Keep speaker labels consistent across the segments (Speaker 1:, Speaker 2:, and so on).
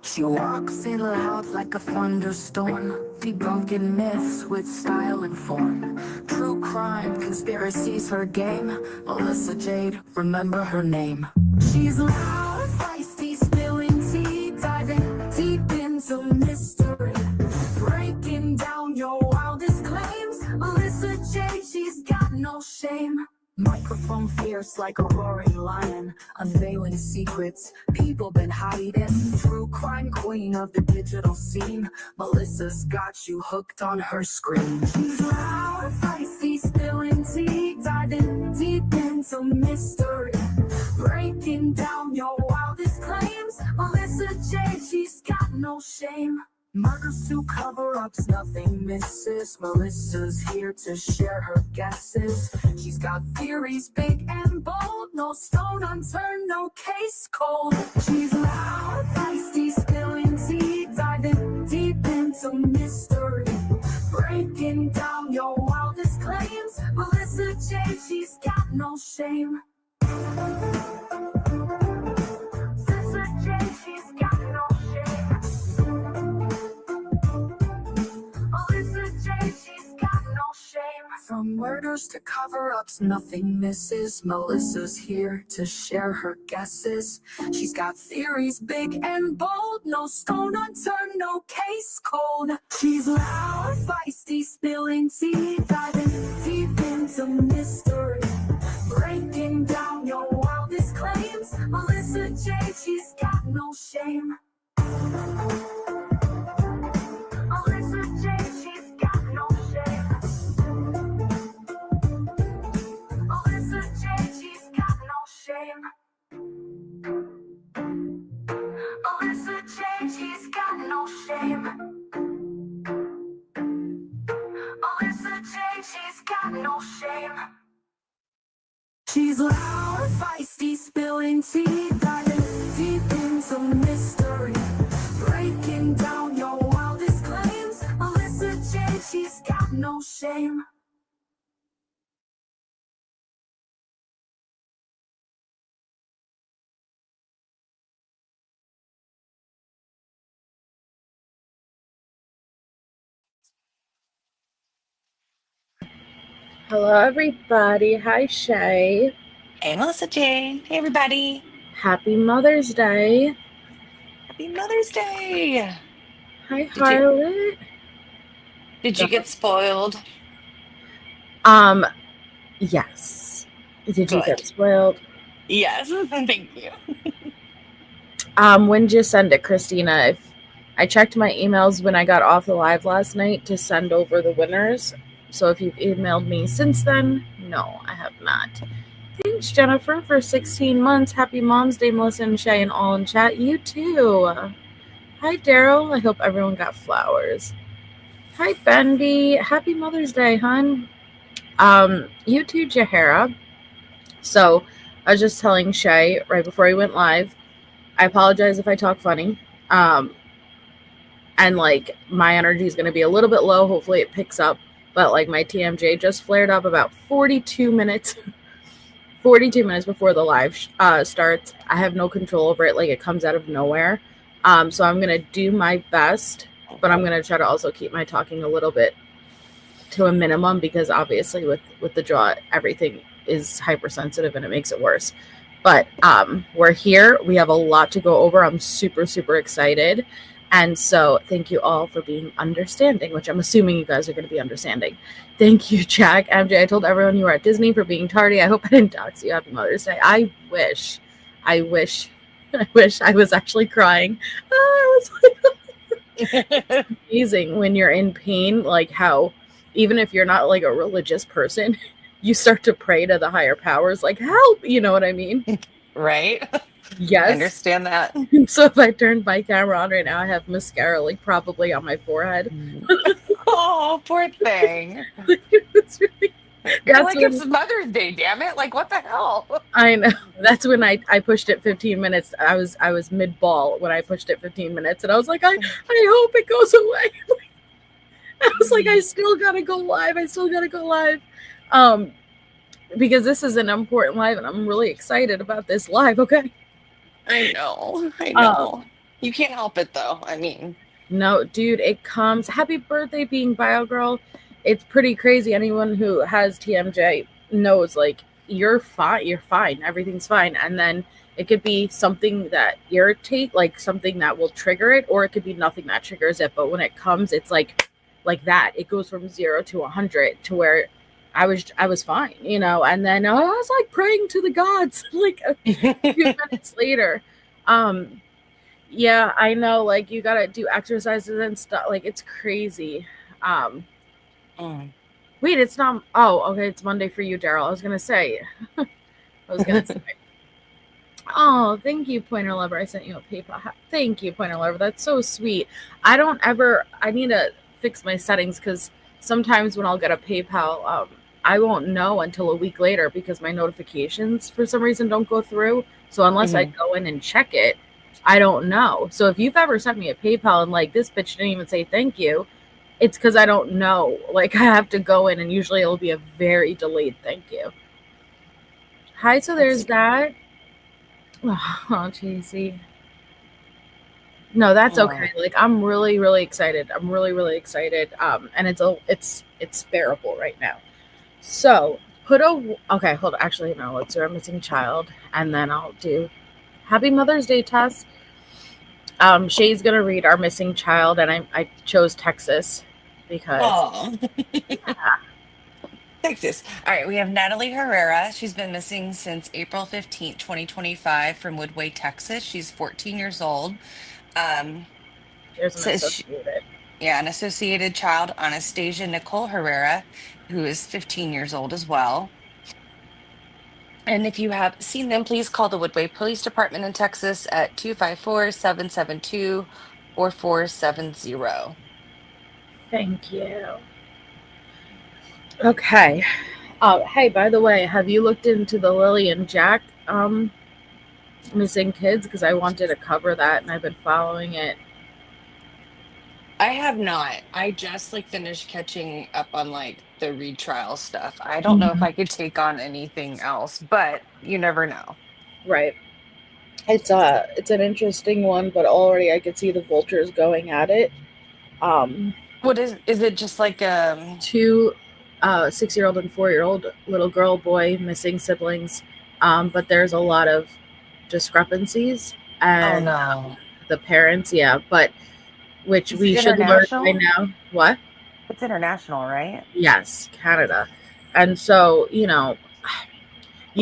Speaker 1: She walks it loud like a thunderstorm, debunking myths with style and form. True crime, conspiracies, her game. Melissa Jade, remember her name. She's loud, feisty, spilling tea, diving deep into mystery, breaking down your wildest claims. Melissa Jade, she's got no shame. Microphone fierce like a roaring lion, unveiling secrets people been hiding. True crime queen of the digital scene, Melissa's got you hooked on her screen. She's loud, feisty, spilling tea, diving deep into mystery, breaking down your wildest claims. Melissa J, she's got no shame. Murders to cover-ups, nothing misses. Melissa's here to share her guesses. She's got theories big and bold, no stone unturned, no case cold. She's loud, feisty, spilling tea, diving deep into mystery, breaking down your wildest claims. Melissa J, she's got no shame. Melissa J, she's got no shame. Melissa J, she's got no shame. From murders to cover-ups, nothing misses. Melissa's here to share her guesses. She's got theories big and bold, no stone unturned, no case cold. She's loud, feisty, spilling tea, diving deep into mystery, breaking down your wildest claims. Melissa J, she's got no shame. Melissa J, she's got no shame. Melissa J, she's got no shame. Melissa J, she's got no shame. Melissa J, she's got no shame. She's loud, feisty, spilling tea, diving deep into mystery, breaking down your wildest claims. Melissa J, she's got no shame.
Speaker 2: Hello, everybody. Hi, Shay.
Speaker 3: Hey, Melissa J. Hey, everybody.
Speaker 2: Happy Mother's Day.
Speaker 3: Happy Mother's Day.
Speaker 2: Hi, Harlot.
Speaker 3: Did you get spoiled?
Speaker 2: Yes. Did you get
Speaker 3: Good.
Speaker 2: spoiled?
Speaker 3: Yes, thank you.
Speaker 2: When did you send it, Christina? If I checked my emails when I got off the live last night to send over the winners. So if you've emailed me since then, no, I have not. Thanks, Jennifer, for 16 months. Happy Mom's Day, Melissa and Shay, and all in chat. You too. Hi, Daryl. I hope everyone got flowers. Hi, Bendy. Happy Mother's Day, hon. You too, Jahara. So I was just telling Shay right before we went live, I apologize if I talk funny. And like my energy is going to be a little bit low. Hopefully it picks up. But like my TMJ just flared up about 42 minutes before the live starts. I have no control over it. Like it comes out of nowhere. So I'm going to do my best, but I'm going to try to also keep my talking a little bit to a minimum because obviously with the jaw, everything is hypersensitive and it makes it worse. But we're here. We have a lot to go over. I'm super, super excited. And so thank you all for being understanding, which I'm assuming you guys are going to be understanding. Thank you, Jack. MJ, I told everyone you were at Disney for being tardy. I hope I didn't dox you. Happy Mother's Day. I wish I was actually crying. I was like, it's amazing when you're in pain, like how even if you're not like a religious person, you start to pray to the higher powers, like help, you know what I mean?
Speaker 3: Right?
Speaker 2: Yes.
Speaker 3: I understand that.
Speaker 2: So if I turned my camera on right now, I have mascara like probably on my forehead.
Speaker 3: Oh, poor thing.
Speaker 2: It's really,
Speaker 3: You're like, it's Mother's Day, damn it. Like, what the hell?
Speaker 2: I know. That's when I pushed it 15 minutes. I was mid-ball when I pushed it 15 minutes. And I was like, I hope it goes away. I was like, I still got to go live. Because this is an important live. And I'm really excited about this live, okay?
Speaker 3: I know. You can't help it though. I mean,
Speaker 2: No, dude, it comes. Happy birthday, being bio girl. It's pretty crazy. Anyone who has TMJ knows, like, you're fine. You're fine. Everything's fine. And then it could be something that irritate, like something that will trigger it, or it could be nothing that triggers it. But when it comes, it's like that. It goes from 0 to 100 to where I was fine, you know. And then I was like praying to the gods, like a few minutes later. Yeah, I know, like, you gotta do exercises and stuff, like, it's crazy. um
Speaker 3: mm.
Speaker 2: Wait, it's not. Oh, okay, it's Monday for you, Daryl. I was gonna say. Oh, thank you, Pointer Lover. I sent you a PayPal. Thank you, Pointer Lover. That's so sweet. I need to fix my settings, because sometimes when I'll get a PayPal, I won't know until a week later because my notifications for some reason don't go through. So unless I go in and check it, I don't know. So if you've ever sent me a PayPal and like, this bitch didn't even say thank you, it's because I don't know. Like, I have to go in, and usually it'll be a very delayed thank you. Hi, so there's that. Oh, cheesy. No, that's okay. Like, I'm really, really excited. I'm really, really excited. And it's bearable right now. So okay, hold on. Actually, no, let's do our missing child, and then I'll do Happy Mother's Day, Tess. Shay's gonna read our missing child, and I chose Texas because
Speaker 3: Texas. All right, we have Natalie Herrera. She's been missing since April 15th, 2025 from Woodway, Texas. She's 14 years old.
Speaker 2: There's an associated.
Speaker 3: An associated child, Anastasia Nicole Herrera, who is 15 years old as well. And if you have seen them, please call the Woodway Police Department in Texas at 254-772-4470.
Speaker 2: Thank you. Okay. Hey, by the way, have you looked into the Lily and Jack missing kids? Because I wanted to cover that, and I've been following it.
Speaker 3: I have not. I just finished catching up on the retrial stuff. I don't know if I could take on anything else, but you never know.
Speaker 2: Right. It's an interesting one, but already I could see the vultures going at it.
Speaker 3: What is it just like
Speaker 2: two 6-year-old and 4-year-old little girl, boy, missing siblings, but there's a lot of discrepancies, and the parents, but which we should learn by now. What?
Speaker 3: It's international, right?
Speaker 2: Yes, Canada. And so, you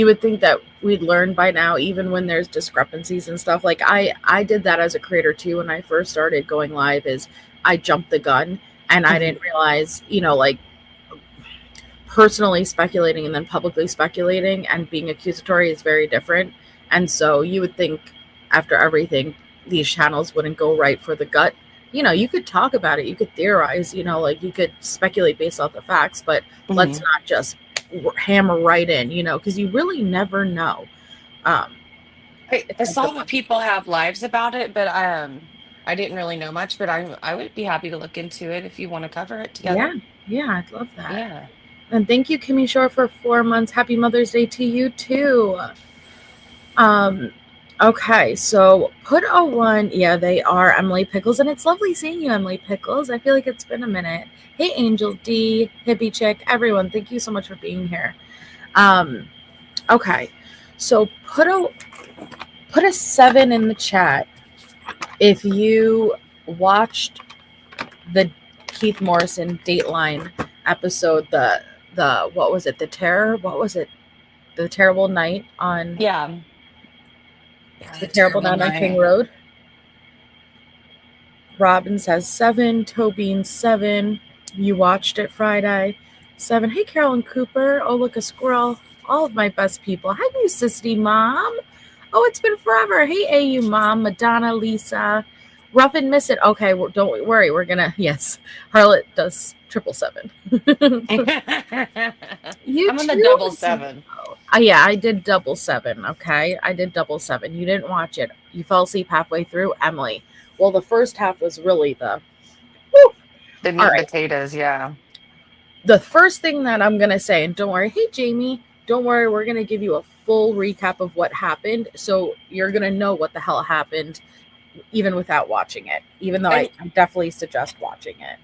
Speaker 2: would think that we'd learn by now, even when there's discrepancies and stuff. Like, I did that as a creator too when I first started going live, is I jumped the gun, and I didn't realize, personally speculating and then publicly speculating and being accusatory is very different. And so you would think after everything, these channels wouldn't go right for the gut. You could talk about it, you could theorize, you could speculate based off the facts, but let's not just hammer right in, because you really never know.
Speaker 3: I saw that people have lives about it, but I didn't really know much, but I would be happy to look into it if you want to cover it together.
Speaker 2: Yeah, I'd love that.
Speaker 3: Yeah.
Speaker 2: And thank you, Kimmy Shore, for 4 months. Happy Mother's Day to you too. Okay, so put a 1. Yeah, they are Emily Pickles, and it's lovely seeing you, Emily Pickles. I feel like it's been a minute. Hey, Angel D, Hippie Chick, everyone, thank you so much for being here. Okay, so put a 7 in the chat if you watched the Keith Morrison Dateline episode, the what was it? The Terrible Night on The Terrible Night on King Road. Robin says 7. Tobin 7. You watched it Friday. 7. Hey, Carolyn Cooper. Oh, look, a squirrel. All of my best people. Hi, New Sissy Mom. Oh, it's been forever. Hey, AU Mom. Madonna, Lisa. Rough and Miss It. Okay, don't worry. We're gonna. Yes, Harlot does 777.
Speaker 3: I'm on the double 7.
Speaker 2: Yeah, I did double 7. Okay, I did double 7. You didn't watch it. You fell asleep halfway through, Emily. Well, the first half was really the
Speaker 3: meat and potatoes. Yeah.
Speaker 2: The first thing that I'm gonna say, and don't worry. Hey, Jamie. Don't worry. We're gonna give you a full recap of what happened, so you're gonna know what the hell happened even without watching it, even though
Speaker 3: And
Speaker 2: I definitely suggest watching it.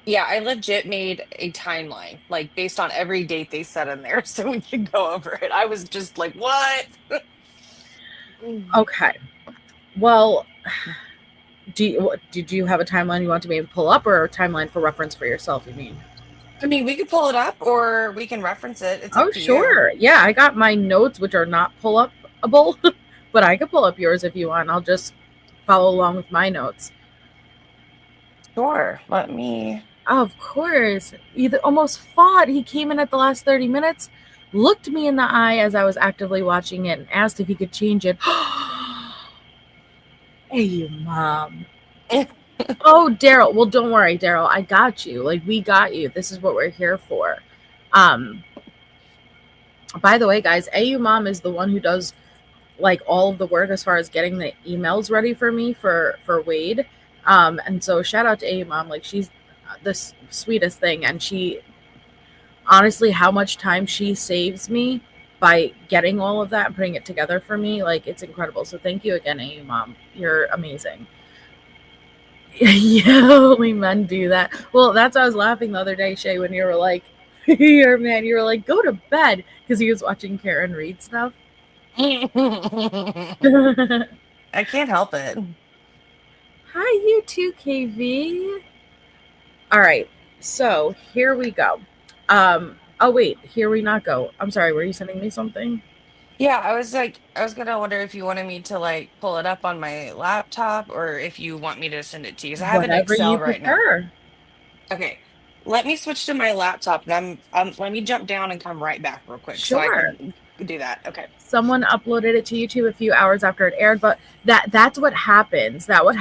Speaker 3: yeah, I legit made a timeline, like based on every date they said in there, so we could go over it. I was just like, what?
Speaker 2: Okay. Well, did you have a timeline you want to maybe pull up, or a timeline for reference for yourself, you mean?
Speaker 3: I mean, we could pull it up or we can reference it. It's
Speaker 2: Oh,
Speaker 3: up to you.
Speaker 2: sure. Yeah, I got my notes, which are not pull-upable, but I could pull up yours if you want. I'll just follow along with my notes.
Speaker 3: Sure. Let me.
Speaker 2: Of course. You almost fought. He came in at the last 30 minutes, looked me in the eye as I was actively watching it, and asked if he could change it. Hey, you mom. Oh, Daryl. Well, don't worry, Daryl. I got you. Like, we got you. This is what we're here for. By the way, guys, AU Mom is the one who does like all of the work as far as getting the emails ready for me for Wade. And so shout out to AU Mom. Like, she's the sweetest thing. And she, honestly, how much time she saves me by getting all of that and putting it together for me, like, it's incredible. So thank you again, AU Mom. You're amazing. Yeah, only men do that. Well, that's why I was laughing the other day, Shay, when you were like, you were like, go to bed, because he was watching Karen read stuff.
Speaker 3: I can't help it.
Speaker 2: Hi, you too, KV. All right, so here we go. Oh wait, here we not go. I'm sorry, were you sending me something?
Speaker 3: Yeah, I was gonna wonder if you wanted me to like pull it up on my laptop or if you want me to send it to you. 'Cause I have an
Speaker 2: Whatever
Speaker 3: Excel
Speaker 2: you
Speaker 3: right now.
Speaker 2: prefer.
Speaker 3: Okay, let me switch to my laptop and let me jump down and come right back real quick so I
Speaker 2: Sure.
Speaker 3: can do that. Okay.
Speaker 2: Someone uploaded it to YouTube a few hours after it aired, but that's what happens. That's what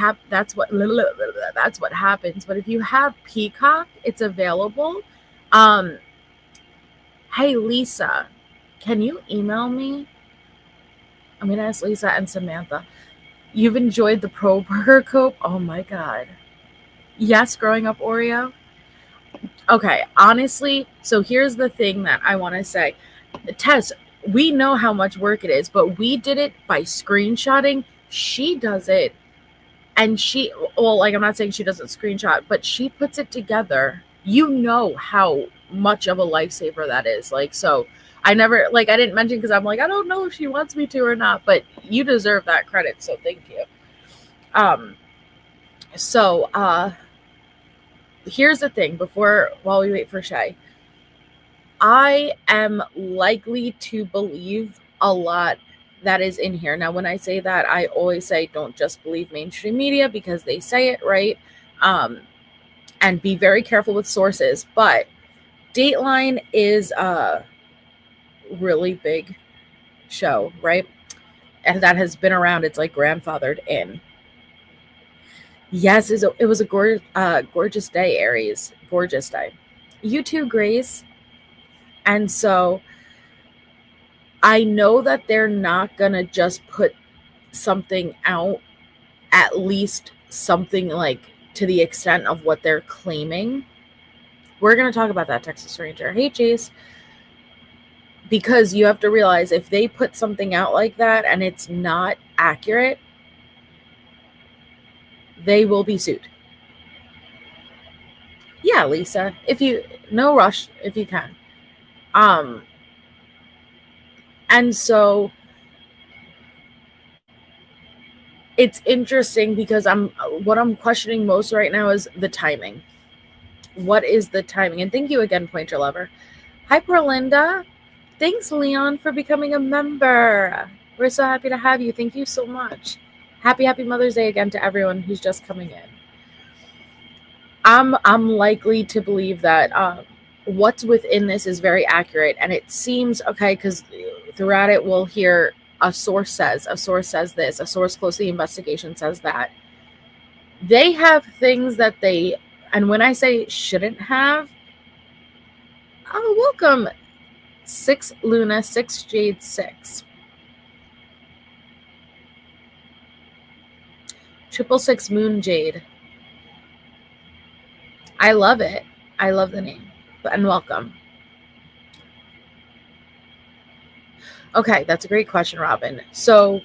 Speaker 2: happens. But if you have Peacock, it's available. Hey Lisa, can you email me? I'm gonna ask Lisa and Samantha. You've enjoyed the Pro Burger Cope? Oh my god. Yes, growing up Oreo. Okay, honestly, so here's the thing that I want to say. Tess, we know how much work it is, but we did it by screenshotting. She does it, and I'm not saying she doesn't screenshot, but she puts it together. You know how much of a lifesaver that is. Like, so I didn't mention because I'm like, I don't know if she wants me to or not, but you deserve that credit, so thank you. Here's the thing while we wait for Shay. I am likely to believe a lot that is in here. Now, when I say that, I always say don't just believe mainstream media because they say it, right? And be very careful with sources. But Dateline is a really big show, right? And that has been around. It's like grandfathered in. Yes, it was a gorgeous day, Aries. Gorgeous day. You too, Grace. And so I know that they're not going to just put something out, at least something like to the extent of what they're claiming. We're going to talk about that, Texas Ranger. Hey, Chase. Because you have to realize if they put something out like that and it's not accurate, they will be sued. Yeah, Lisa, no rush if you can. And so it's interesting because what I'm questioning most right now is the timing. What is the timing? And thank you again, Pointer Lover. Hi, Perlinda. Thanks, Leon, for becoming a member. We're so happy to have you. Thank you so much. Happy Mother's Day again to everyone who's just coming in. I'm likely to believe that what's within this is very accurate, and it seems okay because throughout it we'll hear a source says this, a source close to the investigation says that. They have things that they, and when I say shouldn't have, oh, welcome 6 Luna, 6 Jade 6. 666 Moon Jade. I love it. I love the name. And welcome. Okay, that's a great question, Robin. So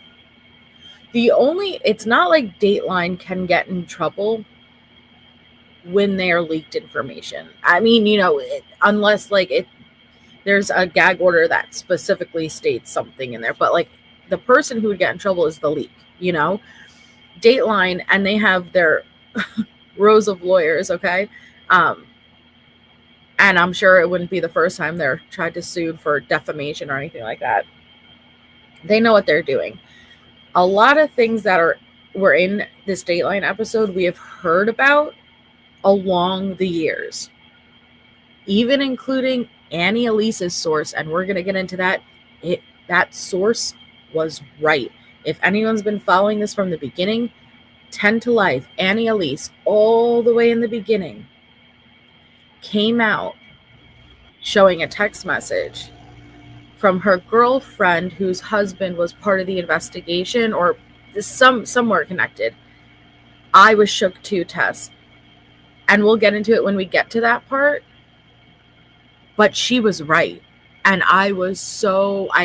Speaker 2: It's not like Dateline can get in trouble when they are leaked information. I mean, unless there's a gag order that specifically states something in there, but like the person who would get in trouble is the leak, Dateline, and they have their rows of lawyers. Okay. And I'm sure it wouldn't be the first time they're tried to sue for defamation or anything like that. They know what they're doing. A lot of things that were in this Dateline episode we have heard about along the years, even including Annie Elise's source, and we're going to get into that. That source was right. If anyone's been following this from the beginning, 10 to Life, Annie Elise, all the way in the beginning, came out showing a text message from her girlfriend whose husband was part of the investigation, or somewhere connected. I was shook too, Tess. And we'll get into it when we get to that part. But she was right. And I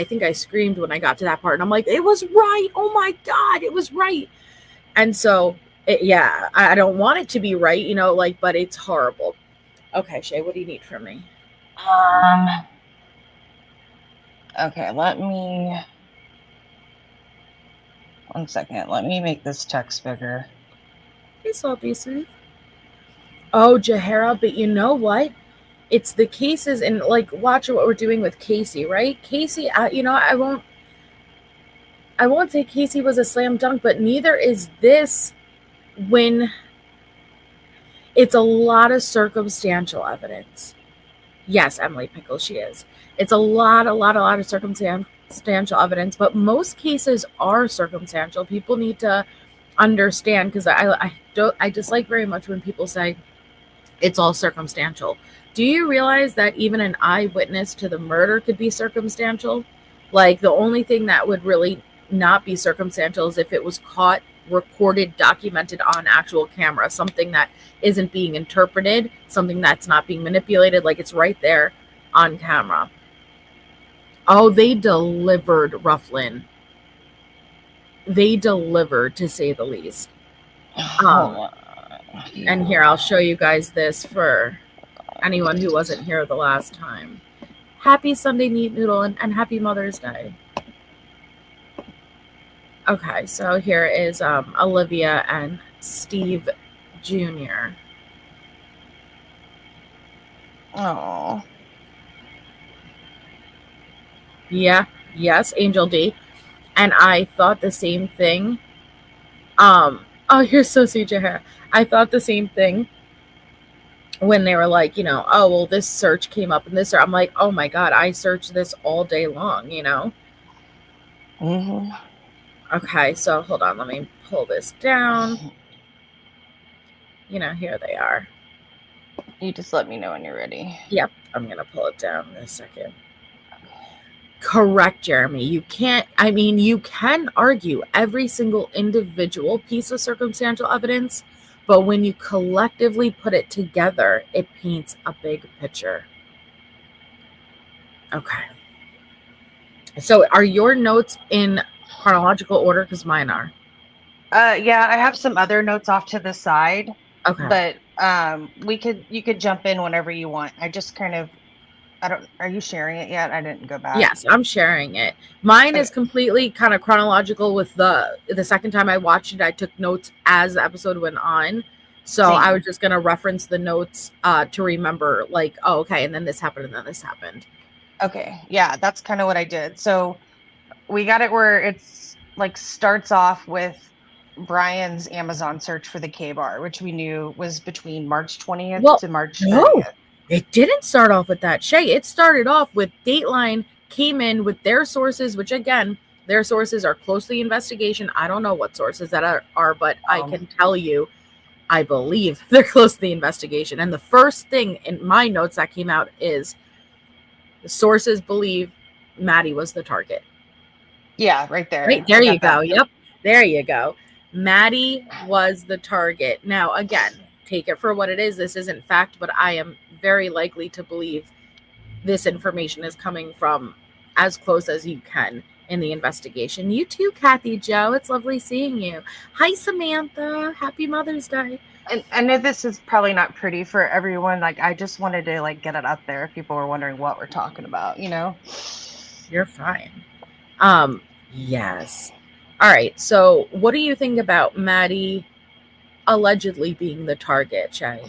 Speaker 2: think I screamed when I got to that part. And I'm like, it was right. Oh my God, it was right. And so, I don't want it to be right, but it's horrible. Okay, Shay, what do you need from me?
Speaker 3: Okay, one second. Let me make this text bigger.
Speaker 2: Hey, Salty Sue. Oh, Jahara, but you know what? It's the cases, and watch what we're doing with Casey, right? Casey, I won't say Casey was a slam dunk, but neither is this, when it's a lot of circumstantial evidence. Yes, Emily Pickles, she is. It's a lot of circumstantial evidence, but most cases are circumstantial. People need to understand, because I dislike very much when people say it's all circumstantial. Do you realize that even an eyewitness to the murder could be circumstantial? Like, the only thing that would really not be circumstantial is if it was caught, recorded, documented on actual camera, something that isn't being interpreted, something that's not being manipulated, like it's right there on camera. Oh, they delivered, Rufflin. They delivered, to say the least. And here, I'll show you guys this for anyone who wasn't here the last time. Happy Sunday, Neat Noodle, and happy Mother's Day. Okay, so here is Olivia and Steve Jr.
Speaker 3: Oh.
Speaker 2: Yeah, yes, Angel D. And I thought the same thing. Oh, you're so CJ. I thought the same thing when they were like, oh, well, this search came up and this. I'm like, oh my God, I searched this all day long,
Speaker 3: Mm-hmm.
Speaker 2: Okay, so hold on. Let me pull this down. Here they are.
Speaker 3: You just let me know when you're ready.
Speaker 2: Yep, I'm going to pull it down in a second. Correct, Jeremy. You can argue every single individual piece of circumstantial evidence, but when you collectively put it together, it paints a big picture. Okay. So are your notes in chronological order? Because mine are.
Speaker 3: Yeah, I have some other notes off to the side.
Speaker 2: Okay.
Speaker 3: But you could jump in whenever you want. I just kind of, are you sharing it yet? I didn't go back.
Speaker 2: Yes, I'm sharing it. Mine is completely kind of chronological. With the second time I watched it, I took notes as the episode went on. So
Speaker 3: Same.
Speaker 2: I was just going to reference the notes to remember, like, oh, okay, and then this happened, and then this happened.
Speaker 3: Okay, yeah, that's kind of what I did. So we got it where it's starts off with Brian's Amazon search for the K-bar, which we knew was between March 20th to March 30th.
Speaker 2: No, it didn't start off with that, Shay. It started off with Dateline came in with their sources, which, again, their sources are closely investigation. I don't know what sources that are, but I can tell you, I believe they're close to the investigation. And the first thing in my notes that came out is the sources believe Maddie was the target.
Speaker 3: Yeah, right there.
Speaker 2: Right, there you go. Yep, there you go. Maddie was the target. Now, again, take it for what it is. This isn't fact, but I am very likely to believe this information is coming from as close as you can in the investigation. You too, Kathy Joe. It's lovely seeing you. Hi, Samantha. Happy Mother's Day.
Speaker 4: And I know this is probably not pretty for everyone. Like, I just wanted to like get it up there if people were wondering what we're talking about, you know?
Speaker 2: You're fine. Yes. All right. So what do you think about Maddie allegedly being the target, Shay?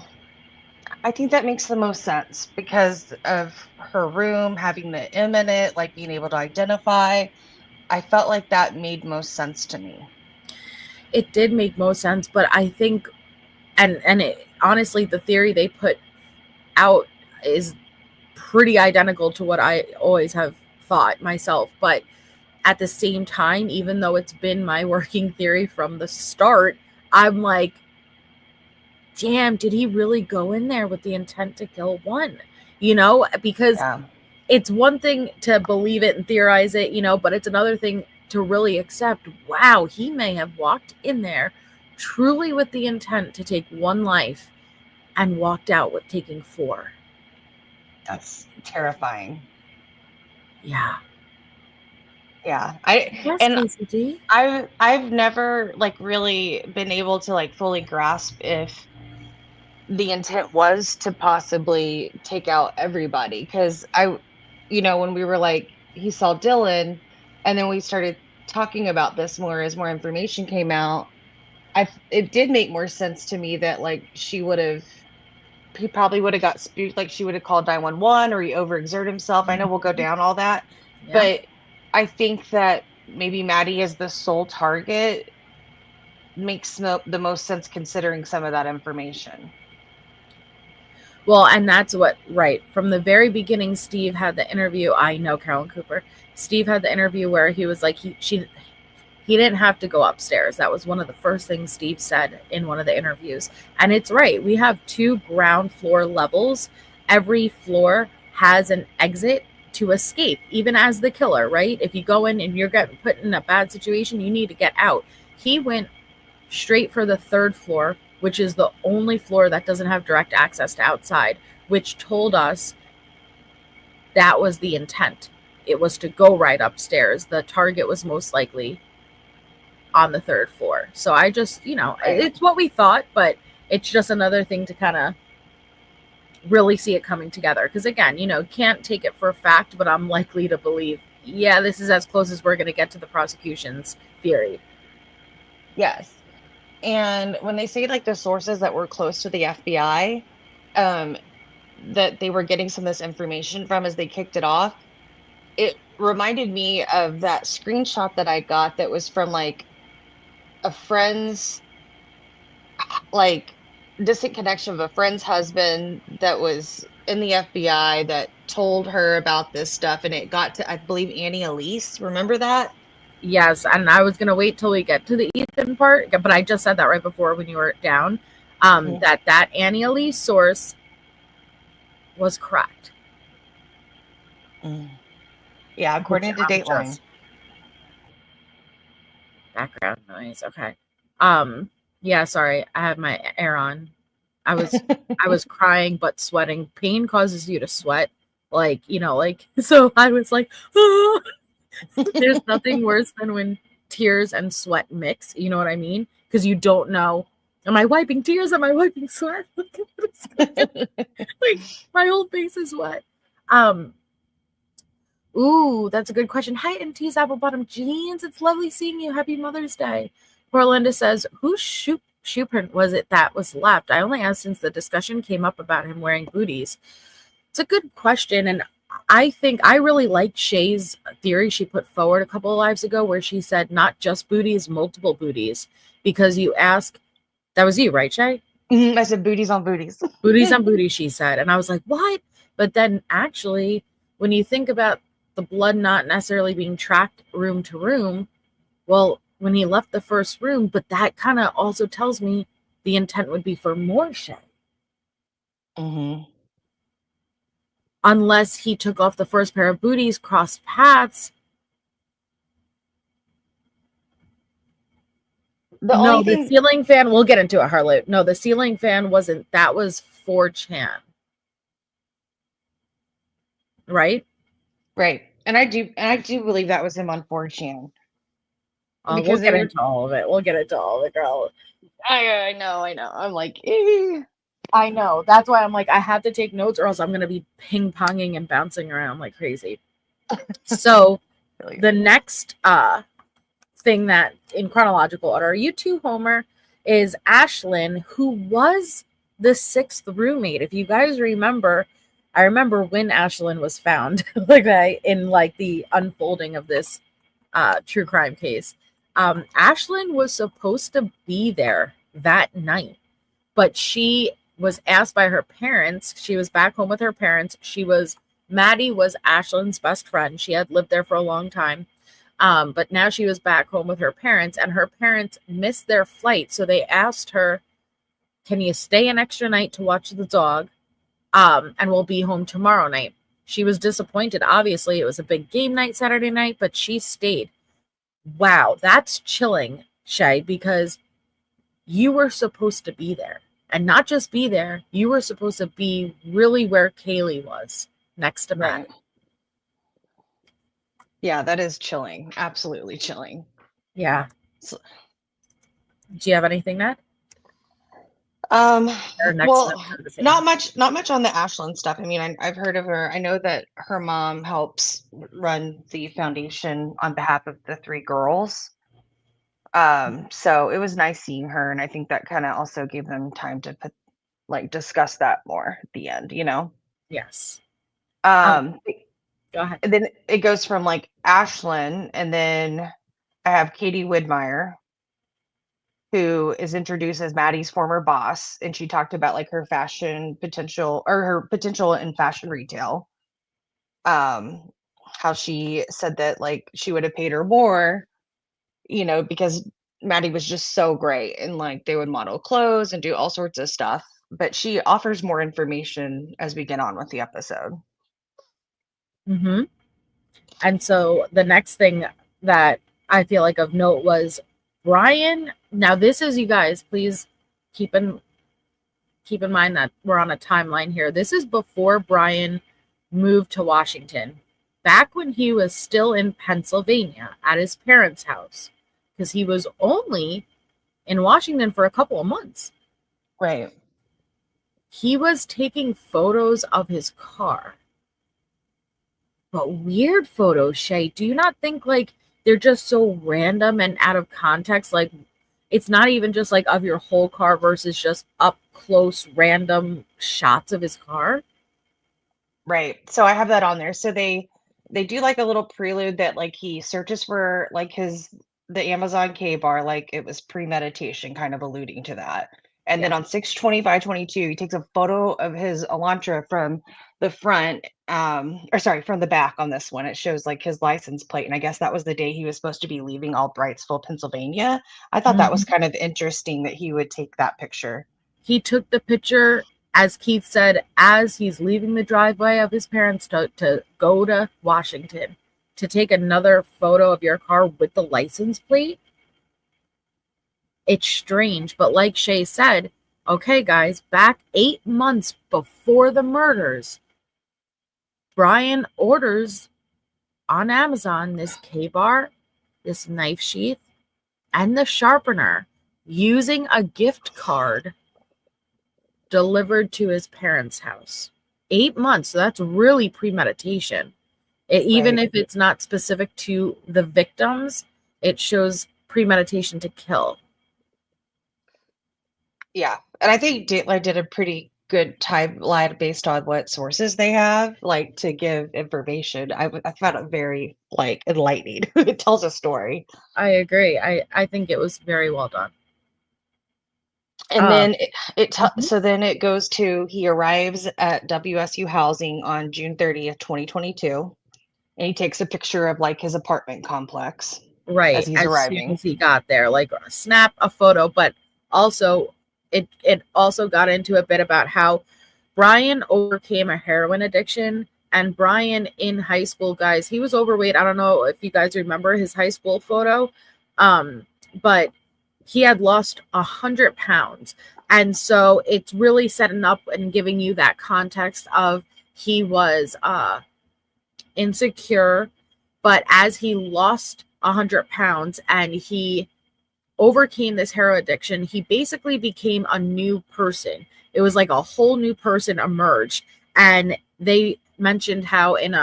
Speaker 4: I think that makes the most sense because of her room having the M in it, like being able to identify. I felt like that made most sense to me.
Speaker 2: It did make most sense, but I think, and it, honestly, the theory they put out is pretty identical to what I always have thought myself. But at the same time, even though it's been my working theory from the start, I'm like, damn, did he really go in there with the intent to kill one? You know, because it's one thing to believe it and theorize it, you know, but it's another thing to really accept, wow, he may have walked in there truly with the intent to take one life and walked out with taking 4.
Speaker 4: That's terrifying.
Speaker 2: Yeah.
Speaker 4: Yeah. I've never like really been able to like fully grasp if the intent was to possibly take out everybody. Cause when we were like, he saw Dylan and then we started talking about this more as more information came out. It did make more sense to me that like he probably would have got spooked, like she would have called 911 or he overexerted himself. I know we'll go down all that, but I think that maybe Maddie as the sole target makes the most sense considering some of that information.
Speaker 2: Well, and that's what, right. From the very beginning, Steve had the interview. I know Carolyn Cooper. Steve had the interview where he was like, he didn't have to go upstairs. That was one of the first things Steve said in one of the interviews. And it's right. We have 2 ground floor levels. Every floor has an exit to escape, even as the killer, right? If you go in and you're getting put in a bad situation, you need to get out. He went straight for the 3rd floor, which is the only floor that doesn't have direct access to outside, which told us that was the intent. It was to go right upstairs. The target was most likely on the 3rd floor. So I just, it's what we thought, but it's just another thing to kind of really see it coming together. Because again, can't take it for a fact, but I'm likely to believe, yeah, this is as close as we're going to get to the prosecution's theory.
Speaker 4: Yes. And when they say like the sources that were close to the FBI, that they were getting some of this information from as they kicked it off, it reminded me of that screenshot that I got that was from like a friend's, like distant connection of a friend's husband that was in the FBI that told her about this stuff. And it got to, I believe, Annie Elise. Remember that?
Speaker 2: Yes, and I was going to wait till we get to the Ethan part, but I just said that right before when you were down, that Annie Elise source was correct.
Speaker 4: Yeah, according to Dateline.
Speaker 2: Background noise, okay. Yeah, sorry, I had my air on. I was crying but sweating. Pain causes you to sweat, so I was like, oh. There's nothing worse than when tears and sweat mix. You know what I mean? Because you don't know, am I wiping tears? Am I wiping sweat? Like my whole face is wet. Ooh, that's a good question. Hi, MT's Apple Bottom Jeans. It's lovely seeing you. Happy Mother's Day. Poor Linda says, whose shoe print was it that was left? I only asked since the discussion came up about him wearing booties. It's a good question, and I think I really liked Shay's theory she put forward a couple of lives ago where she said not just booties, multiple booties. Because you ask, that was you, right, Shay?
Speaker 4: I said booties on booties.
Speaker 2: Booties on booties, she said. And I was like, what? But then actually, when you think about the blood not necessarily being tracked room to room, well, when he left the first room, but that kind of also tells me the intent would be for more Shay.
Speaker 4: Mm-hmm.
Speaker 2: Unless he took off the first pair of booties, crossed paths. The ceiling fan, we'll get into it, Harlow. No, the ceiling fan wasn't, that was 4chan. Right?
Speaker 4: Right. And I do believe that was him on 4chan.
Speaker 2: We'll
Speaker 4: Because
Speaker 2: get into all of it. We'll get into all of it, girl.
Speaker 4: I know. I'm like,
Speaker 2: I know. That's why I'm like, I have to take notes or else I'm going to be ping-ponging and bouncing around like crazy. So the next thing that in chronological order, you two, Homer, is Ashlin, who was the 6th roommate. If you guys remember, I remember when Ashlin was found like that in like the unfolding of this true crime case. Ashlin was supposed to be there that night, but she was asked by her parents. She was back home with her parents. Maddie was Ashlin's best friend. She had lived there for a long time. But now she was back home with her parents, and her parents missed their flight. So they asked her, can you stay an extra night to watch the dog? And we'll be home tomorrow night. She was disappointed. Obviously, it was a big game night Saturday night, but she stayed. Wow, that's chilling, Shay, because you were supposed to be there. And not just be there, you were supposed to be really where Kaylee was, next to Matt.
Speaker 4: right. Yeah, that is chilling. Absolutely chilling.
Speaker 2: Yeah.
Speaker 4: So,
Speaker 2: do you have anything, Nat?
Speaker 4: Well, not much on the Ashlin stuff. I mean, I've heard of her. I know that her mom helps run the foundation on behalf of the 3 girls. So it was nice seeing her, and I think that kind of also gave them time to discuss that more at the end, you know?
Speaker 2: Yes.
Speaker 4: Go
Speaker 2: ahead.
Speaker 4: And then it goes from like Ashlin, and then I have Katie Widmeyer, who is introduced as Maddie's former boss, and she talked about like her fashion potential, or her potential in fashion retail. How she said that like she would have paid her more, you know, because Maddie was just so great, and like they would model clothes and do all sorts of stuff. But she offers more information as we get on with the episode.
Speaker 2: Mm-hmm. And so the next thing that I feel like of note was Bryan. Now this is, you guys, please keep in mind that we're on a timeline here. This is before Bryan moved to Washington, back when he was still in Pennsylvania at his parents' house, because he was only in Washington for a couple of months.
Speaker 4: Right.
Speaker 2: He was taking photos of his car. But weird photos, Shay. Do you not think like they're just so random and out of context? Like it's not even just like of your whole car versus just up close random shots of his car.
Speaker 4: Right. So I have that on there. So they do like a little prelude that like he searches for like the Amazon K bar, like it was premeditation, kind of alluding to that. And then on 6/20/22, he takes a photo of his Elantra from the front, from the back on this one. It shows like his license plate. And I guess that was the day he was supposed to be leaving Albrightsville, Pennsylvania. I thought that was kind of interesting that he would take that picture.
Speaker 2: He took the picture, as Keith said, as he's leaving the driveway of his parents to go to Washington, to take another photo of your car with the license plate. It's strange, but like Shay said, okay, guys, back 8 months before the murders, Bryan orders on Amazon this K-bar, this knife sheath, and the sharpener using a gift card delivered to his parents' house. 8 months, so that's really premeditation. Even if it's not specific to the victims, it shows premeditation to kill.
Speaker 4: Yeah, and I think Dateline did a pretty good timeline based on what sources they have, like to give information. I found it very like enlightening. It tells a story.
Speaker 2: I agree. I think it was very well done.
Speaker 4: And then so then it goes to he arrives at WSU housing on June 30th, 2022, and he takes a picture of like his apartment complex.
Speaker 2: Right,
Speaker 4: as he's arriving.
Speaker 2: Soon as he got there, like snap a photo, but also it also got into a bit about how Bryan overcame a heroin addiction. And Bryan in high school, guys, he was overweight. I don't know if you guys remember his high school photo, but he had lost 100 pounds. And so it's really setting up and giving you that context of he was insecure, but as he lost 100 pounds and he overcame this heroin addiction, he basically became a new person. It was like a whole new person emerged. And they mentioned how in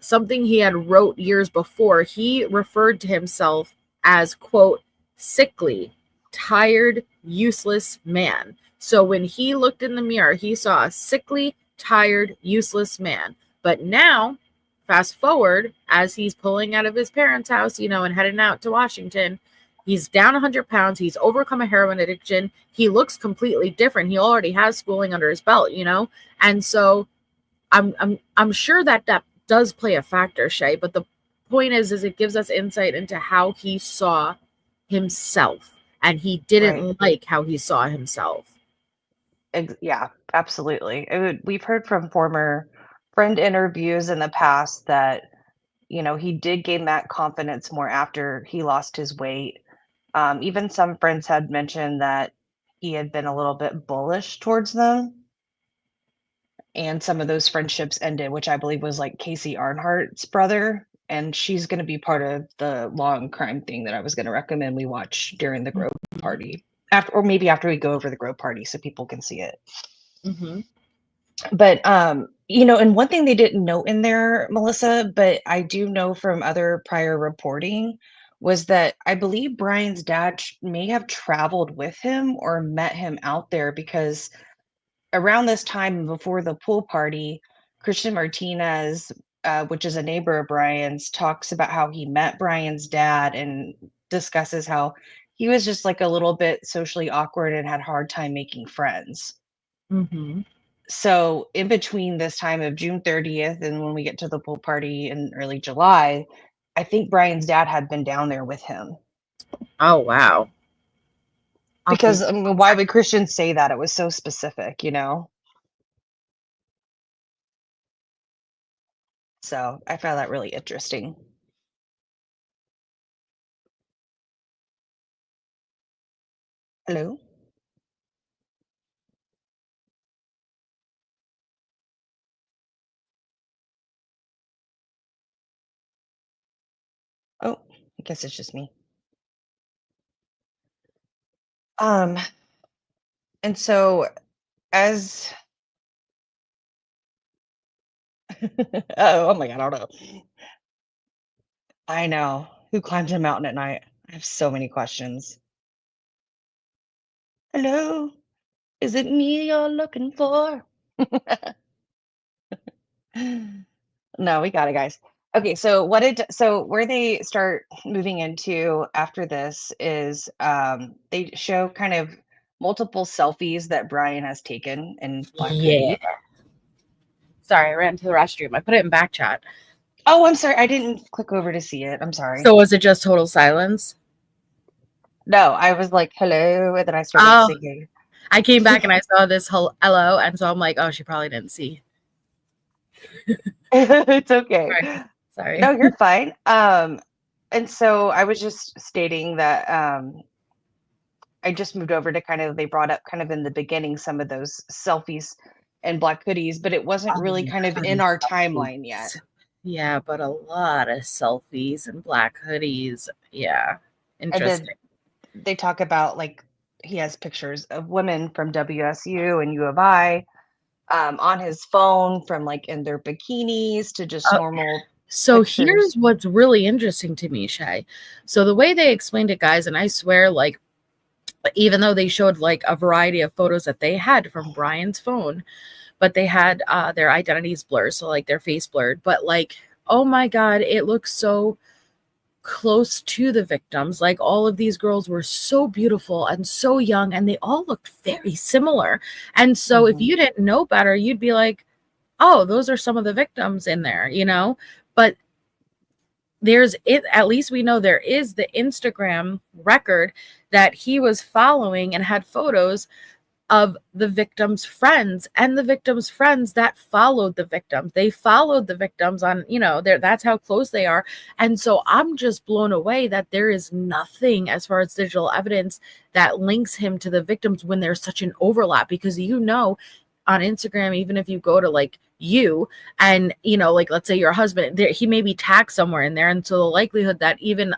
Speaker 2: something he had wrote years before, he referred to himself as, quote, sickly, tired, useless man. So when he looked in the mirror, he saw a sickly, tired, useless man. But now, fast forward, as he's pulling out of his parents' house, and heading out to Washington, he's down 100 pounds. He's overcome a heroin addiction. He looks completely different. He already has schooling under his belt, And so I'm sure that does play a factor, Shay. But the point is it gives us insight into how he saw himself, and he didn't like how he saw himself.
Speaker 4: Yeah, absolutely. We've heard from former friend interviews in the past that, he did gain that confidence more after he lost his weight. Even some friends had mentioned that he had been a little bit bullish towards them. And some of those friendships ended, which I believe was like Casey Arnhart's brother. And she's going to be part of the law and crime thing that I was going to recommend we watch during the Grove party. Or maybe after we go over the Grove party so people can see it.
Speaker 2: Mm-hmm.
Speaker 4: But, and one thing they didn't note in there, Melissa, but I do know from other prior reporting, was that I believe Bryan's dad may have traveled with him or met him out there, because around this time before the pool party, Christian Martinez, which is a neighbor of Bryan's, talks about how he met Bryan's dad and discusses how he was just like a little bit socially awkward and had a hard time making friends.
Speaker 2: Mm-hmm.
Speaker 4: So in between this time of June 30th and when we get to the pool party in early July, I think Bryan's dad had been down there with him.
Speaker 2: Oh, wow.
Speaker 4: Because why would Christian say that? It was so specific, So I found that really interesting. Hello? Oh, I guess it's just me. And so as oh my God, I don't know. I know. Who climbs a mountain at night? I have so many questions. Hello? Is it me you're looking for? No, we got it, guys. Okay, so where they start moving into after this is they show kind of multiple selfies that Bryan has taken in Black Hoodie.
Speaker 2: Sorry, I ran to the restroom. I put it in back chat.
Speaker 4: Oh, I'm sorry. I didn't click over to see it. I'm sorry.
Speaker 2: So was it just total silence?
Speaker 4: No, I was like, hello, and then I started singing.
Speaker 2: I came back and I saw this hello, and so I'm like, oh, she probably didn't see.
Speaker 4: It's okay.
Speaker 2: Sorry.
Speaker 4: No, you're fine. And so I was just stating that I just moved over to they brought up kind of in the beginning some of those selfies and Black Hoodies, but it wasn't really kind of in our timeline yet.
Speaker 2: Yeah, but a lot of selfies and Black Hoodies. Yeah, interesting.
Speaker 4: And then they talk about like he has pictures of women from WSU and U of I on his phone from like in their bikinis to just normal.
Speaker 2: So
Speaker 4: pictures.
Speaker 2: Here's what's really interesting to me, Shay. So the way they explained it, guys, and I swear, like, even though they showed like a variety of photos that they had from Bryan's phone, but they had their identities blurred, so like their face blurred, but like, oh my God, it looks so close to the victims. Like all of these girls were so beautiful and so young, and they all looked very similar. And so if you didn't know better, you'd be like, oh, those are some of the victims in there, but at least we know there is the Instagram record that he was following and had photos of the victims' friends and the victims' friends that followed the victims. They followed the victims on, that's how close they are. And so I'm just blown away that there is nothing as far as digital evidence that links him to the victims when there's such an overlap, because on Instagram, even if you go to like you and, you know, like let's say your husband, there, he may be tagged somewhere in there. And so the likelihood that even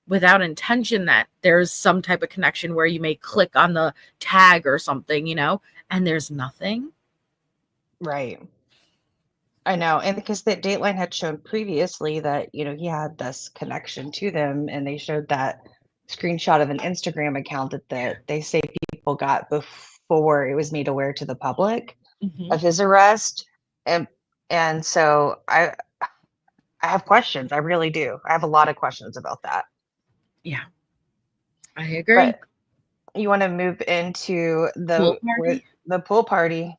Speaker 2: without intention that there's some type of connection where you may click on the tag or something, you know, and there's nothing.
Speaker 4: Right. I know. And because the Dateline had shown previously that, you know, he had this connection to them, and they showed that screenshot of an Instagram account that they say people got before it was made aware to the public of his arrest. And so I have questions. I really do. I have a lot of questions about that.
Speaker 2: Yeah, I agree.
Speaker 4: But you want to move into the pool party.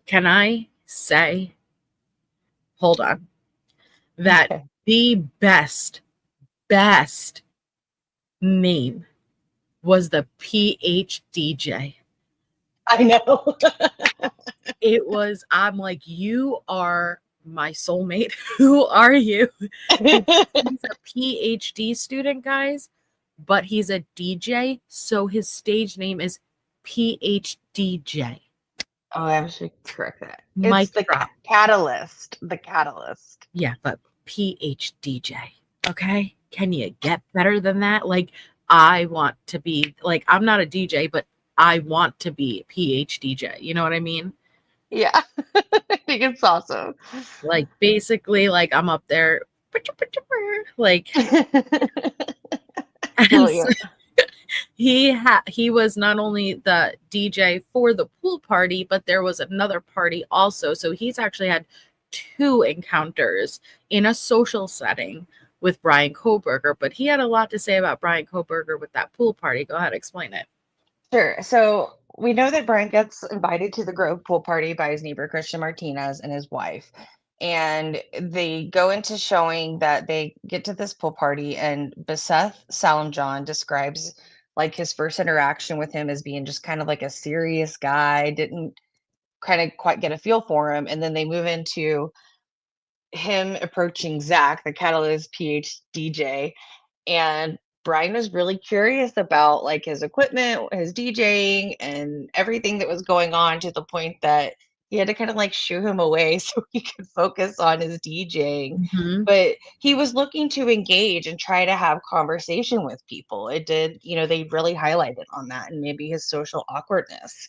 Speaker 2: Can I say, hold on, that
Speaker 4: Okay.
Speaker 2: the best name was the PhDJ.
Speaker 4: I know.
Speaker 2: It was, I'm like, you are my soulmate. Who are you? And he's a PhD student, guys, but he's a DJ, so his stage name is PhDJ.
Speaker 4: Oh, I should correct that.
Speaker 2: Mic
Speaker 4: It's the
Speaker 2: drop.
Speaker 4: catalyst. The catalyst.
Speaker 2: Yeah, but PhDJ. Okay? Can you get better than that? Like, I want to be, like, I'm not a DJ, but I want to be PhDJ. You know what I mean?
Speaker 4: Yeah. I think it's awesome.
Speaker 2: Like, basically, like, I'm up there, like, and so he was not only the DJ for the pool party, but there was another party also. So he's actually had 2 encounters in a social setting with Bryan Kohberger, but he had a lot to say about Bryan Kohberger with that pool party. Go ahead, explain it.
Speaker 4: Sure. So we know that Bryan gets invited to the Grove pool party by his neighbor Christian Martinez and his wife. And they go into showing that they get to this pool party, and Beseth Salamjon describes like his first interaction with him as being just kind of like a serious guy, didn't kind of quite get a feel for him. And then they move into him approaching Zack, the Catalyst PhDJ, and Bryan was really curious about like his equipment, his DJing, and everything that was going on, to the point that he had to kind of like shoo him away so he could focus on his DJing.
Speaker 2: Mm-hmm.
Speaker 4: But he was looking to engage and try to have conversation with people. It did, you know, they really highlighted on that, and maybe his social awkwardness.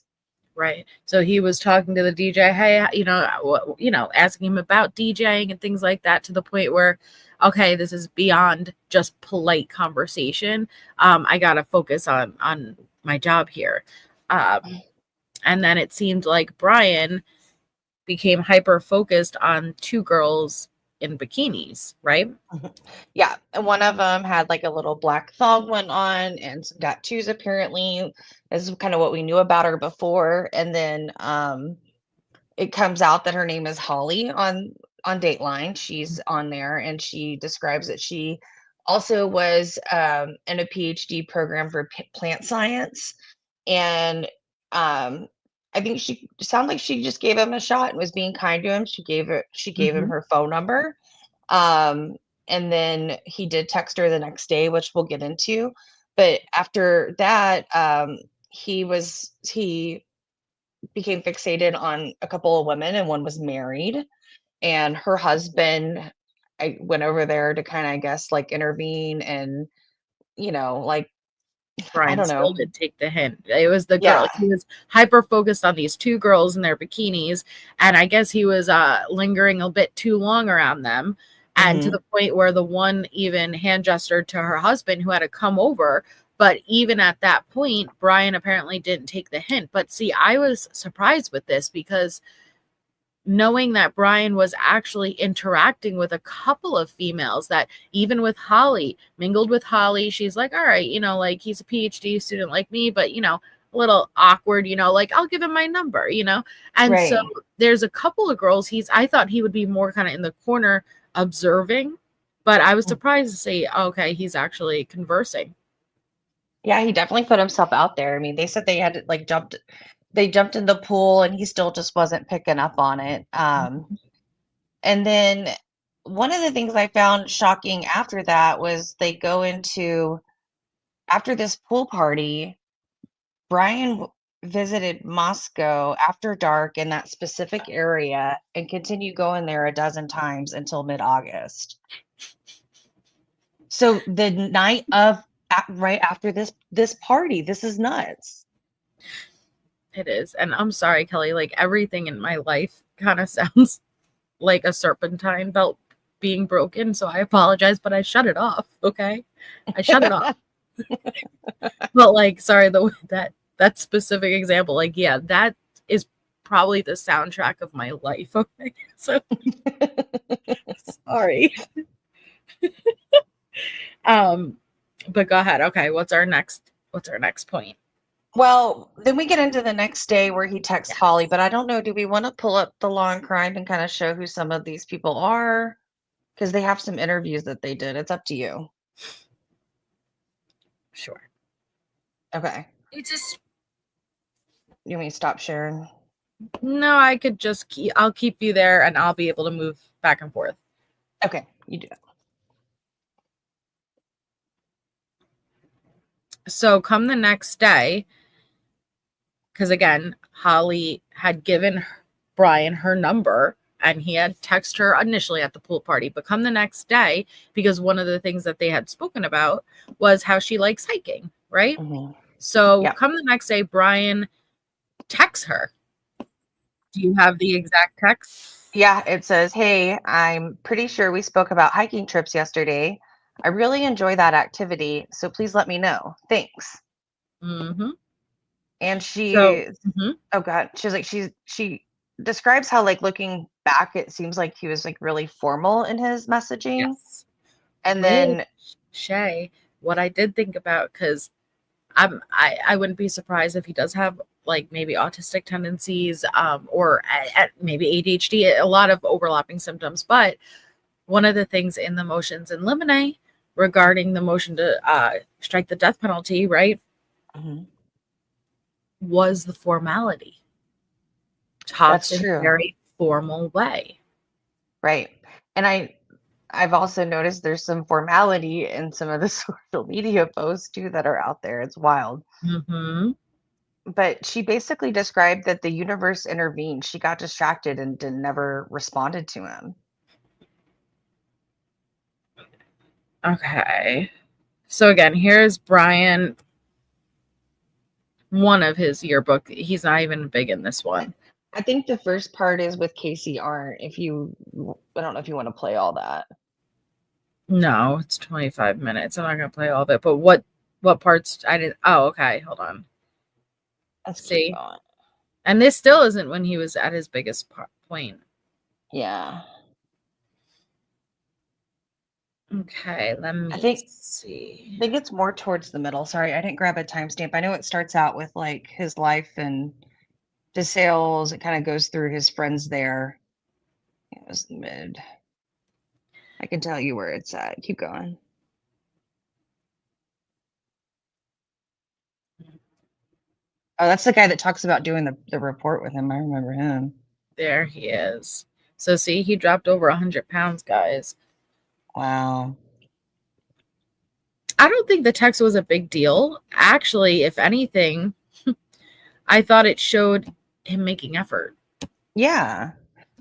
Speaker 2: Right. So he was talking to the DJ, hey, you know, asking him about DJing and things like that, to the point where, okay, this is beyond just polite conversation. I got to focus on my job here. And then it seemed like Bryan became hyper focused on 2 girls in bikinis, right?
Speaker 4: Yeah, and one of them had like a little black thong one on and some tattoos. Apparently, this is kind of what we knew about her before. And then it comes out that her name is Holly on Dateline. She's on there, and she describes that she also was in a PhD program for plant science. And I think she sounded like she just gave him a shot and was being kind to him. She gave him her phone number. And then he did text her the next day, which we'll get into. But after that, he became fixated on a couple of women, and one was married. And her husband, I went over there to kind of, I guess, like intervene, and, you know, like,
Speaker 2: Bryan
Speaker 4: I don't
Speaker 2: still
Speaker 4: know.
Speaker 2: did take the hint. It was the girl.
Speaker 4: Yeah.
Speaker 2: He was hyper focused on these 2 girls in their bikinis, and I guess he was lingering a bit too long around them, and to the point where the one even hand gestured to her husband, who had to come over. But even at that point, Bryan apparently didn't take the hint. But see, I was surprised with this, because knowing that Bryan was actually interacting with a couple of females, that even with Holly, mingled with Holly, she's like, all right, you know, like, he's a PhD student like me, but, you know, a little awkward, you know, like, I'll give him my number, you know. And
Speaker 4: Right.
Speaker 2: so there's a couple of girls I thought he would be more kind of in the corner observing, but I was surprised to see, okay, he's actually conversing.
Speaker 4: Yeah, he definitely put himself out there. I mean, they said they had like they jumped in the pool, and he still just wasn't picking up on it. And then one of the things I found shocking after that was they go into, after this pool party, Bryan visited Moscow after dark in that specific area and continued going there a dozen times until mid-August. So the night of right after this party, this is nuts.
Speaker 2: It is. And I'm sorry, Kelly, like everything in my life kind of sounds like a serpentine belt being broken. So I apologize, but I shut it off. Okay. I shut it off. But like, sorry, that specific example, like, yeah, that is probably the soundtrack of my life. Okay. So sorry. But go ahead. Okay, what's our next point?
Speaker 4: Well, then we get into the next day where he texts Holly, but I don't know, do we want to pull up the law and crime and kind of show who some of these people are? Because they have some interviews that they did. It's up to you.
Speaker 2: Sure.
Speaker 4: Okay. You want me to stop sharing?
Speaker 2: No, I could just I'll keep you there and I'll be able to move back and forth.
Speaker 4: Okay, you do that.
Speaker 2: So come the next day, because again, Holly had given Bryan her number and he had texted her initially at the pool party. But come the next day, because one of the things that they had spoken about was how she likes hiking, right?
Speaker 4: Mm-hmm.
Speaker 2: So come the next day, Bryan texts her. Do you have the exact text?
Speaker 4: Yeah, it says, "Hey, I'm pretty sure we spoke about hiking trips yesterday. I really enjoy that activity, so please let me know. Thanks."
Speaker 2: Mm-hmm.
Speaker 4: And she,
Speaker 2: mm-hmm.
Speaker 4: oh God, she's like, she describes how, like, looking back, it seems like he was like really formal in his messaging.
Speaker 2: Yes.
Speaker 4: And then
Speaker 2: Shay, what I did think about, because I wouldn't be surprised if he does have like maybe autistic tendencies, or maybe ADHD, a lot of overlapping symptoms. But one of the things in the motions in limine regarding the motion to strike the death penalty, right, was the formality. Talks in a very formal way.
Speaker 4: Right. And I've also noticed there's some formality in some of the social media posts too that are out there. It's wild.
Speaker 2: Mm-hmm.
Speaker 4: But she basically described that the universe intervened. She got distracted and never responded to him.
Speaker 2: Okay. So again, here's Bryan, one of his yearbook. He's not even big in this one.
Speaker 4: I think the first part is with Casey Arndt. I don't know if you want to play all that.
Speaker 2: No, it's 25 minutes. I'm not going to play all of it. But what parts I didn't. Oh, okay. Hold on.
Speaker 4: Let's
Speaker 2: see. And this still isn't when he was at his biggest point.
Speaker 4: Yeah.
Speaker 2: Okay, let me see.
Speaker 4: I think it's more towards the middle. Sorry, I didn't grab a timestamp. I know it starts out with like his life and DeSales. It kind of goes through his friends there. It was mid. I can tell you where it's at. Keep going. Oh, that's the guy that talks about doing the report with him. I remember him.
Speaker 2: There he is. So see, he dropped over 100 pounds, guys.
Speaker 4: Wow.
Speaker 2: I don't think the text was a big deal. Actually, if anything, I thought it showed him making effort.
Speaker 4: Yeah.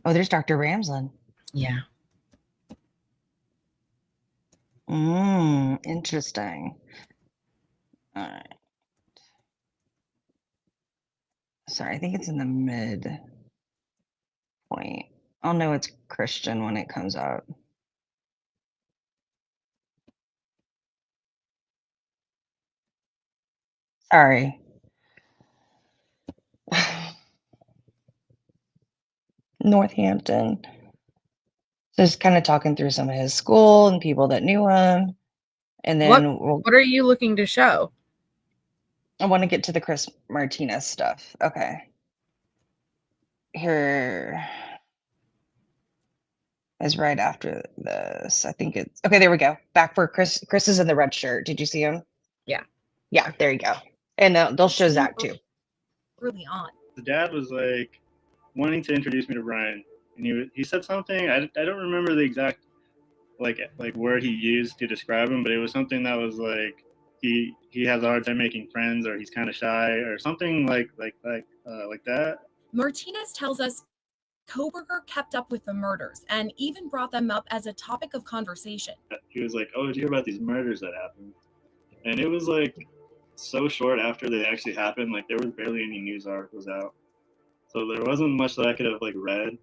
Speaker 4: Oh, there's Dr. Ramsland.
Speaker 2: Yeah.
Speaker 4: Interesting. All right. Sorry, I think it's in the mid point. I'll know it's Christian when it comes out. Sorry. Northampton. Just kind of talking through some of his school and people that knew him. And then
Speaker 2: what are you looking to show?
Speaker 4: I want to get to the Chris Martinez stuff. Okay. Here is right after this. I think it's okay. There we go. Back for Chris. Chris is in the red shirt. Did you see him?
Speaker 2: Yeah.
Speaker 4: Yeah, there you go. And they'll show Zack too.
Speaker 2: Early on.
Speaker 5: The dad was like wanting to introduce me to Bryan, and he said something. I don't remember the exact like word he used to describe him, but it was something that was like he has a hard time making friends, or he's kind of shy, or something like that.
Speaker 6: Martinez tells us Kohberger kept up with the murders and even brought them up as a topic of conversation.
Speaker 5: He was like, "Oh, did you hear about these murders that happened?" And it was like so short after they actually happened. Like there was barely any news articles out, so there wasn't much that I could have like read.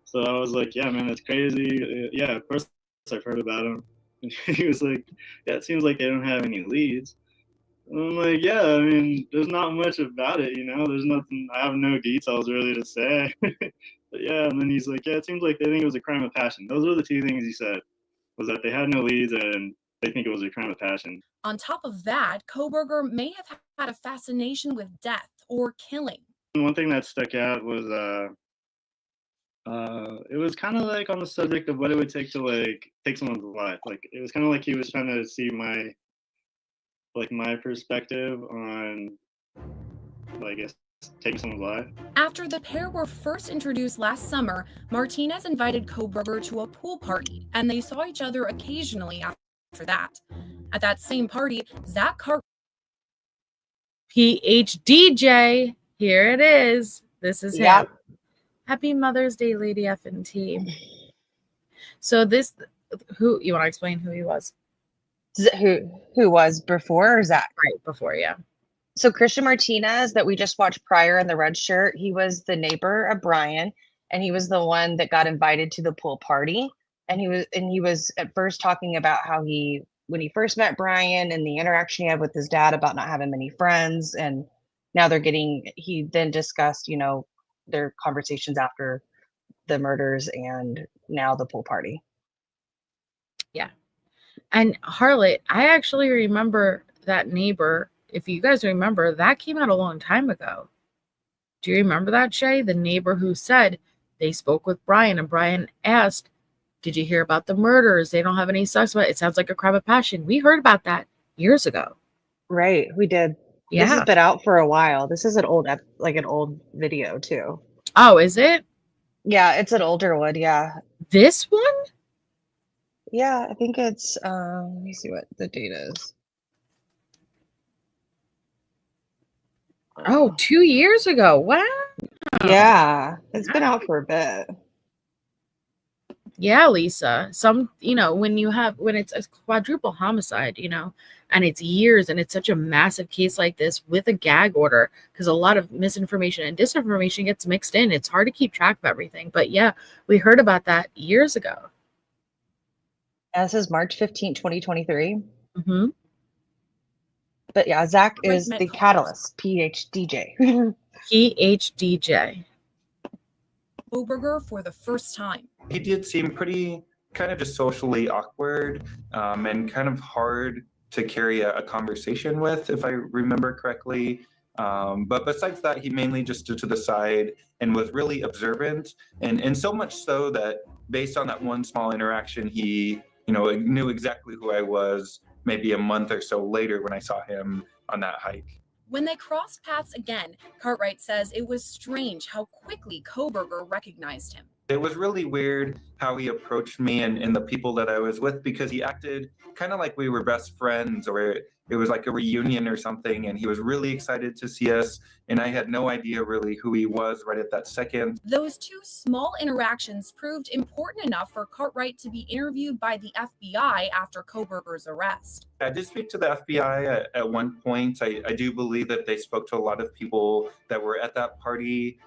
Speaker 5: So I was like, "Yeah, man, that's crazy." Yeah, of course I've heard about him. And he was like, "Yeah, it seems like they don't have any leads." And I'm like, "Yeah, I mean, there's not much about it, you know. There's nothing. I have no details really to say." But yeah, and then he's like, "Yeah, it seems like they think it was a crime of passion." Those were the two things he said, was that they had no leads and they think it was a crime of passion.
Speaker 6: On top of that, Kohberger may have had a fascination with death or killing.
Speaker 5: One thing that stuck out was it was kind of like on the subject of what it would take to like take someone's life. Like it was kind of like he was trying to see my perspective on, I guess, taking someone's life.
Speaker 6: After the pair were first introduced last summer, Martinez invited Kohberger to a pool party, and they saw each other occasionally after that. At that same party, Zack
Speaker 2: PhDJ, here it is. This is
Speaker 4: Yep.
Speaker 2: him. Happy Mother's Day, Lady F and T. So this, who you want to explain who he was?
Speaker 4: Who was before, or Zach?
Speaker 2: Right before, yeah.
Speaker 4: So Christian Martinez that we just watched prior in the red shirt, he was the neighbor of Bryan, and he was the one that got invited to the pool party. And he was at first talking about how when he first met Bryan and the interaction he had with his dad about not having many friends, and now he then discussed, their conversations after the murders and now the pool party.
Speaker 2: Yeah. And Harlot, I actually remember that neighbor. If you guys remember, that came out a long time ago. Do you remember that, Shay? The neighbor who said they spoke with Bryan, and Bryan asked, "Did you hear about the murders? They don't have any suspects. It sounds like a crime of passion." We heard about that years ago.
Speaker 4: Right, we did.
Speaker 2: Yeah.
Speaker 4: This has been out for a while. This is an old video too.
Speaker 2: Oh, is it?
Speaker 4: Yeah, it's an older one. Yeah.
Speaker 2: This one?
Speaker 4: Yeah, I think it's let me see what the date is.
Speaker 2: Oh, 2 years ago. Wow.
Speaker 4: Yeah, it's been out for a bit.
Speaker 2: Yeah, Lisa. When it's a quadruple homicide, and it's years, and it's such a massive case like this with a gag order, because a lot of misinformation and disinformation gets mixed in. It's hard to keep track of everything. But yeah, we heard about that years ago.
Speaker 4: This is March 15th, 2023.
Speaker 2: Mm-hmm.
Speaker 4: But yeah, Zach is the catalyst, PhDJ.
Speaker 2: PhDJ.
Speaker 6: Kohberger for the first time.
Speaker 7: He did seem pretty kind of just socially awkward and kind of hard to carry a conversation with, if I remember correctly. But besides that, he mainly just stood to the side and was really observant. And so much so that based on that one small interaction, he knew exactly who I was maybe a month or so later when I saw him on that hike.
Speaker 6: When they crossed paths again, Cartwright says it was strange how quickly Kohberger recognized him.
Speaker 7: It was really weird how he approached me and the people that I was with, because he acted kind of like we were best friends, or it was like a reunion or something, and he was really excited to see us, and I had no idea really who he was right at that second.
Speaker 6: Those two small interactions proved important enough for Cartwright to be interviewed by the FBI after Kohberger's arrest.
Speaker 7: I did speak to the FBI at one point. I do believe that they spoke to a lot of people that were at that party.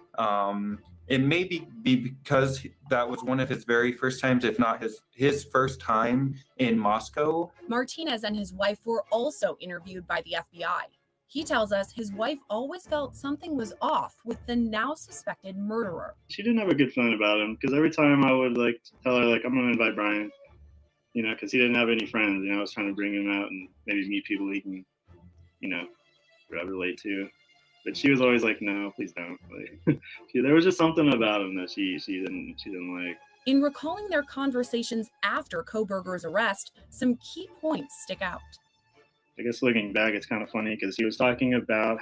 Speaker 7: It may be because that was one of his very first times, if not his first time in Moscow.
Speaker 6: Martinez and his wife were also interviewed by the FBI. He tells us his wife always felt something was off with the now suspected murderer.
Speaker 5: She didn't have a good feeling about him, because every time I would tell her I'm going to invite Bryan, because he didn't have any friends. I was trying to bring him out and maybe meet people he can, relate to. But she was always like, "No, please don't." There was just something about him that she didn't like.
Speaker 6: In recalling their conversations after Kohberger's arrest, some key points stick out.
Speaker 5: I guess looking back, it's kind of funny because he was talking about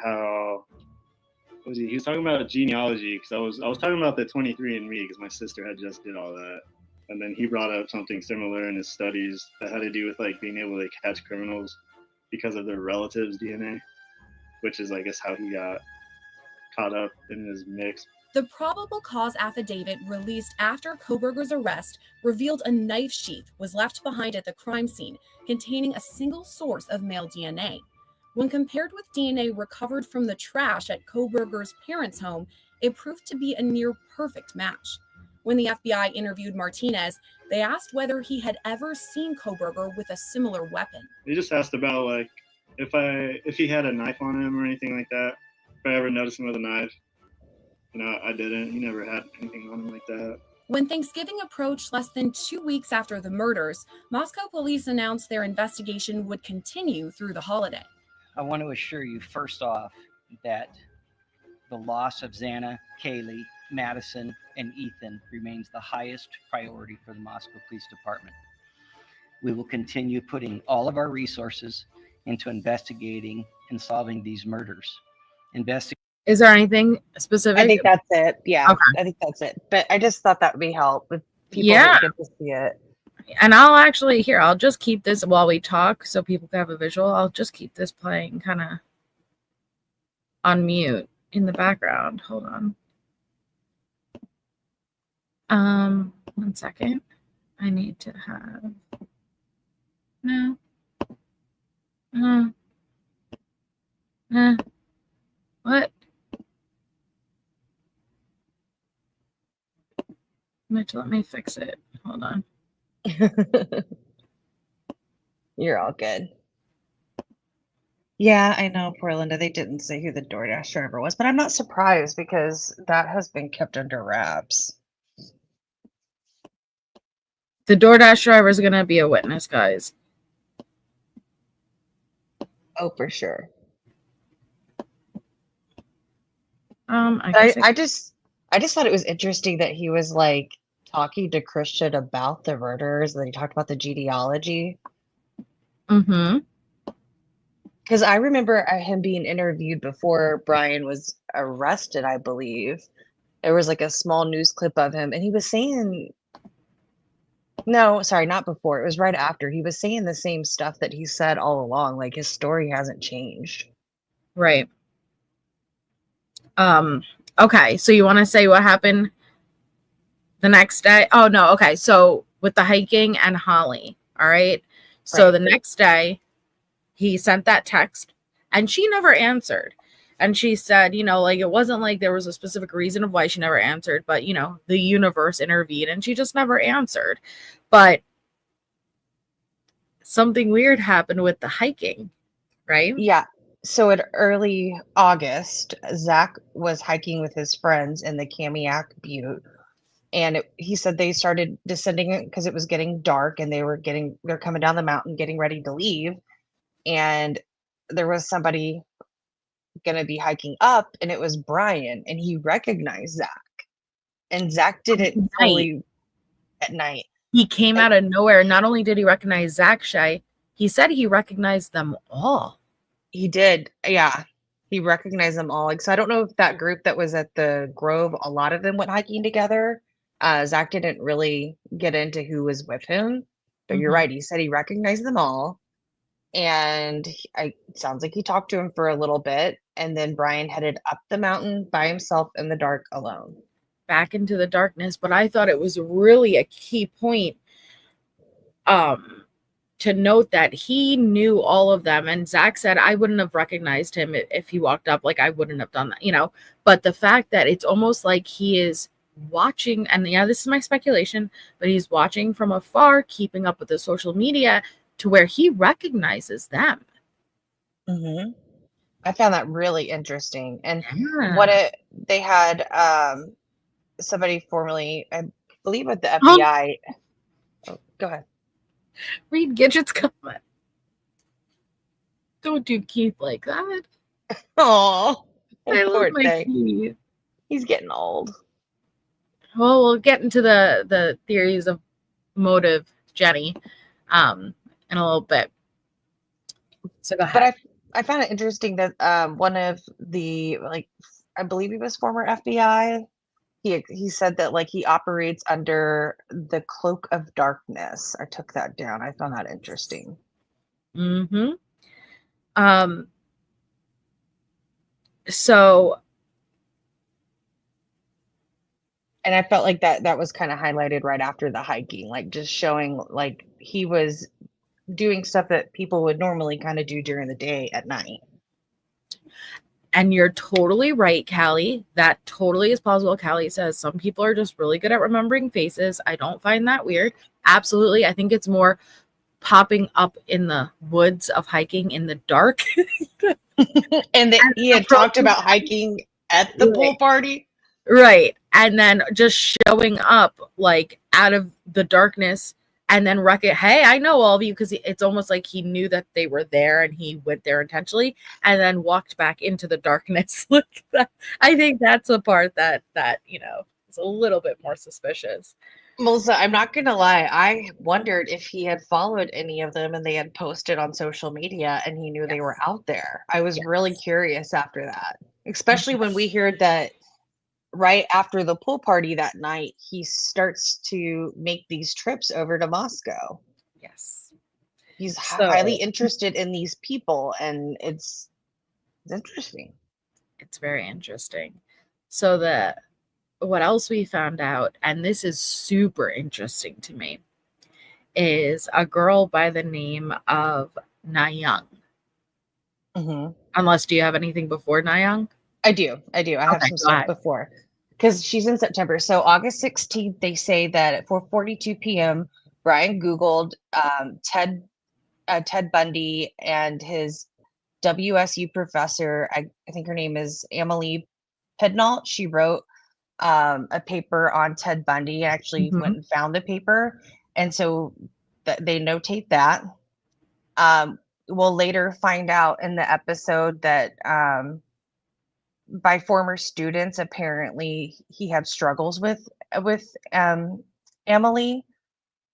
Speaker 5: he was talking about genealogy, because I was talking about the 23andMe, because my sister had just did all that. And then he brought up something similar in his studies that had to do with being able to catch criminals. because of their relatives' DNA, which is, I guess, how he got caught up in his mix.
Speaker 6: The probable cause affidavit released after Kohberger's arrest revealed a knife sheath was left behind at the crime scene containing a single source of male DNA. When compared with DNA recovered from the trash at Kohberger's parents' home, it proved to be a near perfect match. When the FBI interviewed Martinez, they asked whether he had ever seen Kohberger with a similar weapon.
Speaker 5: They just asked about, like, if he had a knife on him or anything like that. If I ever noticed him with a knife. I didn't. He never had anything on him like that.
Speaker 6: When Thanksgiving approached less than 2 weeks after the murders, Moscow police announced their investigation would continue through the holiday.
Speaker 8: I want to assure you, first off, that the loss of Xana, Kaylee, Madison, and Ethan remains the highest priority for the Moscow Police Department. We will continue putting all of our resources into investigating and solving these murders.
Speaker 2: Is there anything specific?
Speaker 4: I think that's it. Yeah,
Speaker 2: Okay.
Speaker 4: I think that's it. But I just thought that would be helpful if people
Speaker 2: Yeah.
Speaker 4: didn't get to see it.
Speaker 2: And I'll just keep this while we talk so people can have a visual. I'll just keep this playing kind of on mute in the background. Hold on. 1 second. I need to have no. What? Mitch, let me fix it. Hold on.
Speaker 4: You're all good. Yeah, I know, poor Linda. They didn't say who the DoorDash driver was, but I'm not surprised because that has been kept under wraps.
Speaker 2: The DoorDash driver is going to be a witness, guys.
Speaker 4: Oh, for sure.
Speaker 2: I
Speaker 4: just thought it was interesting that he was like talking to Christian about the murders, and then he talked about the genealogy.
Speaker 2: Mm-hmm.
Speaker 4: Because I remember him being interviewed before Bryan was arrested, I believe. There was like a small news clip of him, and he was saying, no, sorry, not before. It was right after. He was saying the same stuff that he said all along. Like his story hasn't changed.
Speaker 2: Right. Okay, so you want to say what happened the next day? Oh, no, okay, so with the hiking and Holly, all right? So the next day, he sent that text, and she never answered. And she said, like, it wasn't like there was a specific reason of why she never answered, but, the universe intervened, and she just never answered. But something weird happened with the hiking, right?
Speaker 4: Yeah. So in early August, Zack was hiking with his friends in the Kamiak Butte, and he said they started descending because it was getting dark, and they're coming down the mountain, getting ready to leave, and there was somebody going to be hiking up, and it was Bryan, and he recognized Zack, and Zack didn't fully at night.
Speaker 2: He came out of nowhere. Not only did he recognize Zack, Shay, he said he recognized them all.
Speaker 4: He did. Yeah. He recognized them all. Like, so I don't know if that group that was at the Grove, a lot of them went hiking together. Zack didn't really get into who was with him, but you're right. He said he recognized them all. And it sounds like he talked to him for a little bit. And then Bryan headed up the mountain by himself in the dark alone.
Speaker 2: Back into the darkness. But I thought it was really a key point to note that he knew all of them. And Zack said, I wouldn't have recognized him if he walked up. Like, I wouldn't have done that, But the fact that it's almost like he is watching, and yeah, this is my speculation, but he's watching from afar, keeping up with the social media to where he recognizes them.
Speaker 4: Mm-hmm. I found that really interesting. And
Speaker 2: Yeah.
Speaker 4: they had somebody formerly, I believe at the FBI. Oh, go ahead.
Speaker 2: Read Gidget's comment. Don't do Keith like that.
Speaker 4: Oh,
Speaker 2: I love my Keith.
Speaker 4: He's getting old.
Speaker 2: Well, we'll get into the theories of motive, Jenny, in a little bit. So go ahead.
Speaker 4: But I found it interesting that one of the, I believe he was former FBI. He said that he operates under the cloak of darkness. I took that down. I found that interesting.
Speaker 2: Mm-hmm. So,
Speaker 4: and I felt like that was kind of highlighted right after the hiking, like just showing like he was doing stuff that people would normally kind of do during the day at night.
Speaker 2: and you're totally right, Callie. That totally is possible. Callie says some people are just really good at remembering faces. I don't find that weird. Absolutely. I think it's more popping up in the woods of hiking in the dark.
Speaker 4: And that he had talked about hiking at the pool party.
Speaker 2: Right. And then just showing up like out of the darkness and then hey, I know all of you, because it's almost like he knew that they were there and he went there intentionally and then walked back into the darkness. I think that's the part that is a little bit more suspicious.
Speaker 4: Melissa, I'm not gonna lie, I wondered if he had followed any of them and they had posted on social media and he knew they were out there. I was really curious after that, especially when we heard that right after the pool party that night, he starts to make these trips over to Moscow.
Speaker 2: Yes.
Speaker 4: He's highly interested in these people, and it's interesting.
Speaker 2: It's very interesting. So what else we found out, and this is super interesting to me, is a girl by the name of Nayoung.
Speaker 4: Mm-hmm.
Speaker 2: Unless, do you have anything before Nayoung?
Speaker 4: I do. I have some stuff before, because she's in September. So August 16th, they say that at 4:42 p.m., Bryan Googled Ted Bundy and his WSU professor. I think her name is Emily Pednault. She wrote a paper on Ted Bundy. Actually went and found the paper, and so they notate that. We'll later find out in the episode that by former students, apparently he had struggles with Emily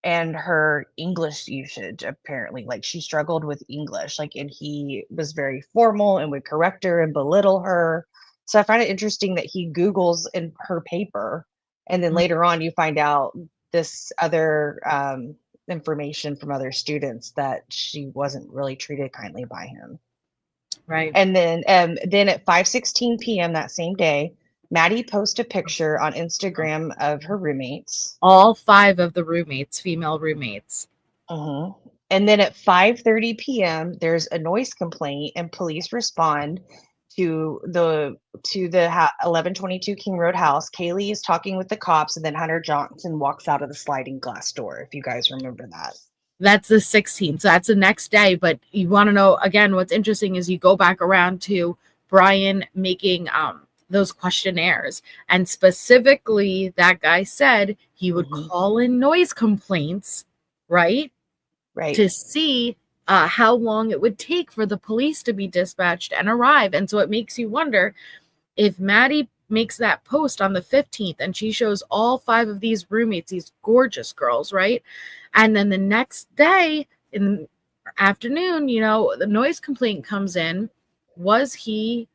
Speaker 4: and her English usage. Apparently, like she struggled with English, and he was very formal and would correct her and belittle her. So I find it interesting that he Googles in her paper, and then later on you find out this other information from other students that she wasn't really treated kindly by him.
Speaker 2: Right.
Speaker 4: And then at 5:16 p.m. that same day, Maddie posts a picture on Instagram of her roommates.
Speaker 2: All 5 of the roommates, female roommates.
Speaker 4: And then at 5:30 p.m., there's a noise complaint, and police respond to the 1122 King Road house. Kaylee is talking with the cops, and then Hunter Johnson walks out of the sliding glass door, if you guys remember that.
Speaker 2: That's the 16th. So that's the next day. But you want to know, again, what's interesting is you go back around to Bryan making those questionnaires. And specifically, that guy said he would call in noise complaints, right?
Speaker 4: Right.
Speaker 2: To see how long it would take for the police to be dispatched and arrive. And so it makes you wonder if Maddie makes that post on the 15th and she shows all 5 of these roommates, these gorgeous girls, right? And then the next day in the afternoon, the noise complaint comes in. Was he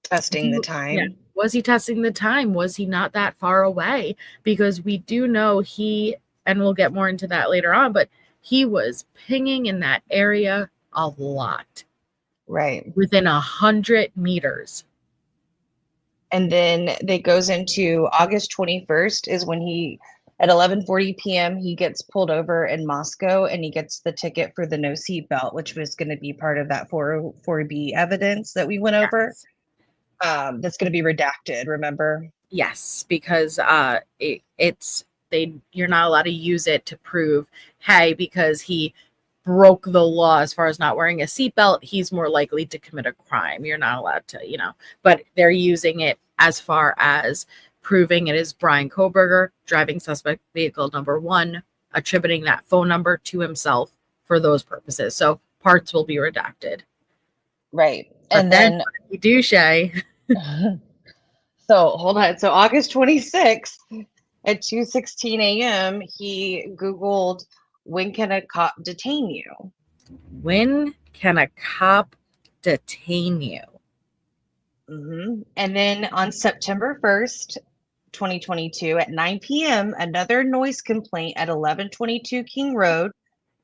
Speaker 4: testing the time?
Speaker 2: Yeah. Was he testing the time? Was he not that far away? Because we do know and we'll get more into that later on, but he was pinging in that area a lot.
Speaker 4: Right.
Speaker 2: Within 100 meters.
Speaker 4: And then it goes into August 21st is when at 11:40 p.m., he gets pulled over in Moscow, and he gets the ticket for the no seatbelt, which was going to be part of that 404B evidence that we went over. That's going to be redacted, remember?
Speaker 2: Yes, because you're not allowed to use it to prove, hey, because he broke the law as far as not wearing a seatbelt, he's more likely to commit a crime. You're not allowed to, but they're using it as far as proving it is Bryan Kohberger, driving suspect vehicle number 1, attributing that phone number to himself for those purposes. So parts will be redacted.
Speaker 4: Right.
Speaker 2: But
Speaker 4: and then
Speaker 2: you do, Shay.
Speaker 4: So hold on. So August 26th at 2:16 a.m., he Googled, when can a cop detain you?
Speaker 2: When can a cop detain you?
Speaker 4: And then on September 1st, 2022 at 9 p.m., another noise complaint at 1122 King Road.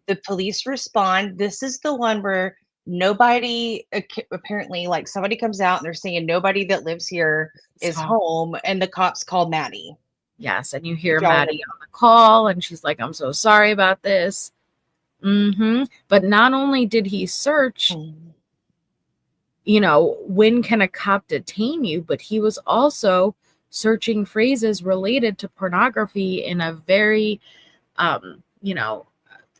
Speaker 4: The police respond. This is the one where nobody apparently, like, somebody comes out and they're saying nobody that lives here is
Speaker 2: So-
Speaker 4: home, and the cops call Maddie.
Speaker 2: Yes, and you hear
Speaker 4: Y'all
Speaker 2: Maddie on the call, and she's like, "I'm so sorry about this." But not only did he search, when can a cop detain you, but he was also searching phrases related to pornography in a very,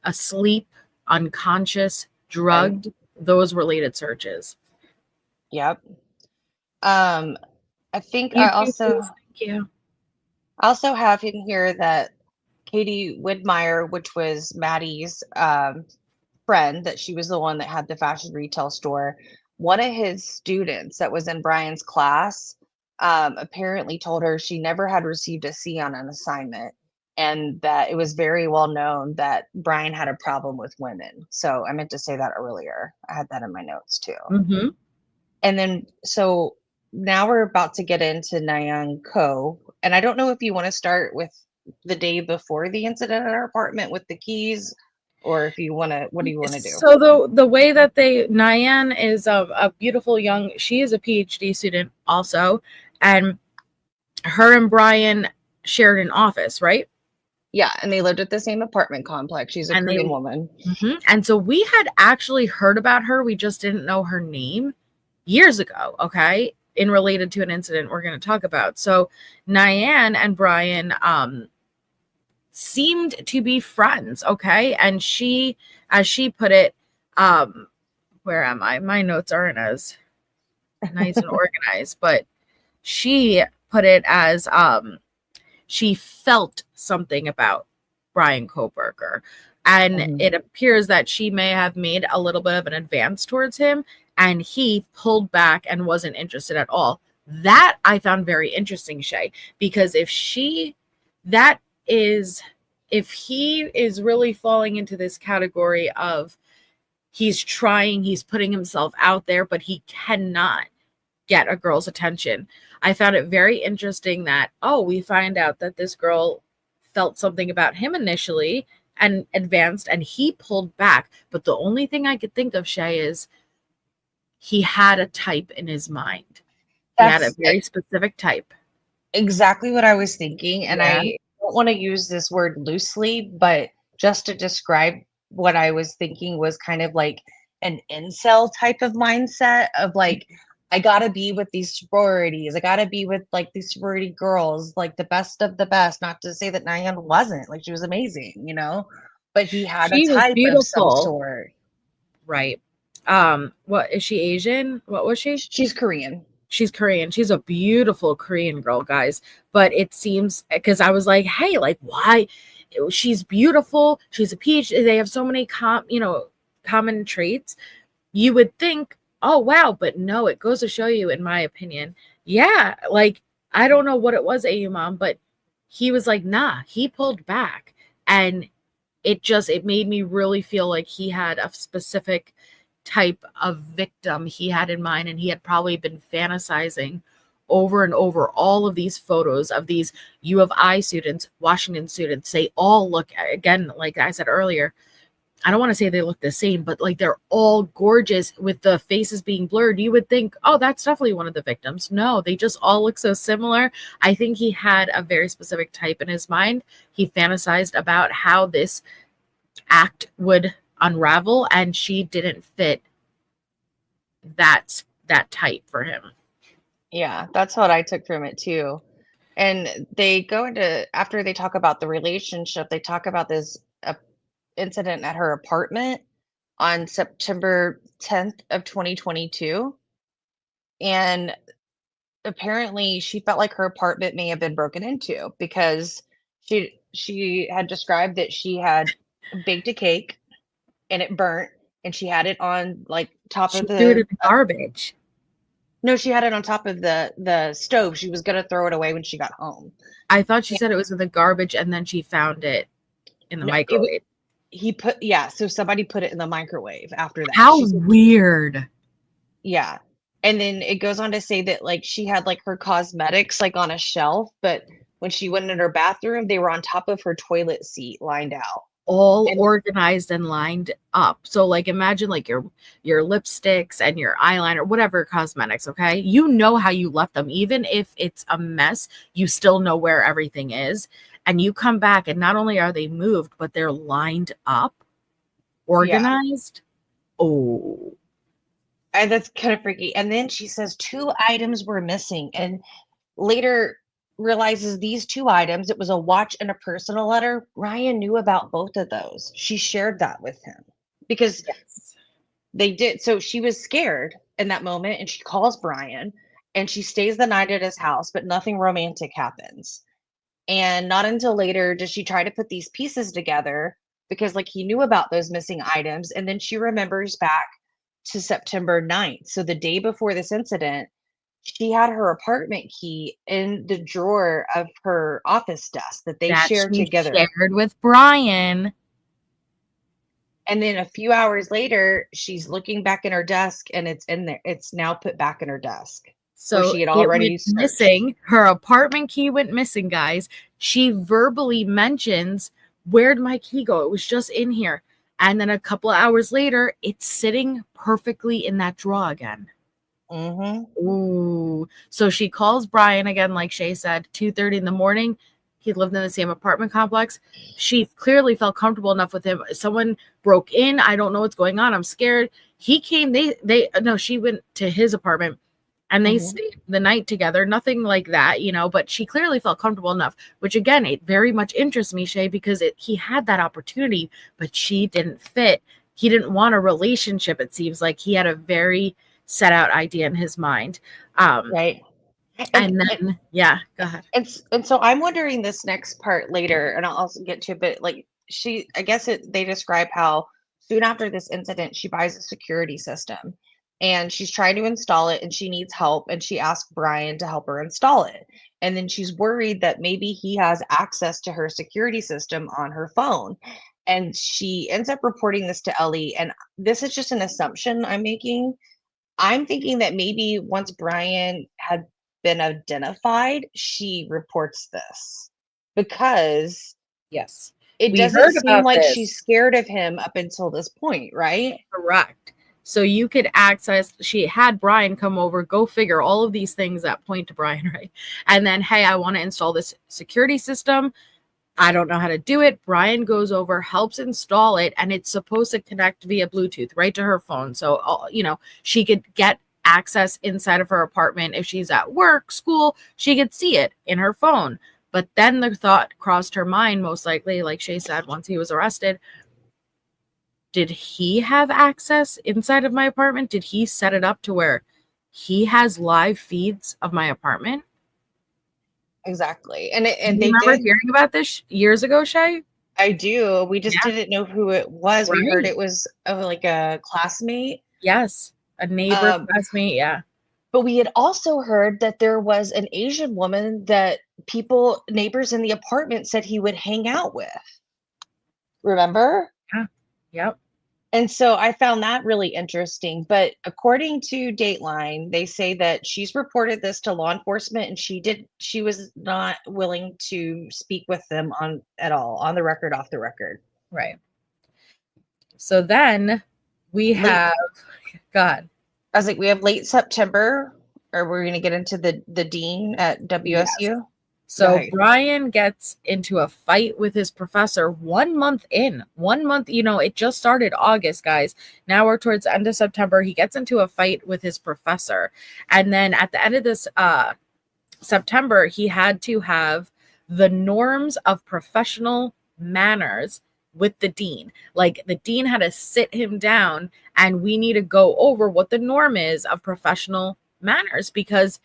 Speaker 2: asleep, unconscious, drugged, those related searches.
Speaker 4: Yep. I think I also have in here that Katie Widmeyer, which was Maddie's friend, that she was the one that had the fashion retail store. One of his students that was in Bryan's class apparently told her she never had received a C on an assignment, and that it was very well known that Bryan had a problem with women. So I meant to say that earlier. I had that in my notes too. And then, so now we're about to get into Xana Ko. And I don't know if you want to start with the day before the incident at our apartment with the keys, or if you want to, what do you want to do?
Speaker 2: So the way that Xana is a beautiful she is a PhD student also, and her and Bryan shared an office, right?
Speaker 4: Yeah, and they lived at the same apartment complex. She's a Korean woman.
Speaker 2: And so we had actually heard about her. We just didn't know her name years ago, okay, in related to an incident we're going to talk about. So Xana and Bryan seemed to be friends, okay? And she, as she put it, where am I? My notes aren't as nice and organized, but she put it as she felt something about Bryan Kohberger. And it appears that she may have made a little bit of an advance towards him, and he pulled back and wasn't interested at all. That I found very interesting, Shay, because if he is really falling into this category of he's putting himself out there, but he cannot get a girl's attention. I found it very interesting that, we find out that this girl felt something about him initially and advanced, and he pulled back. But the only thing I could think of, Shay, is he had a type in his mind. He had a very specific type.
Speaker 4: Exactly what I was thinking. And I don't want to use this word loosely, but just to describe what I was thinking was kind of like an incel type of mindset of like, I gotta be with these sororities. I gotta be with like these sorority girls, like the best of the best. Not to say that Xana wasn't, like she was amazing, but he had a type of some sort.
Speaker 2: Right. What is she, Asian? What was she?
Speaker 4: She's Korean.
Speaker 2: She's Korean. She's a beautiful Korean girl, guys. But it seems, because I was like, hey, like, why? She's beautiful. She's a PhD. They have so many common traits. You would think, oh, wow. But no, it goes to show you, in my opinion. Yeah. Like, I don't know what it was, AU Mom, but he was like, nah, he pulled back. And it made me really feel like he had a specific type of victim he had in mind, and he had probably been fantasizing over and over all of these photos of these U of I students, Washington students. They all look, again, like I said earlier, I don't want to say they look the same, but like they're all gorgeous with the faces being blurred. You would think, oh, that's definitely one of the victims. No, they just all look so similar. I think he had a very specific type in his mind. He fantasized about how this act would unravel, and she didn't fit that type for him.
Speaker 4: Yeah, that's what I took from it too. And they go into, after they talk about the relationship, they talk about this incident at her apartment on September 10th of 2022. And apparently she felt like her apartment may have been broken into, because she had described that she had baked a cake and it burnt, and she had it on like top of the
Speaker 2: threw it in the garbage.
Speaker 4: No, she had it on top of the stove. She was gonna throw it away when she got home.
Speaker 2: I thought she said it was in the garbage, and then she found it in the microwave.
Speaker 4: So somebody put it in the microwave after that.
Speaker 2: How weird.
Speaker 4: Yeah. And then it goes on to say that like she had like her cosmetics like on a shelf, but when she went in her bathroom, they were on top of her toilet seat lined out.
Speaker 2: all
Speaker 4: And-
Speaker 2: organized and lined up. So like imagine like your lipsticks and your eyeliner, whatever cosmetics, okay? You know how you left them. Even if it's a mess, you still know where everything is. And you come back and not only are they moved, but they're lined up, organized. Oh.
Speaker 4: And that's kind of freaky. And then she says 2 items were missing, and later realizes these 2 items, it was a watch and a personal letter. Ryan knew about both of those. She shared that with him because
Speaker 2: Yes.
Speaker 4: they did. So she was scared in that moment, and she calls Bryan, and she stays the night at his house, but nothing romantic happens. And not until later does she try to put these pieces together, because like he knew about those missing items. And then she remembers back to September 9th. So the day before this incident, she had her apartment key in the drawer of her office desk that they
Speaker 2: That
Speaker 4: shared
Speaker 2: she
Speaker 4: together.
Speaker 2: shared with Bryan.
Speaker 4: And then a few hours later, she's looking back in her desk, and it's in there. It's now put back in her desk.
Speaker 2: So
Speaker 4: she had
Speaker 2: it
Speaker 4: already
Speaker 2: went
Speaker 4: searched.
Speaker 2: missing. Her apartment key went missing, guys. She verbally mentions, where'd my key go? It was just in here. And then a couple of hours later, it's sitting perfectly in that drawer again.
Speaker 4: Mm-hmm.
Speaker 2: Ooh. So she calls Bryan again, like Shay said, 2:30 in the morning. He lived in the same apartment complex. She clearly felt comfortable enough with him. Someone broke in. I don't know what's going on. I'm scared. He came. She went to his apartment and they stayed the night together. Nothing like that, but she clearly felt comfortable enough, which again, it very much interests me, Shay, because he had that opportunity, but she didn't fit. He didn't want a relationship. It seems like he had a very set out idea in his mind.
Speaker 4: Right.
Speaker 2: And then, yeah, go ahead.
Speaker 4: And so I'm wondering this next part later, and I'll also get to it, but like they describe how soon after this incident, she buys a security system and she's trying to install it and she needs help. And she asks Bryan to help her install it. And then she's worried that maybe he has access to her security system on her phone. And she ends up reporting this to Ellie. And this is just an assumption I'm making. I'm thinking that maybe once Bryan had been identified, she reports this because
Speaker 2: Yes.
Speaker 4: it
Speaker 2: We
Speaker 4: doesn't
Speaker 2: heard
Speaker 4: seem
Speaker 2: about
Speaker 4: like
Speaker 2: this.
Speaker 4: she's scared of him up until this point, right?
Speaker 2: Correct. So you could access, she had Bryan come over, go figure all of these things that point to Bryan, right? And then, hey, I want to install this security system. I don't know how to do it. Bryan goes over, helps install it, and it's supposed to connect via Bluetooth right to her phone. So, she could get access inside of her apartment. If she's at work, school, she could see it in her phone. But then the thought crossed her mind, most likely, like Shay said, once he was arrested, did he have access inside of my apartment? Did he set it up to where he has live feeds of my apartment?
Speaker 4: Exactly. And
Speaker 2: Do
Speaker 4: they
Speaker 2: you remember
Speaker 4: did.
Speaker 2: hearing about this years ago, Shay?
Speaker 4: I do. We just didn't know who it was. We heard
Speaker 2: Right.
Speaker 4: it was like a classmate.
Speaker 2: Yes, a neighbor, classmate, yeah.
Speaker 4: But we had also heard that there was an Asian woman that neighbors in the apartment said he would hang out with. Remember?
Speaker 2: Yeah. Yep.
Speaker 4: And so I found that really interesting. But according to Dateline, they say that she's reported this to law enforcement and she was not willing to speak with them at all, on the record, off the record.
Speaker 2: Right. So then we have, God.
Speaker 4: I was like, we have late September, or we're going to get into the dean at WSU.
Speaker 2: Yes. So
Speaker 4: Right.
Speaker 2: Bryan gets into a fight with his professor 1 month in. 1 month, it just started August, guys. Now we're towards the end of September. He gets into a fight with his professor. And then at the end of this September, he had to have the norms of professional manners with the dean. Like the dean had to sit him down and we need to go over what the norm is of professional manners, because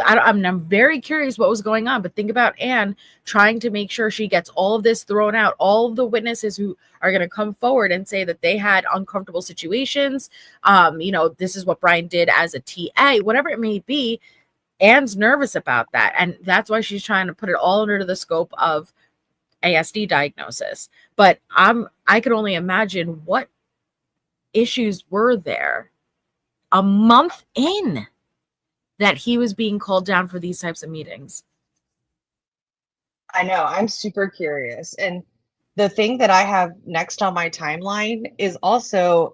Speaker 2: I'm very curious what was going on. But think about Anne trying to make sure she gets all of this thrown out, all of the witnesses who are going to come forward and say that they had uncomfortable situations. This is what Bryan did as a TA, whatever it may be. Anne's nervous about that. And that's why she's trying to put it all under the scope of ASD diagnosis. But I could only imagine what issues were there a month in that he was being called down for these types of meetings.
Speaker 4: I know. I'm super curious. And The thing that I have next on my timeline is also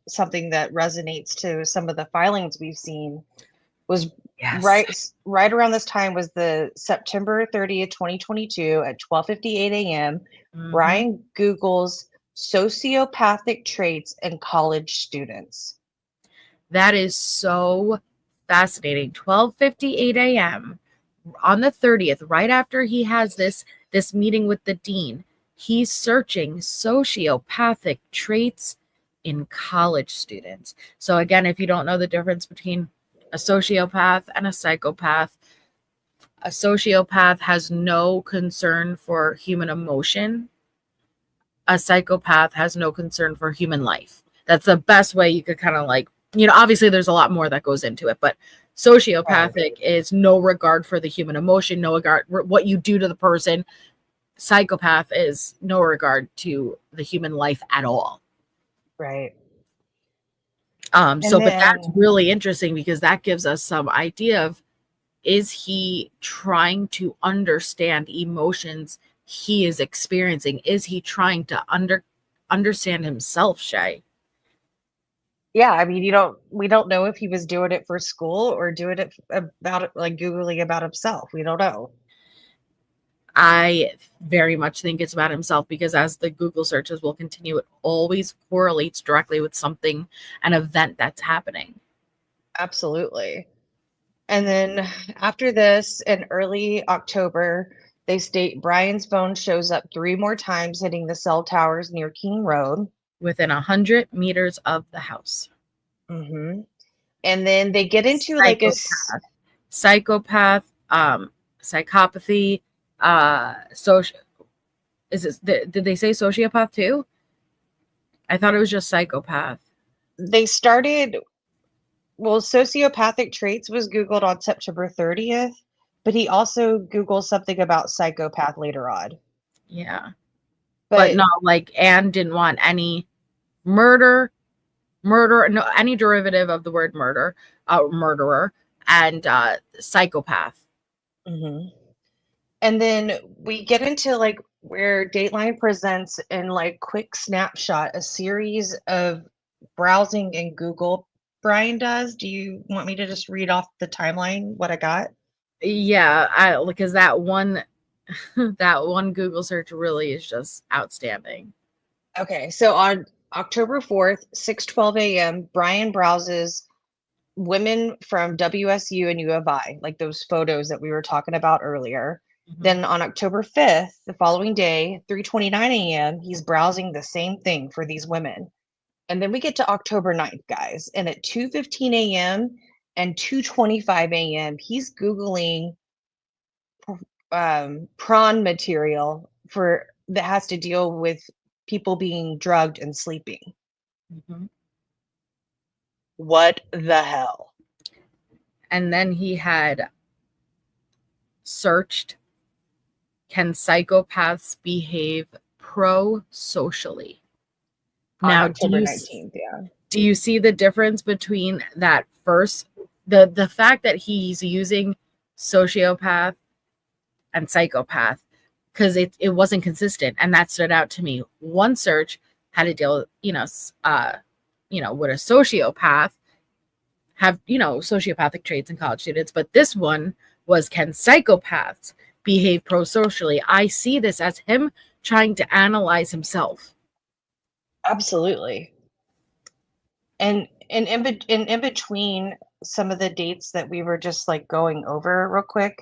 Speaker 4: something that resonates to some of the filings we've seen. Was
Speaker 2: Yes.
Speaker 4: right around this time was the September 30th, 2022 at 12:58 a.m.
Speaker 2: Mhm.
Speaker 4: Bryan Googles sociopathic traits in college students.
Speaker 2: That is so fascinating. 12:58 a.m. on the 30th, right after he has this meeting with the dean, he's searching sociopathic traits in college students. So again, if you don't know the difference between a sociopath and a psychopath has no concern for human emotion. A psychopath has no concern for human life. That's the best way you could kind of like, obviously there's a lot more that goes into it, but sociopathic is no regard for the human emotion, no regard what you do to the person. Psychopath is no regard to the human life at all.
Speaker 4: Right.
Speaker 2: But that's really interesting because that gives us some idea of, is he trying to understand emotions he is experiencing? Is he trying to understand himself, Shay?
Speaker 4: Yeah, I mean, we don't know if he was doing it for school or doing it about like Googling about himself. We don't know.
Speaker 2: I very much think it's about himself because as the Google searches will continue, it always correlates directly with something, an event that's happening.
Speaker 4: Absolutely. And then after this, in early October, they state Bryan's phone shows up 3 more times hitting the cell towers near King Road.
Speaker 2: Within 100 meters of the house.
Speaker 4: Mm-hmm. And then they get into like a
Speaker 2: psychopath, psychopathy, social. Did they say sociopath too? I thought it was just psychopath.
Speaker 4: They started, well, sociopathic traits was Googled on September 30th, but he also Googled something about psychopath later on.
Speaker 2: Yeah. But no, like Anne didn't want any murder, no, any derivative of the word murder, murderer, and psychopath.
Speaker 4: Mm-hmm. And then we get into like where Dateline presents in like quick snapshot a series of browsing in Google. Bryan does. Do you want me to just read off the timeline what I got?
Speaker 2: Yeah, because that one Google search really is just outstanding.
Speaker 4: Okay, so on October 4th, 6:12 a.m., Bryan browses women from WSU and U of I, like those photos that we were talking about earlier. Mm-hmm. Then on October 5th, the following day, 3:29 a.m., he's browsing the same thing for these women. And then we get to October 9th, guys, and at 2:15 a.m. and 2:25 a.m., he's Googling prawn material that has to deal with people being drugged and sleeping. Mm-hmm. What the hell?
Speaker 2: And then he had searched, can psychopaths behave pro-socially? Now,
Speaker 4: October 19th, yeah.
Speaker 2: Do you see the difference between that first, the fact that he's using sociopath and psychopath, because it wasn't consistent, and that stood out to me. One search had to deal with, would a sociopath have, sociopathic traits in college students, but this one was, can psychopaths behave pro-socially? I see this as him trying to analyze himself.
Speaker 4: Absolutely. And in between some of the dates that we were just like going over real quick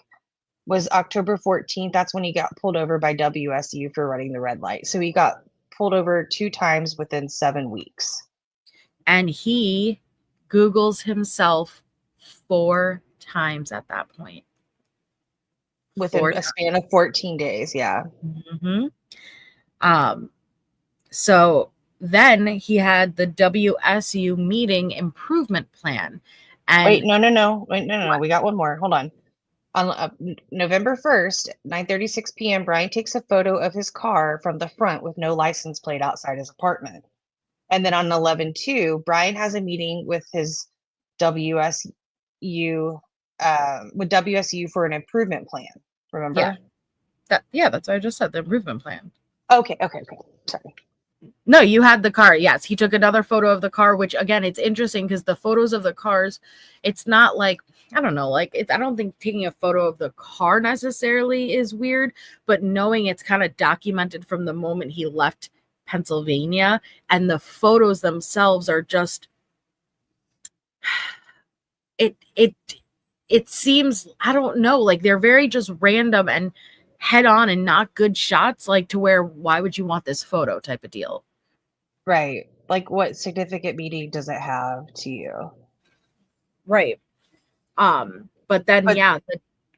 Speaker 4: was October 14th. That's when he got pulled over by WSU for running the red light. So he got pulled over 2 times within 7 weeks.
Speaker 2: And he Googles himself 4 times at that point.
Speaker 4: Within a span of 14 days, yeah.
Speaker 2: Mm-hmm. So then he had the WSU meeting improvement plan. And
Speaker 4: wait, no. We got one more. Hold on. On November 1st, 9:36 p.m., Bryan takes a photo of his car from the front with no license plate outside his apartment. And then on 11/2, Bryan has a meeting with his WSU for an improvement plan. Remember?
Speaker 2: Yeah, that's what I just said, the improvement plan.
Speaker 4: Okay. Sorry.
Speaker 2: No, you had the car. Yes, he took another photo of the car, which again, it's interesting because the photos of the cars, it's not like, I don't know, like I don't think taking a photo of the car necessarily is weird, but knowing it's kind of documented from the moment he left Pennsylvania, and the photos themselves are just it seems, I don't know, like they're very just random and head on and not good shots, like to where why would you want this photo type of deal.
Speaker 4: Right. Like, what significant meaning does it have to you?
Speaker 2: Right. But then go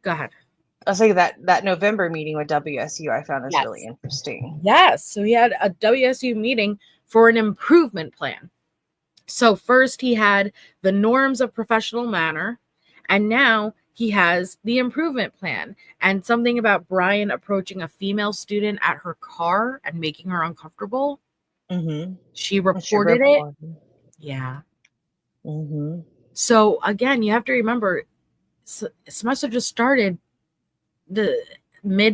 Speaker 2: ahead.
Speaker 4: I'll say that November meeting with WSU I found is really interesting.
Speaker 2: Yes. So he had a WSU meeting for an improvement plan. So first he had the norms of professional manner, and now he has the improvement plan, and something about Bryan approaching a female student at her car and making her uncomfortable.
Speaker 4: Mm-hmm.
Speaker 2: She reported it. Yeah.
Speaker 4: Mm-hmm.
Speaker 2: So again, you have to remember, semester just started the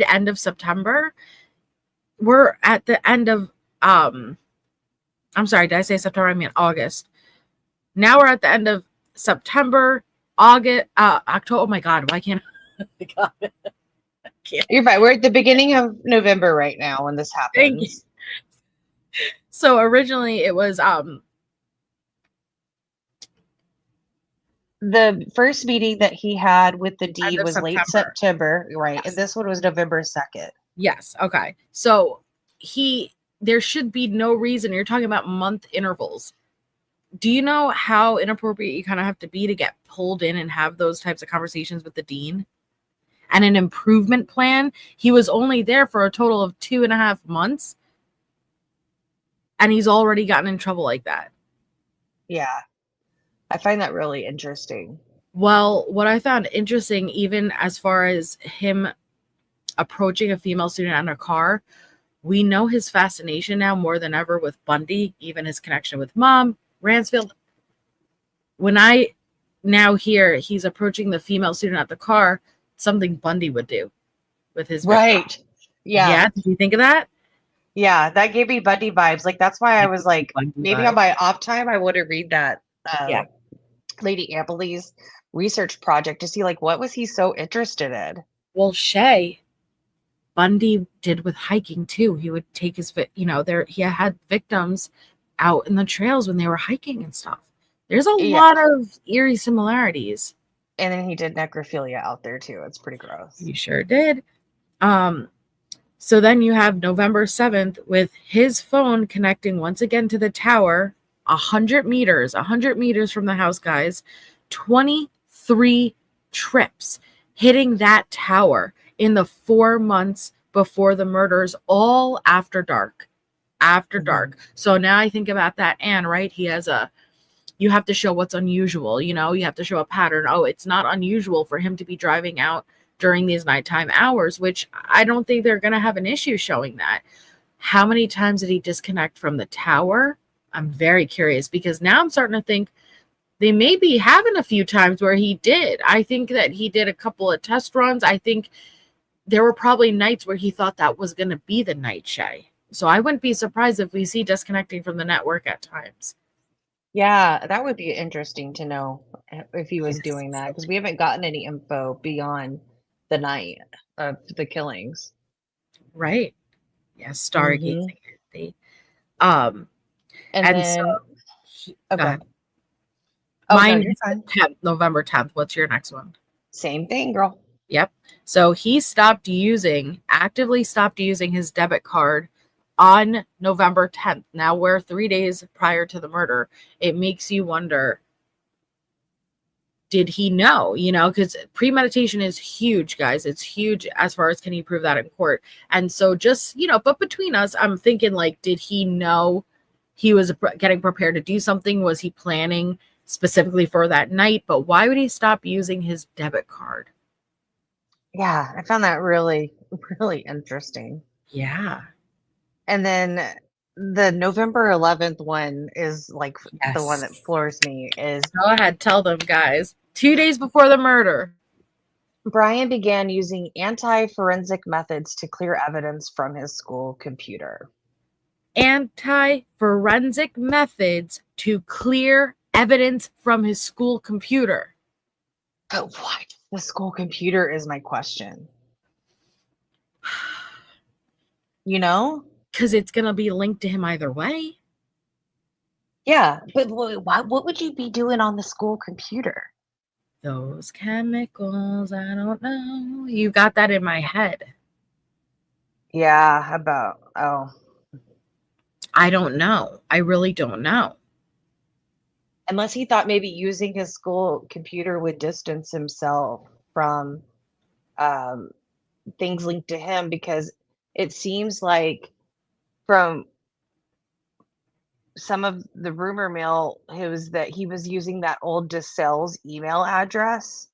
Speaker 2: end of September. We're at the end of I'm sorry, did I say September? I mean August. Now we're at the end of September, August, October. Oh my God, why can't I?
Speaker 4: You're fine. We're at the beginning of November right now when this happens.
Speaker 2: So originally it was
Speaker 4: the first meeting that he had with the dean was
Speaker 2: September.
Speaker 4: late September, right?
Speaker 2: Yes.
Speaker 4: And this one was November 2nd.
Speaker 2: Yes. Okay. So there should be no reason. You're talking about month intervals. Do you know how inappropriate you kind of have to be to get pulled in and have those types of conversations with the dean? And an improvement plan. He was only there for a total of 2.5 months. And he's already gotten in trouble like that.
Speaker 4: Yeah. I find that really interesting.
Speaker 2: Well, what I found interesting, even as far as him approaching a female student in a car, we know his fascination now more than ever with Bundy, even his connection with Mom, Ransfield. When I now hear he's approaching the female student at the car, something Bundy would do with his victim.
Speaker 4: Right. Yeah.
Speaker 2: Yeah. Did you think of that?
Speaker 4: Yeah, that gave me Bundy vibes. Like, that's why I was like,
Speaker 2: Bundy
Speaker 4: maybe
Speaker 2: vibes.
Speaker 4: on my off time, I would have read that Lady Amberly's research project to see, like, what was he so interested in?
Speaker 2: Well, Shay, Bundy did with hiking too. He would take his, he had victims out in the trails when they were hiking and stuff. There's a lot of eerie similarities.
Speaker 4: And then he did necrophilia out there too. It's pretty gross.
Speaker 2: You sure did. So then you have November 7th with his phone connecting once again to the tower, 100 meters from the house, guys, 23 trips hitting that tower in the 4 months before the murders, all after dark. So now I think about that, Anne, right? You have to show what's unusual, you have to show a pattern. Oh, it's not unusual for him to be driving out during these nighttime hours, which I don't think they're going to have an issue showing that. How many times did he disconnect from the tower? I'm very curious, because now I'm starting to think they may be having a few times where he did. I think that he did a couple of test runs. I think there were probably nights where he thought that was going to be the night, Shay. So I wouldn't be surprised if we see disconnecting from the network at times.
Speaker 4: Yeah, that would be interesting to know if he was doing that, because we haven't gotten any info beyond the night of the killings.
Speaker 2: Right. Yeah, stargazing.
Speaker 4: And then,
Speaker 2: so
Speaker 4: okay.
Speaker 2: Mine is 10th, November 10th. What's your next one?
Speaker 4: Same thing, girl.
Speaker 2: Yep. So he actively stopped using his debit card on November 10th. Now we're 3 days prior to the murder. It makes you wonder, did he know? Because premeditation is huge, guys. It's huge as far as can he prove that in court. And so just, but between us, I'm thinking, like, did he know he was getting prepared to do something? Was he planning specifically for that night? But why would he stop using his debit card?
Speaker 4: Yeah, I found that really, really interesting.
Speaker 2: Yeah.
Speaker 4: And then the November 11th one is like the one that floors me. Is
Speaker 2: go ahead, tell them, guys. 2 days before the murder.
Speaker 4: Bryan began using anti-forensic methods to clear evidence from his school computer.
Speaker 2: Anti-forensic methods to clear evidence from his school computer.
Speaker 4: But why the school computer is my question. You know?
Speaker 2: Because it's going to be linked to him either way.
Speaker 4: Yeah, but what would you be doing on the school computer?
Speaker 2: Those chemicals, I don't know. You got that in my head.
Speaker 4: Yeah,
Speaker 2: I don't know. I really don't know.
Speaker 4: Unless he thought maybe using his school computer would distance himself from things linked to him, because it seems like from some of the rumor mill, it was that he was using that old DeSales email address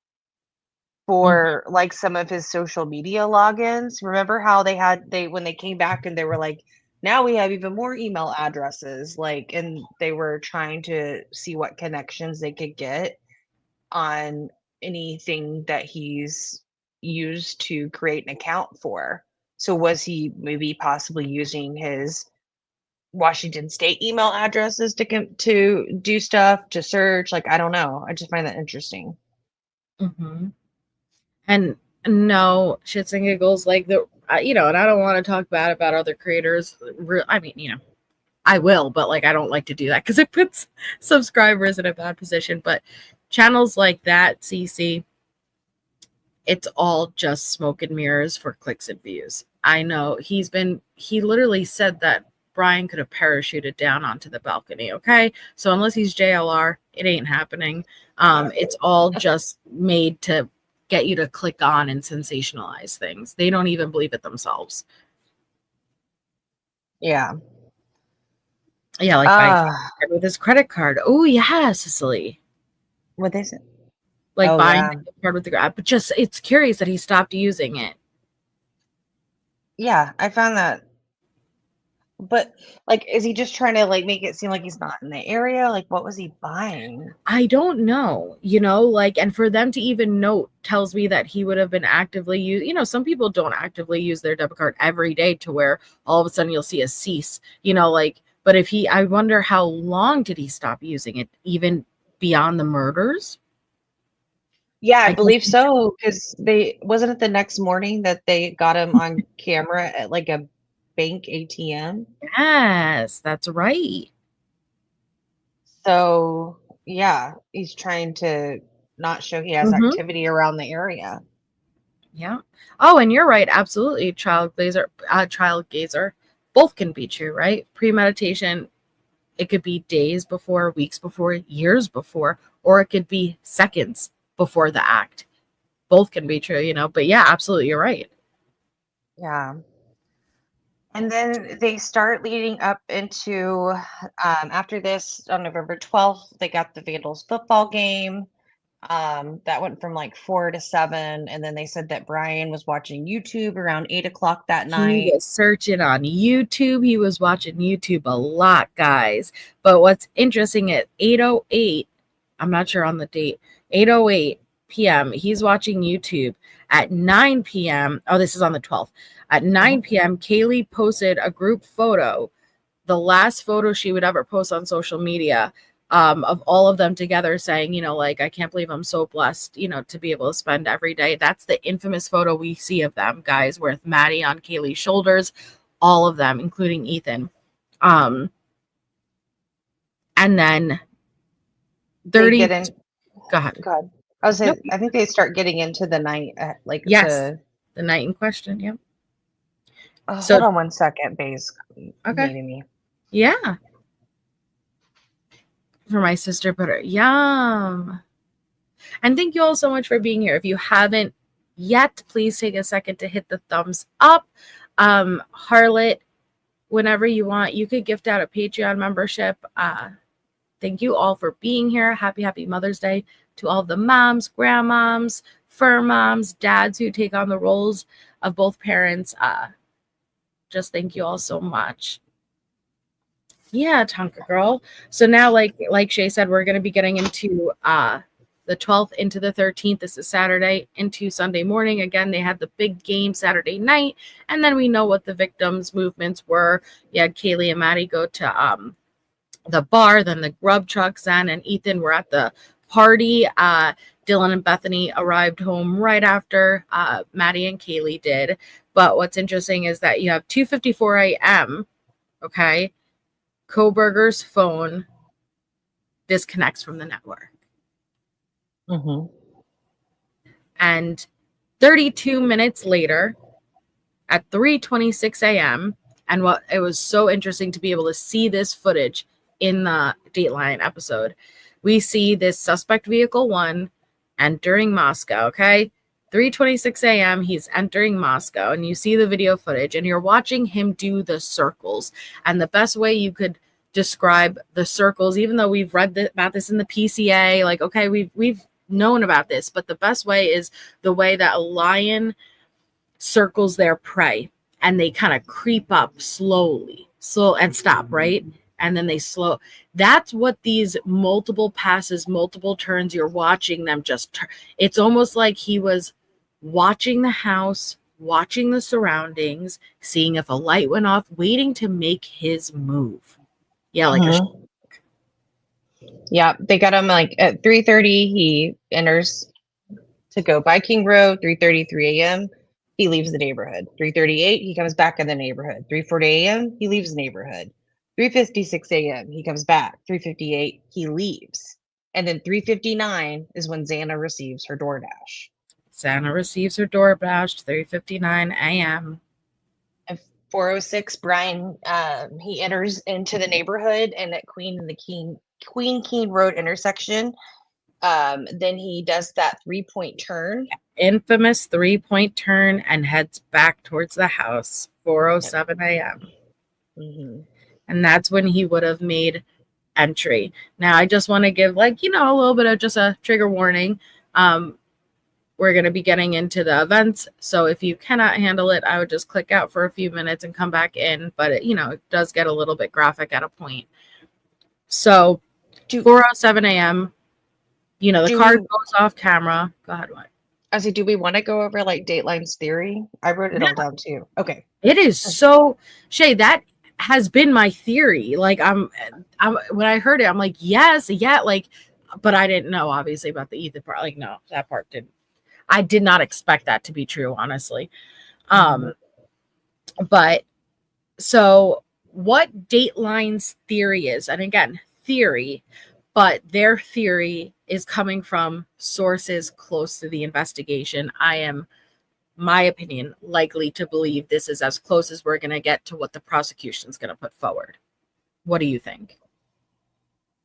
Speaker 4: for like some of his social media logins. Remember how when they came back and they were like, now we have even more email addresses, like, and they were trying to see what connections they could get on anything that he's used to create an account for. So was he maybe possibly using his Washington State email addresses to do stuff, to search? Like, I don't know. I just find that interesting.
Speaker 2: And no, shits and giggles, like and I don't want to talk bad about other creators. I mean, I will, but like, I don't like to do that because it puts subscribers in a bad position. But channels like that, CC, it's all just smoke and mirrors for clicks and views. I know he literally said that Bryan could have parachuted down onto the balcony. Okay. So unless he's JLR, it ain't happening. It's all just made to get you to click on and sensationalize things. They don't even believe it themselves.
Speaker 4: Yeah.
Speaker 2: Yeah, like with his credit card. Oh yeah, Cicely.
Speaker 4: What is it?
Speaker 2: Like buying the card with the grab, but just it's curious that he stopped using it.
Speaker 4: Yeah, I found that. But like, is he just trying to like make it seem like he's not in the area? Like, what was he buying?
Speaker 2: I don't know, like, and for them to even note tells me that he would have been actively some people don't actively use their debit card every day to where all of a sudden you'll see a cease, like, but I wonder how long did he stop using it, even beyond the murders?
Speaker 4: Yeah, I believe so, because wasn't it the next morning that they got him on camera at like a bank ATM?
Speaker 2: Yes, that's right.
Speaker 4: So yeah, he's trying to not show he has activity around the area.
Speaker 2: Yeah. Oh, and you're right. Absolutely. Child gazer. Both can be true, right? Premeditation, it could be days before, weeks before, years before, or it could be seconds before the act. Both can be true, but yeah, absolutely. You're right.
Speaker 4: Yeah. And then they start leading up into, after this, on November 12th, they got the Vandals football game. That went from like 4 to 7. And then they said that Bryan was watching YouTube around 8 o'clock that night.
Speaker 2: He was searching on YouTube. He was watching YouTube a lot, guys. But what's interesting at 8:08, I'm not sure on the date, 8:08 p.m., he's watching YouTube. At 9 p.m., oh, this is on the 12th. At 9 p.m., Kaylee posted a group photo, the last photo she would ever post on social media, of all of them together saying, like, I can't believe I'm so blessed, to be able to spend every day. That's the infamous photo we see of them, guys, with Maddie on Kaylee's shoulders, all of them, including Ethan. And then 30. Go ahead.
Speaker 4: I was saying, I think they start getting into the night,
Speaker 2: the night in question. Yeah.
Speaker 4: So, hold on 1 second, Baze.
Speaker 2: Okay.
Speaker 4: Me.
Speaker 2: Yeah. For my sister butter. Yum. And thank you all so much for being here. If you haven't yet, please take a second to hit the thumbs up. Harlot, whenever you want, you could gift out a Patreon membership. Thank you all for being here. Happy Mother's Day to all the moms, grandmoms, fur moms, dads who take on the roles of both parents. Just thank you all so much. Yeah, Tonka girl. So now, like Shay said, we're going to be getting into the the 12th into the 13th. This is Saturday into Sunday morning. Again, they had the big game Saturday night, and then we know what the victims' movements were. You had Kaylee and Maddie go to the bar, then the grub truck. Xana and Ethan were at the party. Dylan and Bethany arrived home right after Maddie and Kaylee did. But what's interesting is that you have 2:54 a.m., okay, Kohberger's phone disconnects from the network. And 32 minutes later, at 3:26 a.m., and what it was so interesting to be able to see this footage in the Dateline episode, we see this suspect vehicle 1 entering Moscow, okay? 3:26 a.m., he's entering Moscow, and you see the video footage, and you're watching him do the circles. And the best way you could describe the circles, even though we've read about this in the PCA, like, okay, we've known about this, but the best way is the way that a lion circles their prey, and they kind of creep up slowly, slow and stop, right? And then they slow. That's what these multiple passes, multiple turns, you're watching them just it's almost like he was watching the house, watching the surroundings, seeing if a light went off, waiting to make his move. Yeah, like
Speaker 4: yeah, they got him like at 3:30. He enters to go by King Road. 3:33 a.m. he leaves the neighborhood. 3:38 he comes back in the neighborhood. 3:40 a.m. he leaves the neighborhood. 3:56 a.m. he comes back. 3:58 he leaves. And then 3:59 is when Xana receives her DoorDash.
Speaker 2: Xana receives her DoorDash, 3:59 a.m.
Speaker 4: At 4:06, Bryan he enters into the neighborhood and at Queen Keene Road intersection. Then he does that 3-point turn.
Speaker 2: Infamous 3-point turn and heads back towards the house, 4:07 a.m. And that's when he would have made entry. Now, I just want to give, like, you know, a little bit of just a trigger warning. We're going to be getting into the events. So if you cannot handle it, I would just click out for a few minutes and come back in. But, it does get a little bit graphic at a point. So 4:07 a.m., the car goes off camera. Go ahead, what?
Speaker 4: I was like, do we want to go over, like, Dateline's theory? I wrote it all down, too. Okay.
Speaker 2: It is so, Shay, that has been my theory. Like, I'm when I heard it, I'm like, yes, yeah, like, but I didn't know obviously about the Ethan part. Like, no, that part I did not expect that to be true, honestly. But so what Dateline's theory is, and again, theory, but their theory is coming from sources close to the investigation. I am, my opinion, likely to believe this is as close as we're going to get to what the prosecution is going to put forward. What do you think?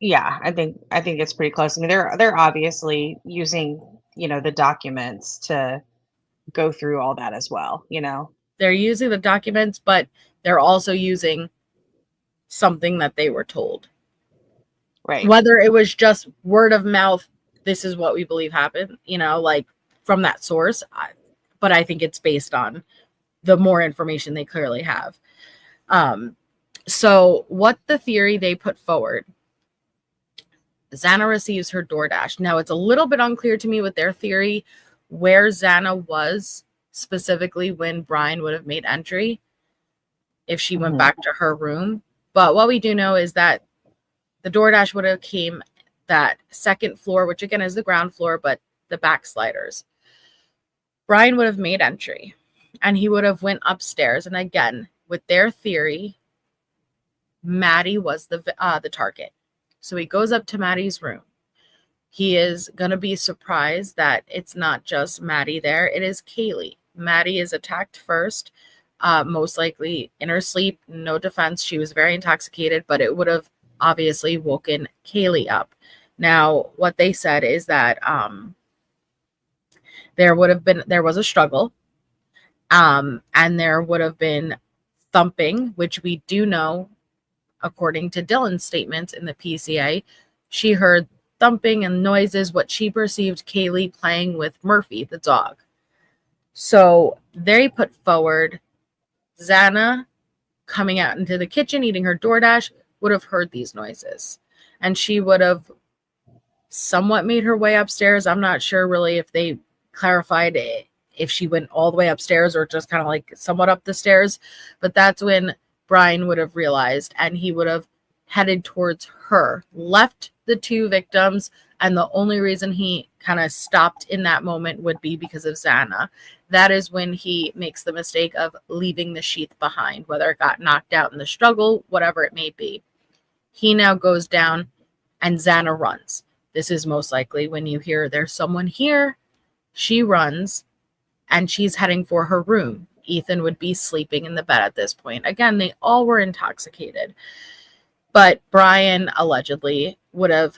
Speaker 4: Yeah, I think it's pretty close. I mean, they're obviously using, the documents to go through all that as well,
Speaker 2: They're using the documents, but they're also using something that they were told.
Speaker 4: Right.
Speaker 2: Whether it was just word of mouth, this is what we believe happened, like from that source. But I think it's based on the more information they clearly have. So what the theory they put forward, Xana receives her DoorDash. Now, it's a little bit unclear to me with their theory where Xana was specifically when Bryan would have made entry, if she went back to her room. But what we do know is that the DoorDash would have came that second floor, which again is the ground floor, but the back sliders. Bryan would have made entry and he would have went upstairs. And again, with their theory, Maddie was the target. So he goes up to Maddie's room. He is going to be surprised that it's not just Maddie there. It is Kaylee. Maddie is attacked first, most likely in her sleep. No defense. She was very intoxicated, but it would have obviously woken Kaylee up. Now, what they said is that there was a struggle, and there would have been thumping, which we do know, according to Dylan's statements in the PCA, she heard thumping and noises, what she perceived Kaylee playing with Murphy, the dog. So they put forward Xana coming out into the kitchen, eating her DoorDash, would have heard these noises. And she would have somewhat made her way upstairs. I'm not sure really if they clarified it, if she went all the way upstairs or just kind of like somewhat up the stairs. But that's when Bryan would have realized, and he would have headed towards her, left the two victims, and the only reason he kind of stopped in that moment would be because of Xana. That is when he makes the mistake of leaving the sheath behind, whether it got knocked out in the struggle, whatever it may be. He now goes down and Xana runs. This is most likely when you hear there's someone here. She runs and she's heading for her room. Ethan would be sleeping in the bed at this point. Again, they all were intoxicated. But Bryan allegedly would have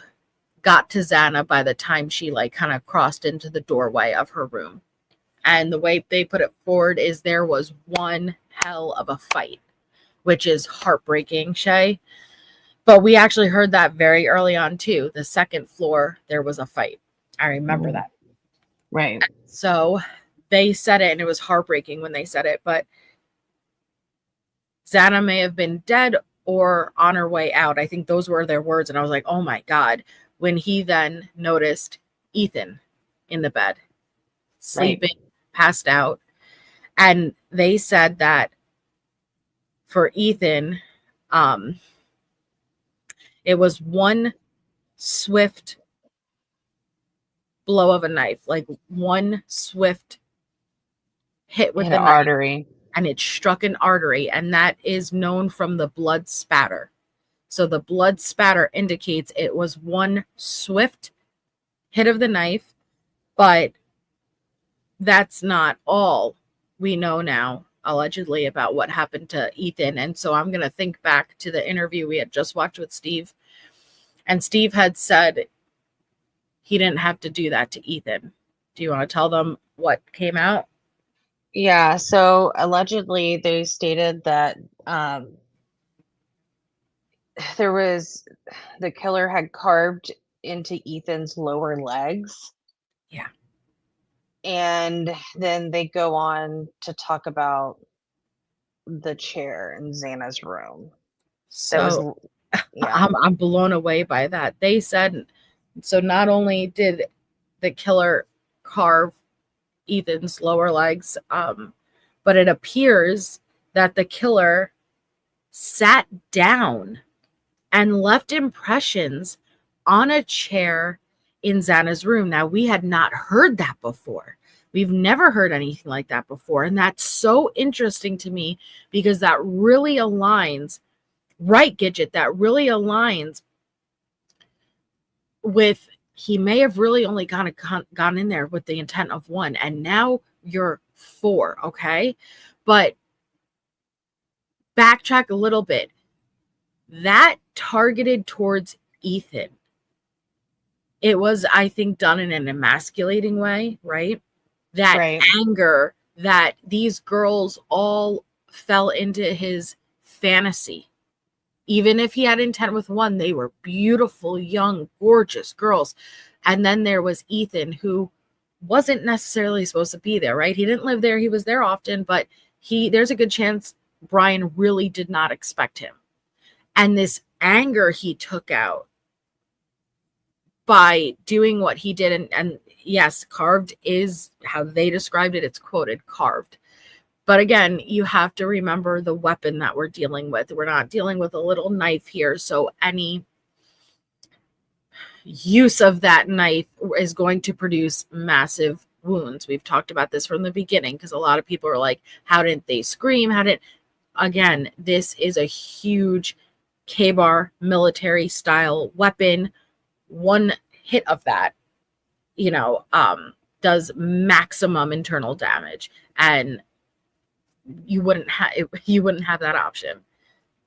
Speaker 2: got to Xana by the time she like kind of crossed into the doorway of her room. And the way they put it forward is there was one hell of a fight, which is heartbreaking, Shay. But we actually heard that very early on too. The second floor, there was a fight. I remember that.
Speaker 4: Right.
Speaker 2: So they said it, and it was heartbreaking when they said it, but Xana may have been dead or on her way out. I think those were their words. And I was like, oh my God, when he then noticed Ethan in the bed, sleeping, passed out. And they said that for Ethan, it was one swift blow of a knife, like one swift hit with the
Speaker 4: artery,
Speaker 2: and it struck an artery, and that is known from the blood spatter. So the blood spatter indicates it was one swift hit of the knife, but that's not all we know now, allegedly, about what happened to Ethan. And so I'm going to think back to the interview we had just watched with Steve, and Steve had said he didn't have to do that to Ethan. Do you want to tell them what came out?
Speaker 4: Yeah, so allegedly they stated that the killer had carved into Ethan's lower legs.
Speaker 2: Yeah.
Speaker 4: And then they go on to talk about the chair in Xana's room.
Speaker 2: So I'm blown away by that. They said, so not only did the killer carve Ethan's lower legs, but it appears that the killer sat down and left impressions on a chair in Xana's room. Now, we had not heard that before. We've never heard anything like that before. And that's so interesting to me because that really aligns, right, Gidget, that really aligns with, he may have really only gone in there with the intent of one, and now you're four, okay? But backtrack a little bit. That targeted towards Ethan. It was, I think, done in an emasculating way, right? That anger that these girls all fell into his fantasy. Even if he had intent with one, they were beautiful, young, gorgeous girls. And then there was Ethan, who wasn't necessarily supposed to be there, right? He didn't live there. He was there often, but there's a good chance Bryan really did not expect him. And this anger he took out by doing what he did, and yes, carved is how they described it. It's quoted, carved. But again, you have to remember the weapon that we're dealing with. We're not dealing with a little knife here. So any use of that knife is going to produce massive wounds. We've talked about this from the beginning because a lot of people are like, how didn't they scream? Again, this is a huge K-bar military style weapon. One hit of that, does maximum internal damage. And you wouldn't have that option.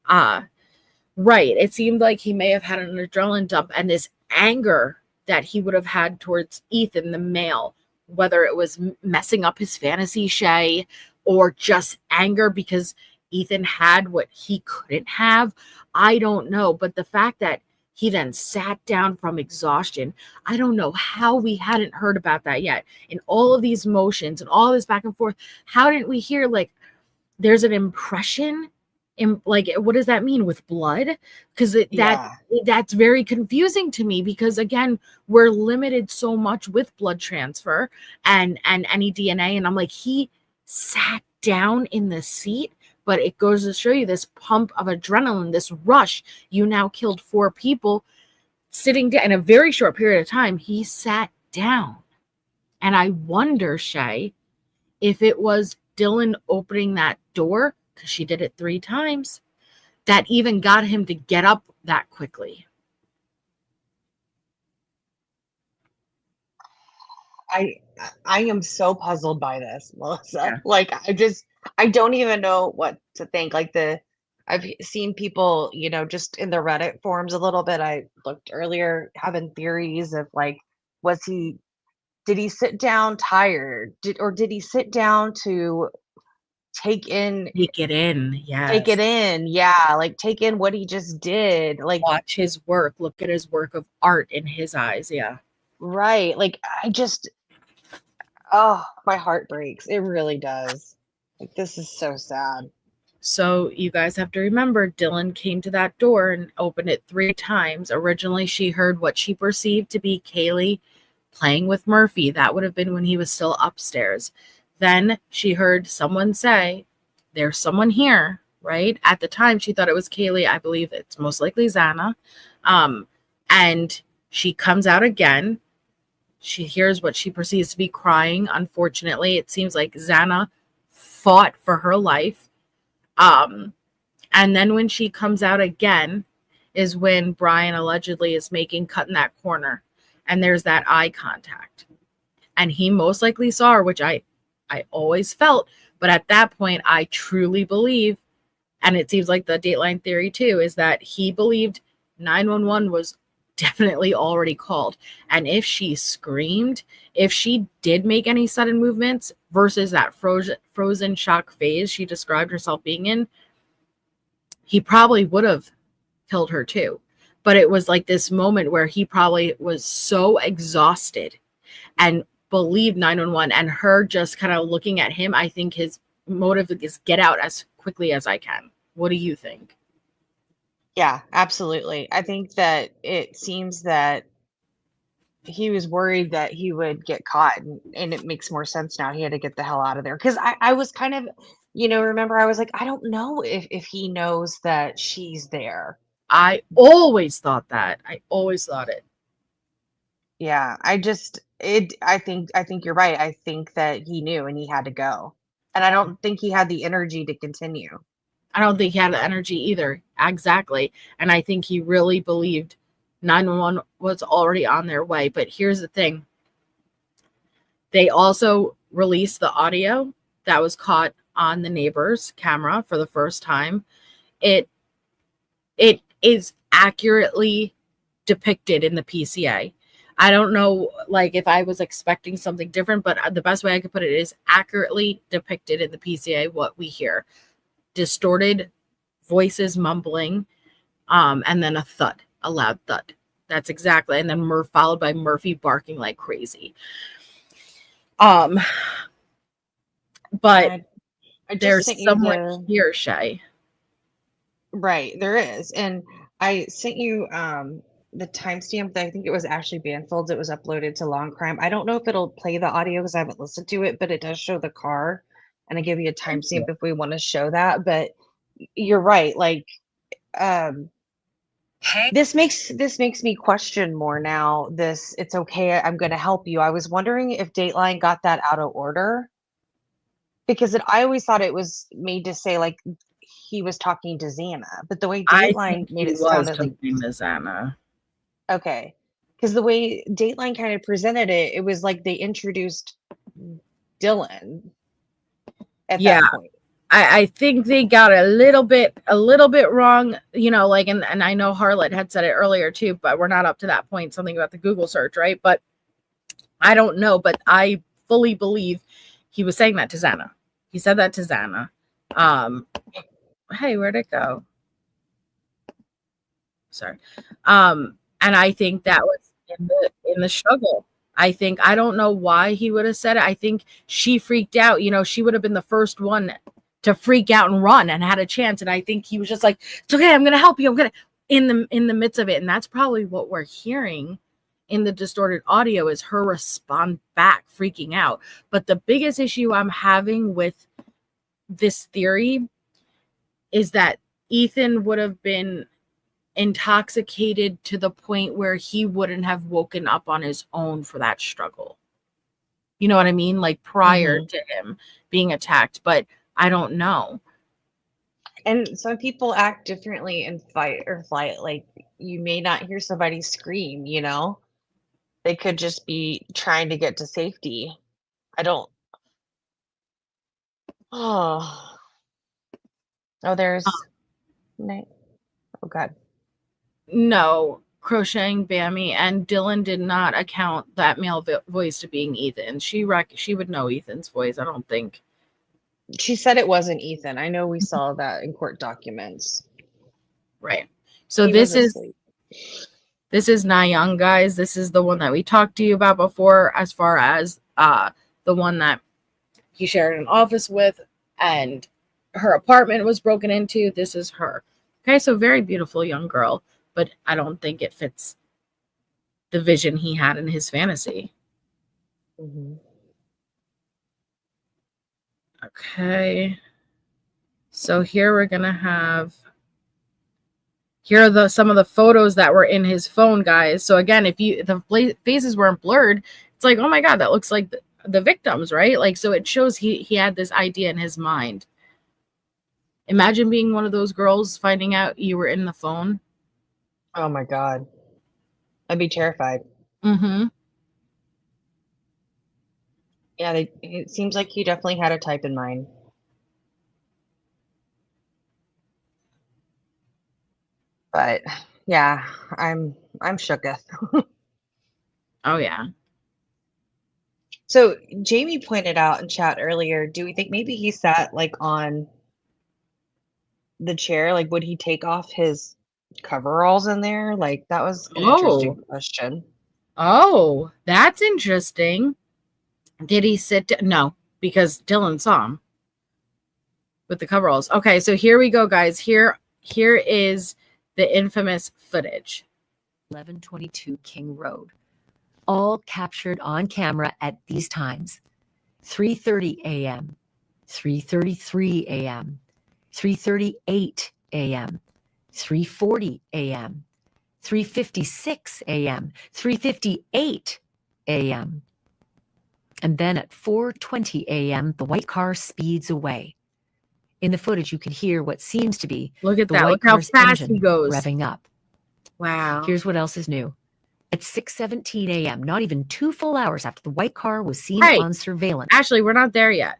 Speaker 2: Right. It seemed like he may have had an adrenaline dump, and this anger that he would have had towards Ethan, the male, whether it was messing up his fantasy, Shay, or just anger because Ethan had what he couldn't have. I don't know. But the fact that he then sat down from exhaustion, I don't know how we hadn't heard about that yet. In all of these motions and all this back and forth, how didn't we hear, like, there's an impression like, what does that mean with blood? Because
Speaker 4: Yeah.
Speaker 2: that's very confusing to me, because again, we're limited so much with blood transfer and any DNA, and I'm like, he sat down in the seat, but it goes to show you this pump of adrenaline, this rush. You now killed 4 people sitting down in a very short period of time. He sat down, and I wonder, Shay, if it was Dylan opening that door, because she did it 3 times, that even got him to get up that quickly.
Speaker 4: I am so puzzled by this, Melissa.
Speaker 2: Yeah.
Speaker 4: Like, I don't even know what to think. Like, I've seen people, just in the Reddit forums a little bit. I looked earlier, having theories of like, did he sit down tired? Did he sit down to take it in?
Speaker 2: Yes.
Speaker 4: Take it in. Yeah. Like, take in what he just did. Like,
Speaker 2: watch his work, look at his work of art in his eyes. Yeah.
Speaker 4: Right. Like, oh, my heart breaks. It really does. Like, this is so sad.
Speaker 2: So you guys have to remember, Dylan came to that door and opened it 3 times. Originally, she heard what she perceived to be Kaylee playing with Murphy. That would have been when he was still upstairs. Then she heard someone say, there's someone here, right? At the time, she thought it was Kaylee. I believe it's most likely Xana. And she comes out again. She hears what she perceives to be crying. Unfortunately, it seems like Xana fought for her life. And then when she comes out again is when Bryan allegedly is cutting that corner, and there's that eye contact, and he most likely saw her, which I always felt, but at that point I truly believe, and it seems like the Dateline theory too, is that he believed 911 was definitely already called. And if she screamed, if she did make any sudden movements versus that frozen shock phase she described herself being in, he probably would have killed her too. But it was like this moment where he probably was so exhausted and believed 911, and her just kind of looking at him. I think his motive is get out as quickly as I can. What do you think?
Speaker 4: Yeah, absolutely. I think that it seems that he was worried that he would get caught, and it makes more sense now. He had to get the hell out of there. Because I was kind of, remember, I was like, I don't know if he knows that she's there.
Speaker 2: I always thought that. I always thought it.
Speaker 4: Yeah, I think you're right. I think that he knew and he had to go. And I don't think he had the energy to continue.
Speaker 2: I don't think he had the energy either. Exactly. And I think he really believed 911 was already on their way. But here's the thing. They also released the audio that was caught on the neighbor's camera for the first time. It is accurately depicted in the PCA. I don't know, like, if I was expecting something different, but the best way I could put it is accurately depicted in the PCA what we hear. Distorted voices mumbling, and then a loud thud. That's exactly, and then followed by Murphy barking like crazy. But
Speaker 4: I
Speaker 2: there's someone here, Shay.
Speaker 4: Right, there is. And I sent you the timestamp that I think it was Ashley Banfield's. It was uploaded to Long Crime. I don't know if it'll play the audio because I haven't listened to it, but it does show the car. And I give you a timestamp if we want to show that. But you're right. Like, this makes me question more now. It's okay, I'm going to help you. I was wondering if Dateline got that out of order, because I always thought it was made to say like he was talking to Xana, but the way Dateline made it sound like
Speaker 2: Xana.
Speaker 4: Okay, because the way Dateline kind of presented it, it was like they introduced Dylan at that point.
Speaker 2: I think they got a little bit wrong, like, and I know Harlot had said it earlier too, but we're not up to that point, something about the Google search, right? But I don't know, but I fully believe he was saying that to Xana. He said that to Xana. Hey, where'd it go? Sorry. And I think that was in the struggle. I don't know why he would have said it. I think she freaked out. She would have been the first one to freak out and run and had a chance. And I think he was just like, it's okay, I'm going to help you. I'm going to in the midst of it. And that's probably what we're hearing in the distorted audio is her respond back, freaking out. But the biggest issue I'm having with this theory is that Ethan would have been intoxicated to the point where he wouldn't have woken up on his own for that struggle. You know what I mean? Like prior to him being attacked, but I don't know.
Speaker 4: And some people act differently in fight or flight. Like you may not hear somebody scream, you know? They could just be trying to get to safety. I don't. Oh, there's. Oh, God.
Speaker 2: No, crocheting Bammy and Dylan did not account that male voice to being Ethan. She would know Ethan's voice. I don't think.
Speaker 4: She said it wasn't Ethan. I know we saw that in court documents.
Speaker 2: Right. So
Speaker 4: He
Speaker 2: this
Speaker 4: was
Speaker 2: is
Speaker 4: asleep.
Speaker 2: this is Na Young, guys. This is the one that we talked to you about before, as far as the one that he shared an office with and her apartment was broken into. This is her. Okay, so very beautiful young girl, but I don't think it fits the vision he had in his fantasy. Okay. So here we're going to have, here are some of the photos that were in his phone, guys. So again, if the faces weren't blurred, it's like, oh my God, that looks like the victims, right? Like, so it shows he had this idea in his mind. Imagine being one of those girls, finding out you were in the phone.
Speaker 4: Oh my God. I'd be terrified. Yeah, it seems like he definitely had a type in mind. But yeah, I'm shooketh.
Speaker 2: Oh yeah.
Speaker 4: So Jamie pointed out in chat earlier, do we think maybe he sat like on the chair? Like, would he take off his coveralls in there? Like, that was an interesting question.
Speaker 2: Oh, that's interesting. Did he sit No, because Dylan saw him with the coveralls. Okay, so here we go, guys. Here is the infamous footage.
Speaker 9: 1122 King Road. All captured on camera at these times: 3:30 a.m., 3:33 a.m., 3:38 a.m., 3:40 a.m., 3:56 a.m., 3:58 a.m. And then at 4:20 a.m., the white car speeds away. In the footage, you can hear what seems to be
Speaker 2: Look at
Speaker 9: the
Speaker 2: that.
Speaker 9: white
Speaker 2: Look how
Speaker 9: car's
Speaker 2: fast
Speaker 9: engine
Speaker 2: he goes.
Speaker 9: revving up.
Speaker 2: Wow.
Speaker 9: Here's what else is new. At 6:17 a.m., not even 2 full hours after the white car was seen on surveillance.
Speaker 2: Ashley, we're not there yet.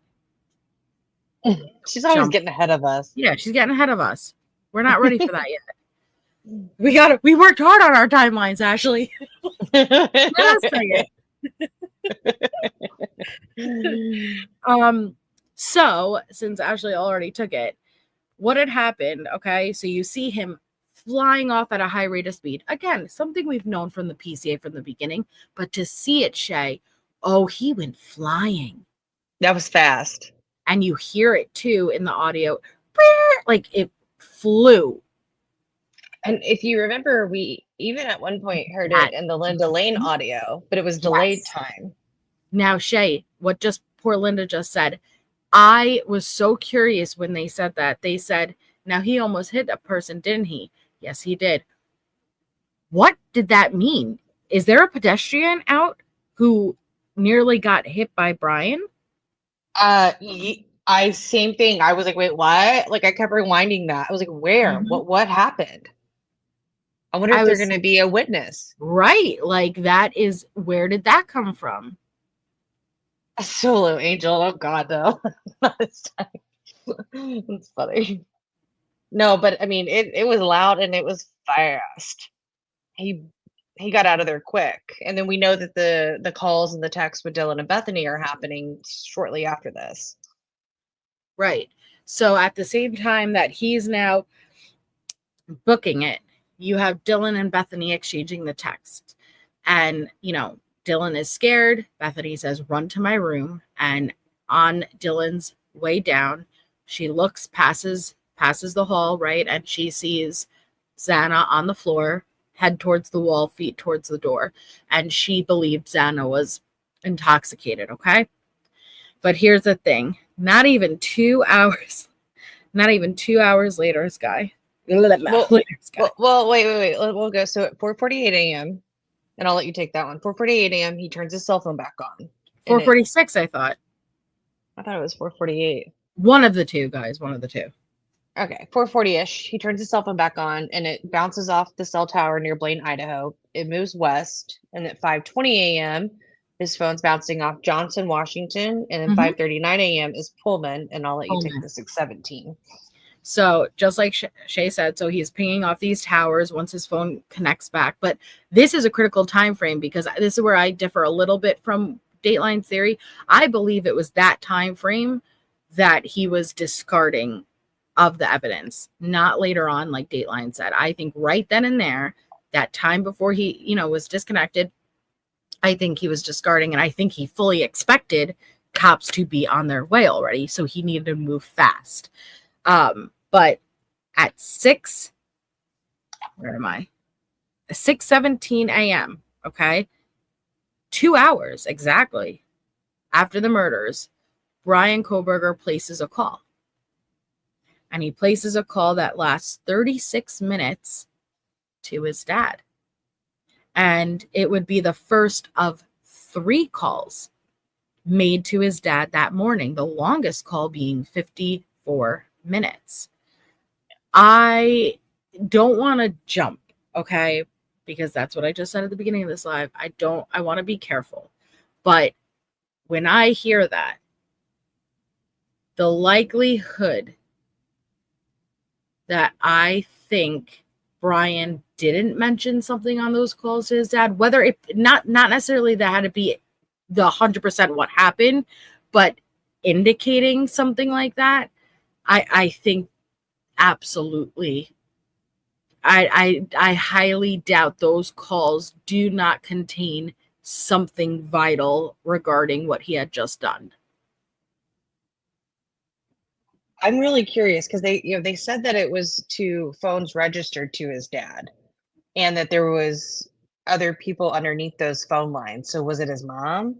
Speaker 4: She's always getting ahead of us.
Speaker 2: Yeah, she's getting ahead of us. We're not ready for that yet. We worked hard on our timelines, Ashley. Let us say it. So since Ashley already took it, what had happened? Okay, so you see him flying off at a high rate of speed. Again, something we've known from the PCA from the beginning, but to see it, Shay, he went flying.
Speaker 4: That was fast. And
Speaker 2: you hear it too in the audio, like it flew.
Speaker 4: And if you remember, we even at one point heard it in the Linda Lane audio, but it was delayed time.
Speaker 2: Now, Shay, what poor Linda just said, I was so curious when they said that. They said, now he almost hit a person, didn't he? Yes, he did. What did that mean? Is there a pedestrian out who nearly got hit by Bryan?
Speaker 4: Same thing. I was like, wait, what? Like, I kept rewinding that. I was like, where? What happened? I wonder if they're going to be a witness.
Speaker 2: Right. Like, where did that come from?
Speaker 4: A solo angel. Oh God, though. That's funny. No, but I mean, it was loud and it was fast. He got out of there quick. And then we know that the calls and the texts with Dylan and Bethany are happening shortly after this.
Speaker 2: Right. So at the same time that he's now booking it, you have Dylan and Bethany exchanging the text. And, Dylan is scared. Bethany says, run to my room. And on Dylan's way down, She looks, passes the hall, right? And she sees Xana on the floor, head towards the wall, feet towards the door. And she believed Xana was intoxicated, okay? But here's the thing. Not even 2 hours later, this guy.
Speaker 4: Well, wait. We'll go. So at 4:48 a.m., and I'll let you take that one. 4:48 a.m., he turns his cell phone back on.
Speaker 2: 4:46, I thought.
Speaker 4: I thought it was 4:48.
Speaker 2: One of the two, guys. One of the two.
Speaker 4: Okay, 4:40-ish. He turns his cell phone back on, and it bounces off the cell tower near Blaine, Idaho. It moves west, and at 5:20 a.m., his phone's bouncing off Johnson, Washington, and then 5:39 a.m. is Pullman, and I'll let you take the 617.
Speaker 2: So just like Shay said, so he's pinging off these towers once his phone connects back. But this is a critical time frame because this is where I differ a little bit from Dateline's theory. I believe it was that time frame that he was discarding of the evidence, not later on, like Dateline said. I think right then and there, that time before he, was disconnected, I think he was discarding, and I think he fully expected cops to be on their way already, so he needed to move fast. But at 6:17 a.m., okay, 2 hours exactly after the murders, Bryan Kohberger places a call. And he places a call that lasts 36 minutes to his dad. And it would be the first of 3 calls made to his dad that morning, the longest call being 54 minutes. I don't want to jump, okay? Because that's what I just said at the beginning of this live. I want to be careful. But when I hear that, the likelihood that I think Bryan didn't mention something on those calls to his dad, whether it not necessarily that had to be the 100% what happened, but indicating something like that, I think absolutely. I highly doubt those calls do not contain something vital regarding what he had just done.
Speaker 4: I'm really curious because they said that it was to phones registered to his dad, and that there was other people underneath those phone lines. So was it his mom?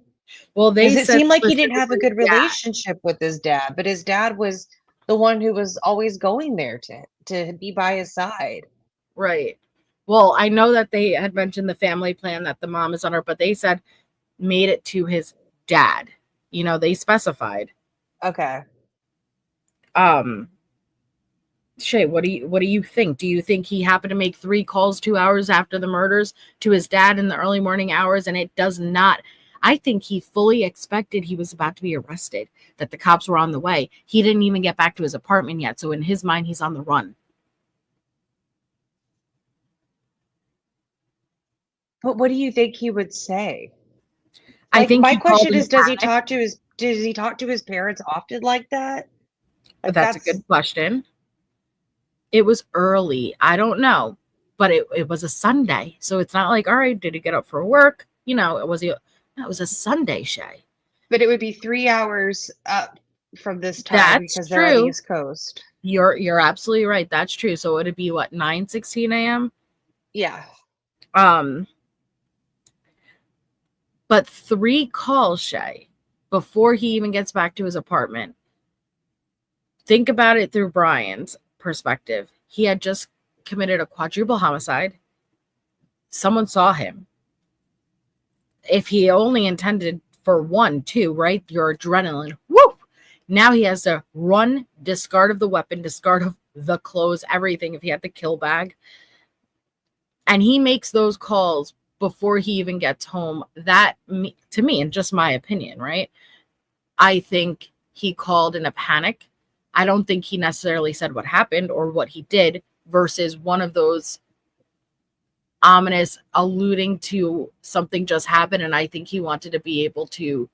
Speaker 2: Well,
Speaker 4: it seemed like he didn't have a good relationship with his dad, but his dad was the one who was always going there to be by his side.
Speaker 2: Right. Well, I know that they had mentioned the family plan that the mom is under, but they said made it to his dad. They specified.
Speaker 4: Okay.
Speaker 2: Shay, what do you think? Do you think he happened to make 3 calls 2 hours after the murders to his dad in the early morning hours? And it does not. I think he fully expected he was about to be arrested, that the cops were on the way. He didn't even get back to his apartment yet. So in his mind, he's on the run.
Speaker 4: But what do you think he would say?
Speaker 2: I think
Speaker 4: my question is, does he talk to his parents often like that?
Speaker 2: That's a good question. It was early. I don't know, but it was a Sunday, so it's not like, all right, did he get up for work? It was a Sunday, Shay.
Speaker 4: But it would be 3 hours up from this time because they're on the East Coast.
Speaker 2: You're absolutely right. That's true. So it'd be what, 9:16 a.m.
Speaker 4: Yeah.
Speaker 2: But 3 calls, Shay, before he even gets back to his apartment. Think about it through Bryan's perspective. He had just committed a quadruple homicide. Someone saw him. If he only intended for 1, 2, right? Your adrenaline, whoop! Now he has to run, discard of the weapon, discard of the clothes, everything if he had the kill bag. And he makes those calls before he even gets home. That, to me, and just my opinion, right? I think he called in a panic. I don't think he necessarily said what happened or what he did versus one of those ominous alluding to something just happened. And I think he wanted to be able to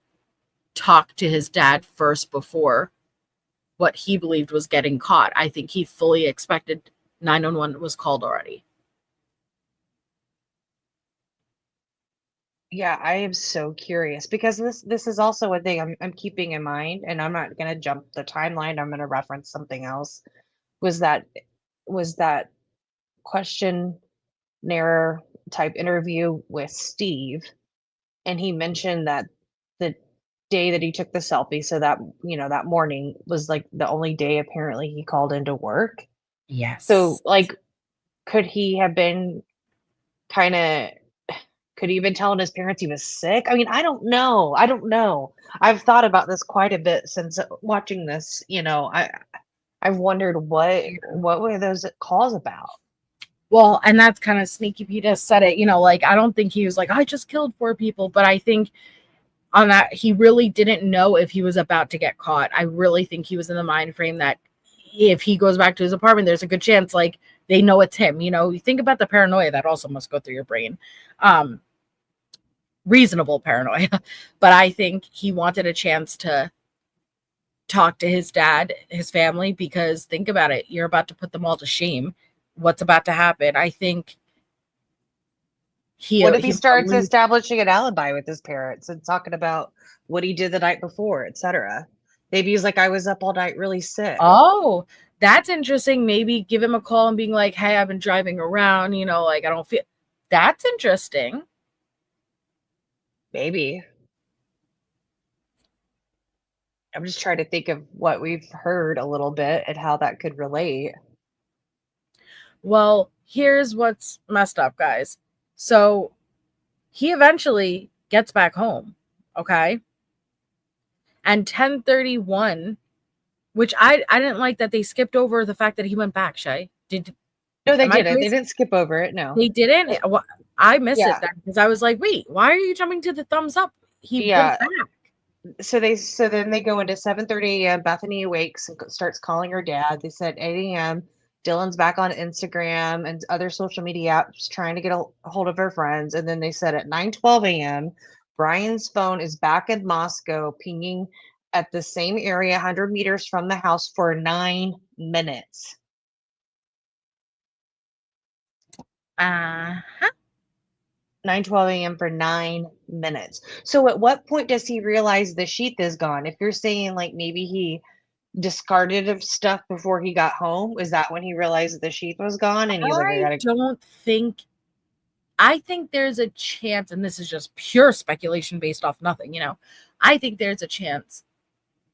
Speaker 2: talk to his dad first before what he believed was getting caught. I think he fully expected 911 was called already.
Speaker 4: Yeah, I am so curious because this is also a thing I'm keeping in mind, and I'm not gonna jump the timeline. I'm gonna reference something else. Was that was that questionnaire type interview with Steve, and he mentioned that the day that he took the selfie, so that that morning was like the only day apparently he called into work. So
Speaker 2: Yes.
Speaker 4: like, could he have been kind of could he have been telling his parents he was sick? I mean, I don't know. I don't know. I've thought about this quite a bit since watching this. I've wondered what were those calls about?
Speaker 2: Well, and that's kind of sneaky. He just said it, like, I don't think he was like, I just killed 4 people, but I think on that, he really didn't know if he was about to get caught. I really think he was in the mind frame that if he goes back to his apartment, there's a good chance, like, they know it's him. You think about the paranoia that also must go through your brain. Reasonable paranoia. But I think he wanted a chance to talk to his dad, his family, because think about it. You're about to put them all to shame. What's about to happen? I think
Speaker 4: What if he starts
Speaker 2: probably,
Speaker 4: establishing an alibi with his parents and talking about what he did the night before, etc.? Maybe he's like, I was up all night really sick.
Speaker 2: oh, that's interesting. Maybe give him a call and being like, hey, I've been driving around, like I don't feel. That's interesting.
Speaker 4: Maybe. I'm just trying to think of what we've heard a little bit and how that could relate.
Speaker 2: Well, here's what's messed up, guys. So he eventually gets back home, okay? And 10:31, which I didn't like that they skipped over the fact that he went back, Shay.
Speaker 4: No, they
Speaker 2: am I
Speaker 4: didn't. They
Speaker 2: crazy?
Speaker 4: didn't skip over it. No.
Speaker 2: They didn't? I missed
Speaker 4: Yeah.
Speaker 2: it then because I was like, wait, why are you jumping to the thumbs up? He
Speaker 4: Yeah.
Speaker 2: went back.
Speaker 4: So then they go into 7:30 a.m. Bethany awakes and starts calling her dad. They said 8 a.m. Dylan's back on Instagram and other social media apps trying to get a hold of her friends. And then they said at 9:12 a.m. Brian's phone is back in Moscow, pinging at the same area 100 meters from the house for 9 minutes. 9:12 a.m. for 9 minutes. So at what point does he realize the sheath is gone? If you're saying like maybe he discarded of stuff before he got home, is that when he realized the sheath was gone and he's like,
Speaker 2: I think there's a chance, and this is just pure speculation based off nothing, I think there's a chance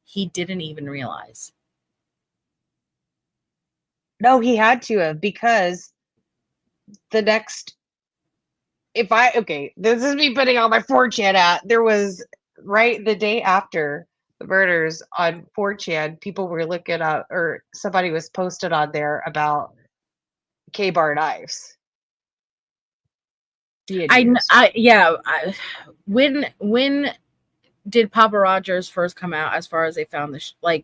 Speaker 2: he didn't even realize.
Speaker 4: No, he had to have, because the next this is me putting on my 4chan hat. There was right the day after the murders on 4chan, people were looking up, or somebody was posted on there about K-bar knives.
Speaker 2: When did Papa Rogers first come out? As far as they found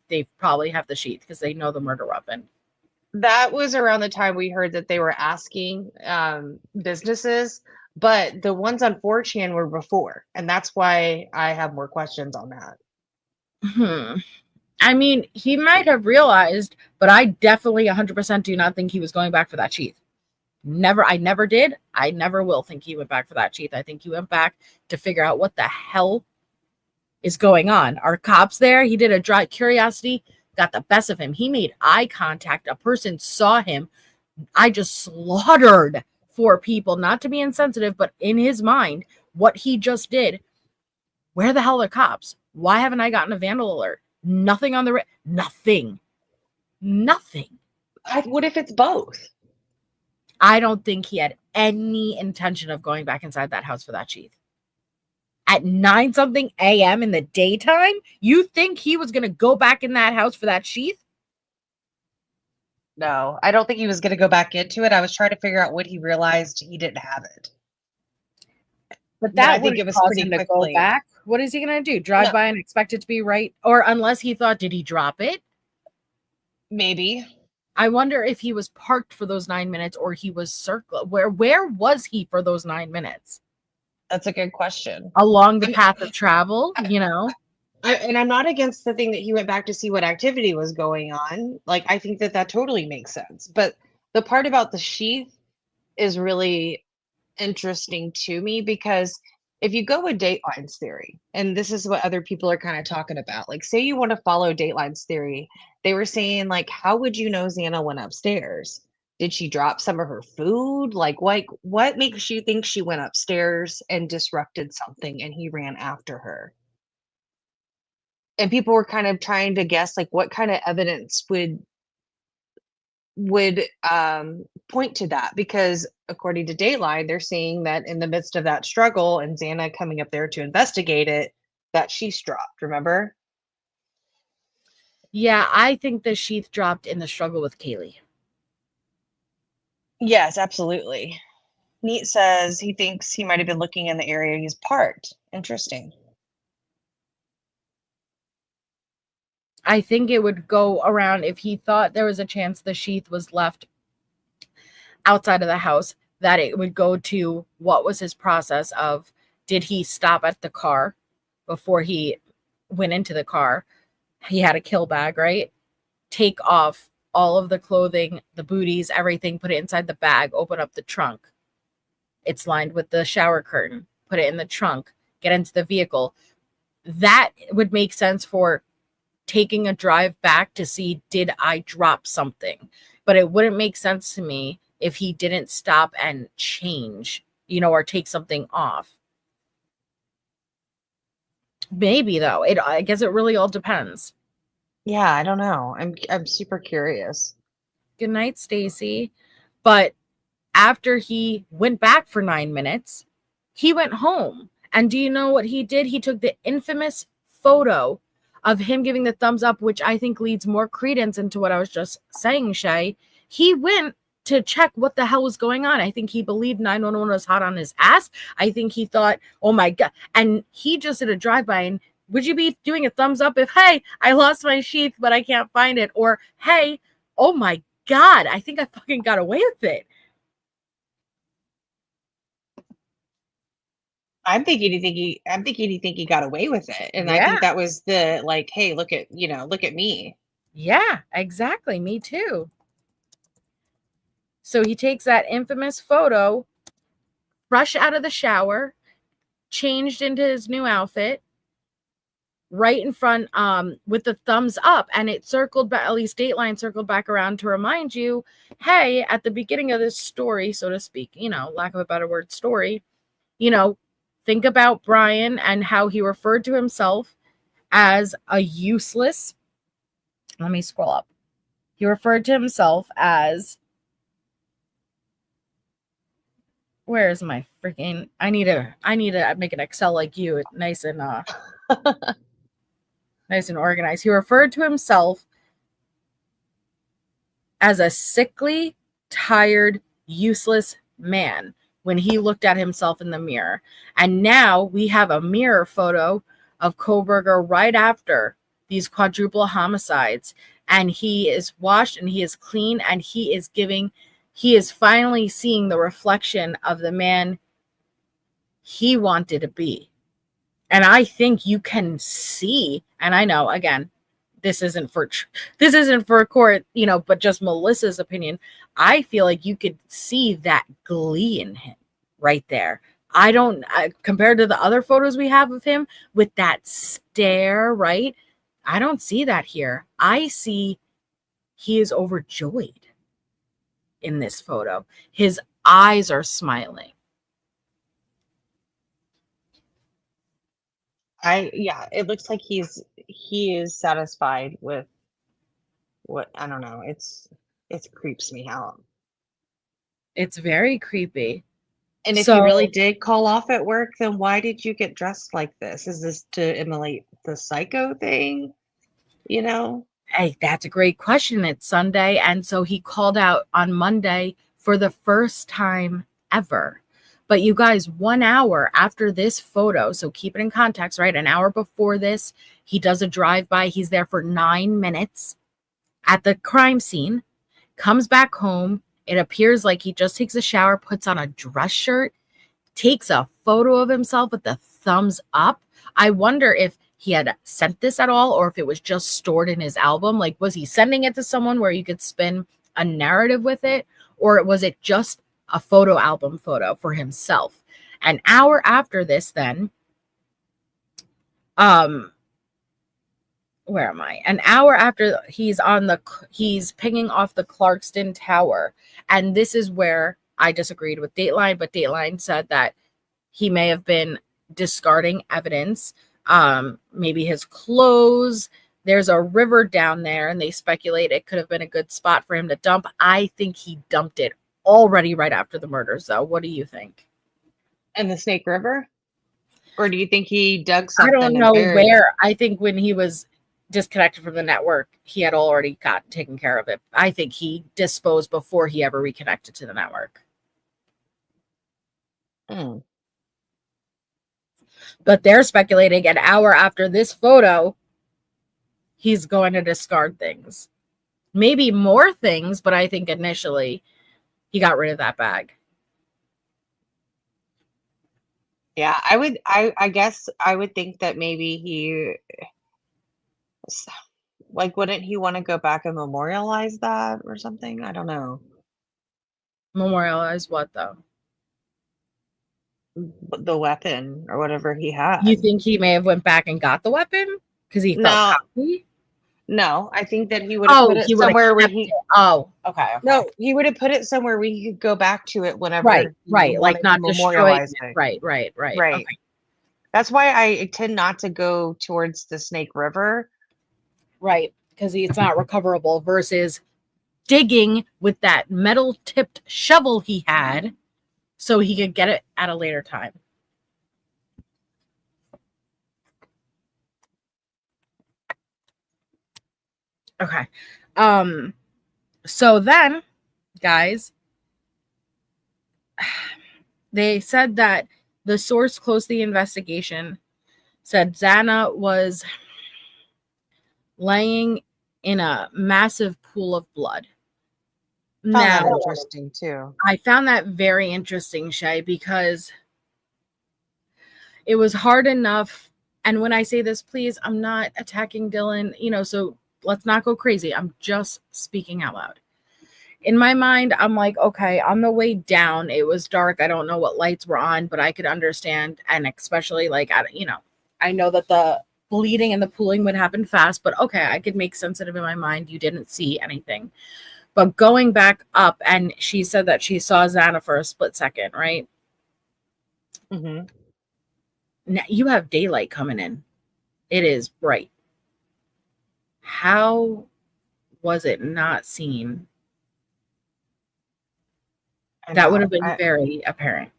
Speaker 2: they probably have the sheath because they know the murder weapon.
Speaker 4: That was around the time we heard that they were asking businesses, but the ones on 4chan were before, and that's why I have more questions on that.
Speaker 2: I mean, he might have realized, but I definitely 100% do not think he was going back for that sheath. I never did. I never will think he went back for that sheath. I think he went back to figure out what the hell is going on. Are cops there? He did a dry curiosity, got the best of him. He made eye contact. A person saw him. I just slaughtered 4 people, not to be insensitive, but in his mind, what he just did. Where the hell are cops? Why haven't I gotten a vandal alert? Nothing on the nothing.
Speaker 4: What if it's both?
Speaker 2: I don't think he had any intention of going back inside that house for that sheath. At 9-something a.m. in the daytime, you think he was going to go back in that house for that sheath?
Speaker 4: No, I don't think he was going to go back into it. I was trying to figure out when he realized he didn't have it.
Speaker 2: But I think it was pretty him to go back. What is he going to do? Drive by and expect it to be right? Or unless he thought, did he drop it?
Speaker 4: Maybe.
Speaker 2: I wonder if he was parked for those 9 minutes or he was circling. Where was he for those 9 minutes?
Speaker 4: That's a good question.
Speaker 2: Along the path of travel,
Speaker 4: And I'm not against the thing that he went back to see what activity was going on. Like, I think that totally makes sense. But the part about the sheath is really interesting to me, because if you go with Dateline's theory, and this is what other people are kind of talking about, like, say you want to follow Dateline's theory, they were saying, like, how would you know Xana went upstairs? Did she drop some of her food? Like, what makes you think she went upstairs and disrupted something and he ran after her? And people were kind of trying to guess, like, what kind of evidence would point to that, because according to Dateline, they're saying that in the midst of that struggle and Xana coming up there to investigate it, that sheath dropped. Remember?
Speaker 2: Yeah, I think the sheath dropped in the struggle with Kaylee.
Speaker 4: Yes, absolutely. Neat says he thinks he might have been looking in the area he's parked. Interesting.
Speaker 2: I think it would go around if he thought there was a chance the sheath was left outside of the house, that it would go to what was his process of, did he stop at the car before he went into the car? He had a kill bag, right? Take off all of the clothing, the booties, everything, put it inside the bag, open up the trunk. It's lined with the shower curtain. Put it in the trunk, get into the vehicle. That would make sense for taking a drive back to see, did I drop something? But it wouldn't make sense to me if he didn't stop and change, or take something off. Maybe though. I guess it really all depends.
Speaker 4: Yeah, I don't know. I'm super curious.
Speaker 2: Good night, Stacy. But after he went back for 9 minutes, he went home. And do you know what he did? He took the infamous photo of him giving the thumbs up, which I think leads more credence into what I was just saying, Shay. He went to check what the hell was going on. I think he believed 911 was hot on his ass. I think he thought, oh my God. And he just did a drive-by. And would you be doing a thumbs up if, hey, I lost my sheath, but I can't find it? Or, hey, oh my God, I think I fucking got away with it.
Speaker 4: I'm thinking he think he got away with it. And I think that was the, like, hey, look at me.
Speaker 2: Yeah, exactly. Me too. So he takes that infamous photo, fresh out of the shower, changed into his new outfit, right in front with the thumbs up, and it circled back, at least Dateline circled back around to remind you, hey, at the beginning of this story, so to speak, lack of a better word, story, think about Bryan and how he referred to himself as a useless, let me scroll up. He referred to himself as, where is my freaking, I need to make an Excel like you, nice and nice and organized. He referred to himself as a sickly, tired, useless man when he looked at himself in the mirror. And now we have a mirror photo of Kohberger right after these quadruple homicides. And he is washed and he is clean and he is finally seeing the reflection of the man he wanted to be. And I think you can see, and I know, again, this isn't for court, but just Melissa's opinion. I feel like you could see that glee in him right there. Compared to the other photos we have of him with that stare, right? I don't see that here. I see he is overjoyed in this photo. His eyes are smiling.
Speaker 4: It looks like he is satisfied with what, I don't know. It creeps me out.
Speaker 2: It's very creepy.
Speaker 4: And if you really did call off at work, then why did you get dressed like this? Is this to emulate the psycho thing?
Speaker 2: Hey, that's a great question. It's Sunday. And so he called out on Monday for the first time ever. But you guys, 1 hour after this photo, so keep it in context, right? An hour before this, he does a drive-by. He's there for 9 minutes at the crime scene, comes back home. It appears like he just takes a shower, puts on a dress shirt, takes a photo of himself with the thumbs up. I wonder if he had sent this at all or if it was just stored in his album. Like, was he sending it to someone where you could spin a narrative with it? Or was it just a photo album photo for himself? An hour after this, then, where am I? An hour after he's pinging off the Clarkston Tower. And this is where I disagreed with Dateline, but Dateline said that he may have been discarding evidence, maybe his clothes. There's a river down there, and they speculate it could have been a good spot for him to dump. I think he dumped it already right after the murders, though. What do you think?
Speaker 4: In the Snake River? Or do you think he dug
Speaker 2: I
Speaker 4: something?
Speaker 2: don't know where. I think when he was disconnected from the network, he had already gotten taken care of it. I think he disposed before he ever reconnected to the network. But they're speculating an hour after this photo, he's going to discard things. Maybe more things, but I think initially he got rid of that bag.
Speaker 4: Yeah, I guess I would think that maybe he, like, wouldn't he want to go back and memorialize that or something? I don't know.
Speaker 2: Memorialize what, though?
Speaker 4: The weapon or whatever he had.
Speaker 2: You think he may have went back and got the weapon because he felt cocky?
Speaker 4: No, I think that he would have put it somewhere where he.
Speaker 2: Oh, okay.
Speaker 4: No, he would have put it somewhere where he could go back to it whenever.
Speaker 2: Right, like not
Speaker 4: memorialize
Speaker 2: destroy it.
Speaker 4: Right.
Speaker 2: Okay.
Speaker 4: That's why I tend not to go towards the Snake River.
Speaker 2: Right, because it's not recoverable versus digging with that metal-tipped shovel he had so he could get it at a later time. Okay. So then, guys, they said that the source close to the investigation said Xana was laying in a massive pool of blood.
Speaker 4: That interesting too.
Speaker 2: I found that very interesting, Shay, because it was hard enough. And when I say this, please, I'm not attacking Dylan, so let's not go crazy. I'm just speaking out loud. In my mind, I'm like, okay, on the way down, it was dark. I don't know what lights were on, but I could understand. And especially I know that the bleeding and the pooling would happen fast, but okay, I could make sense of it in my mind. You didn't see anything. But going back up, and she said that she saw Xana for a split second, right?
Speaker 4: Mm-hmm.
Speaker 2: Now you have daylight coming in. It is bright. How was it not seen? That would have been very apparent.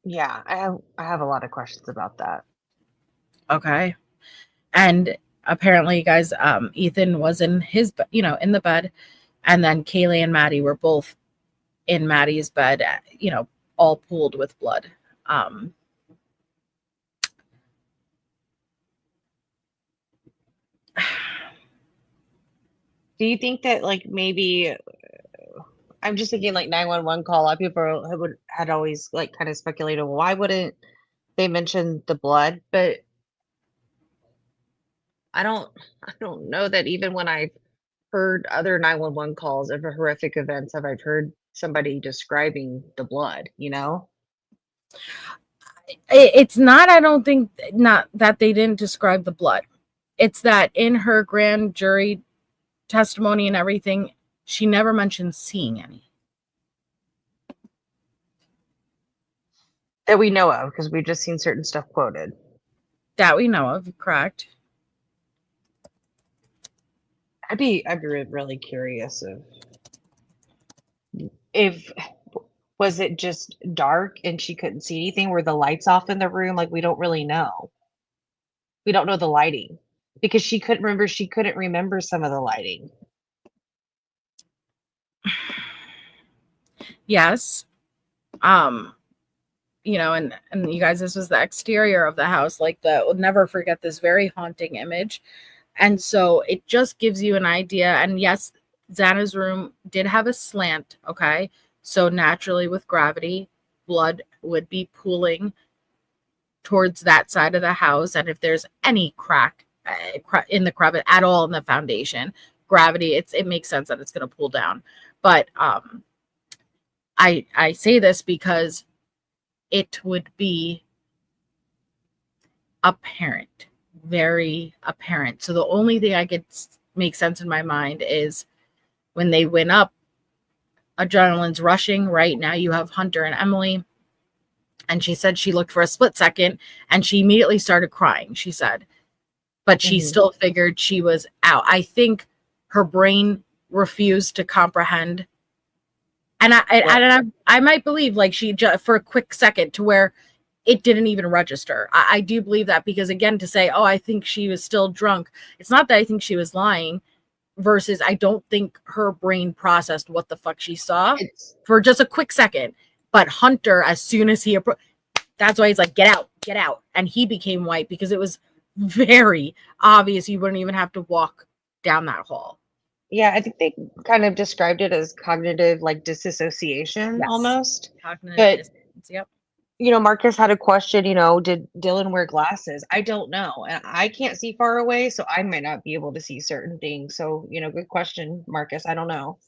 Speaker 4: Yeah, I have a lot of questions about that.
Speaker 2: Okay. And apparently, guys, Ethan was in his, in the bed, and then Kaylee and Maddie were both in Maddie's bed, all pooled with blood.
Speaker 4: Do you think that maybe I'm just thinking 911 call? A lot of people had always kind of speculated, well, why wouldn't they mention the blood? But I don't know that even when I've heard other 911 calls of horrific events, have I heard somebody describing the blood,
Speaker 2: It's not, I don't think, not that they didn't describe the blood. It's that in her grand jury testimony and everything, she never mentioned seeing any.
Speaker 4: That we know of, because we've just seen certain stuff quoted. That
Speaker 2: we know of, correct.
Speaker 4: I'd be really curious if was it just dark and she couldn't see anything? Were the lights off in the room? We don't really know. We don't know the lighting because she couldn't remember some of the lighting.
Speaker 2: Yes. And you guys, this was the exterior of the house. We'll never forget this very haunting image. And so it just gives you an idea. And yes, Xana's room did have a slant. Okay. So naturally with gravity, blood would be pooling towards that side of the house. And if there's any crack in the crevice at all in the foundation, gravity, it makes sense that it's going to pull down. But I say this because it would be apparent, very apparent. So the only thing I could make sense in my mind is when they went up, adrenaline's rushing. Right now you have Hunter and Emily. And she said she looked for a split second and she immediately started crying, she said. But she still figured she was out. I think her brain refused to comprehend. And I might believe like she just for a quick second to where it didn't even register. I do believe that because again, to say, oh, I think she was still drunk. It's not that I think she was lying versus I don't think her brain processed what the fuck she saw for just a quick second. But Hunter, as soon as he approached, that's why he's like, get out. And he became white because it was very obvious you wouldn't even have to walk down that hall.
Speaker 4: Yeah, I think they kind of described it as cognitive like disassociation almost.
Speaker 2: Cognitive dissonance, yep.
Speaker 4: You know, Marcus had a question, you know, did Dylan wear glasses? I don't know. And I can't see far away, so I might not be able to see certain things. So, you know, good question, Marcus. I don't know.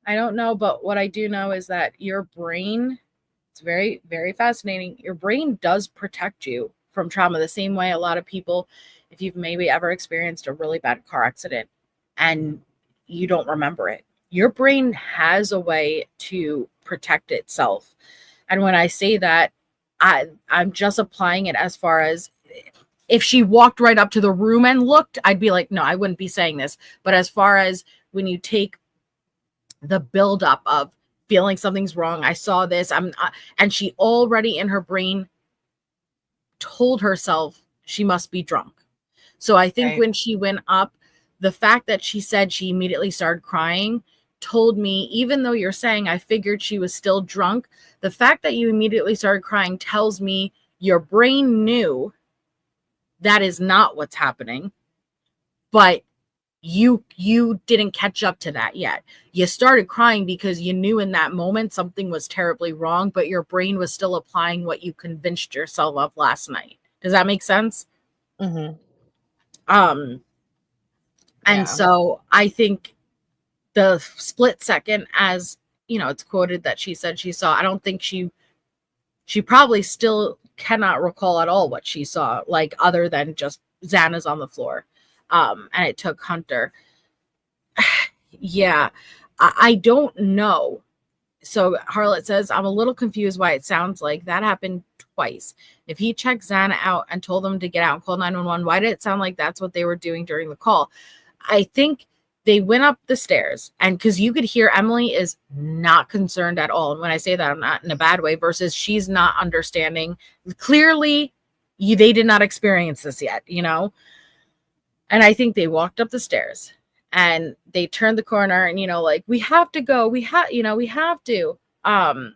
Speaker 2: I don't know, but what I do know is that your brain, it's very, very fascinating. Your brain does protect you from trauma the same way a lot of people, if you've maybe ever experienced a really bad car accident and you don't remember it, your brain has a way to protect itself. And when I say that, I'm just applying it as far as if she walked right up to the room and looked, I'd be like, no, I wouldn't be saying this. But as far as when you take the buildup of feeling something's wrong, I saw this, and she already in her brain told herself she must be drunk. So I think when she went up, the fact that she said she immediately started crying told me, even though you're saying I figured she was still drunk, the fact that you immediately started crying tells me your brain knew that is not what's happening, but you didn't catch up to that yet. You started crying because you knew in that moment something was terribly wrong, but your brain was still applying what you convinced yourself of last night. Does that make sense?
Speaker 4: Mm-hmm.
Speaker 2: And so I think the split second, as you know, it's quoted that she said she saw, I don't think she probably still cannot recall at all what she saw, like other than just Xana's on the floor. And it took Hunter. Yeah, I don't know. So Harlot says, I'm a little confused why it sounds like that happened twice. If he checked Xana out and told them to get out and call 911, why did it sound like that's what they were doing during the call? I think they went up the stairs, and because you could hear Emily is not concerned at all. And when I say that, I'm not in a bad way, versus she's not understanding. Clearly, they did not experience this yet, you know? And I think they walked up the stairs and they turned the corner and, you know, like, we have to go. We have to. I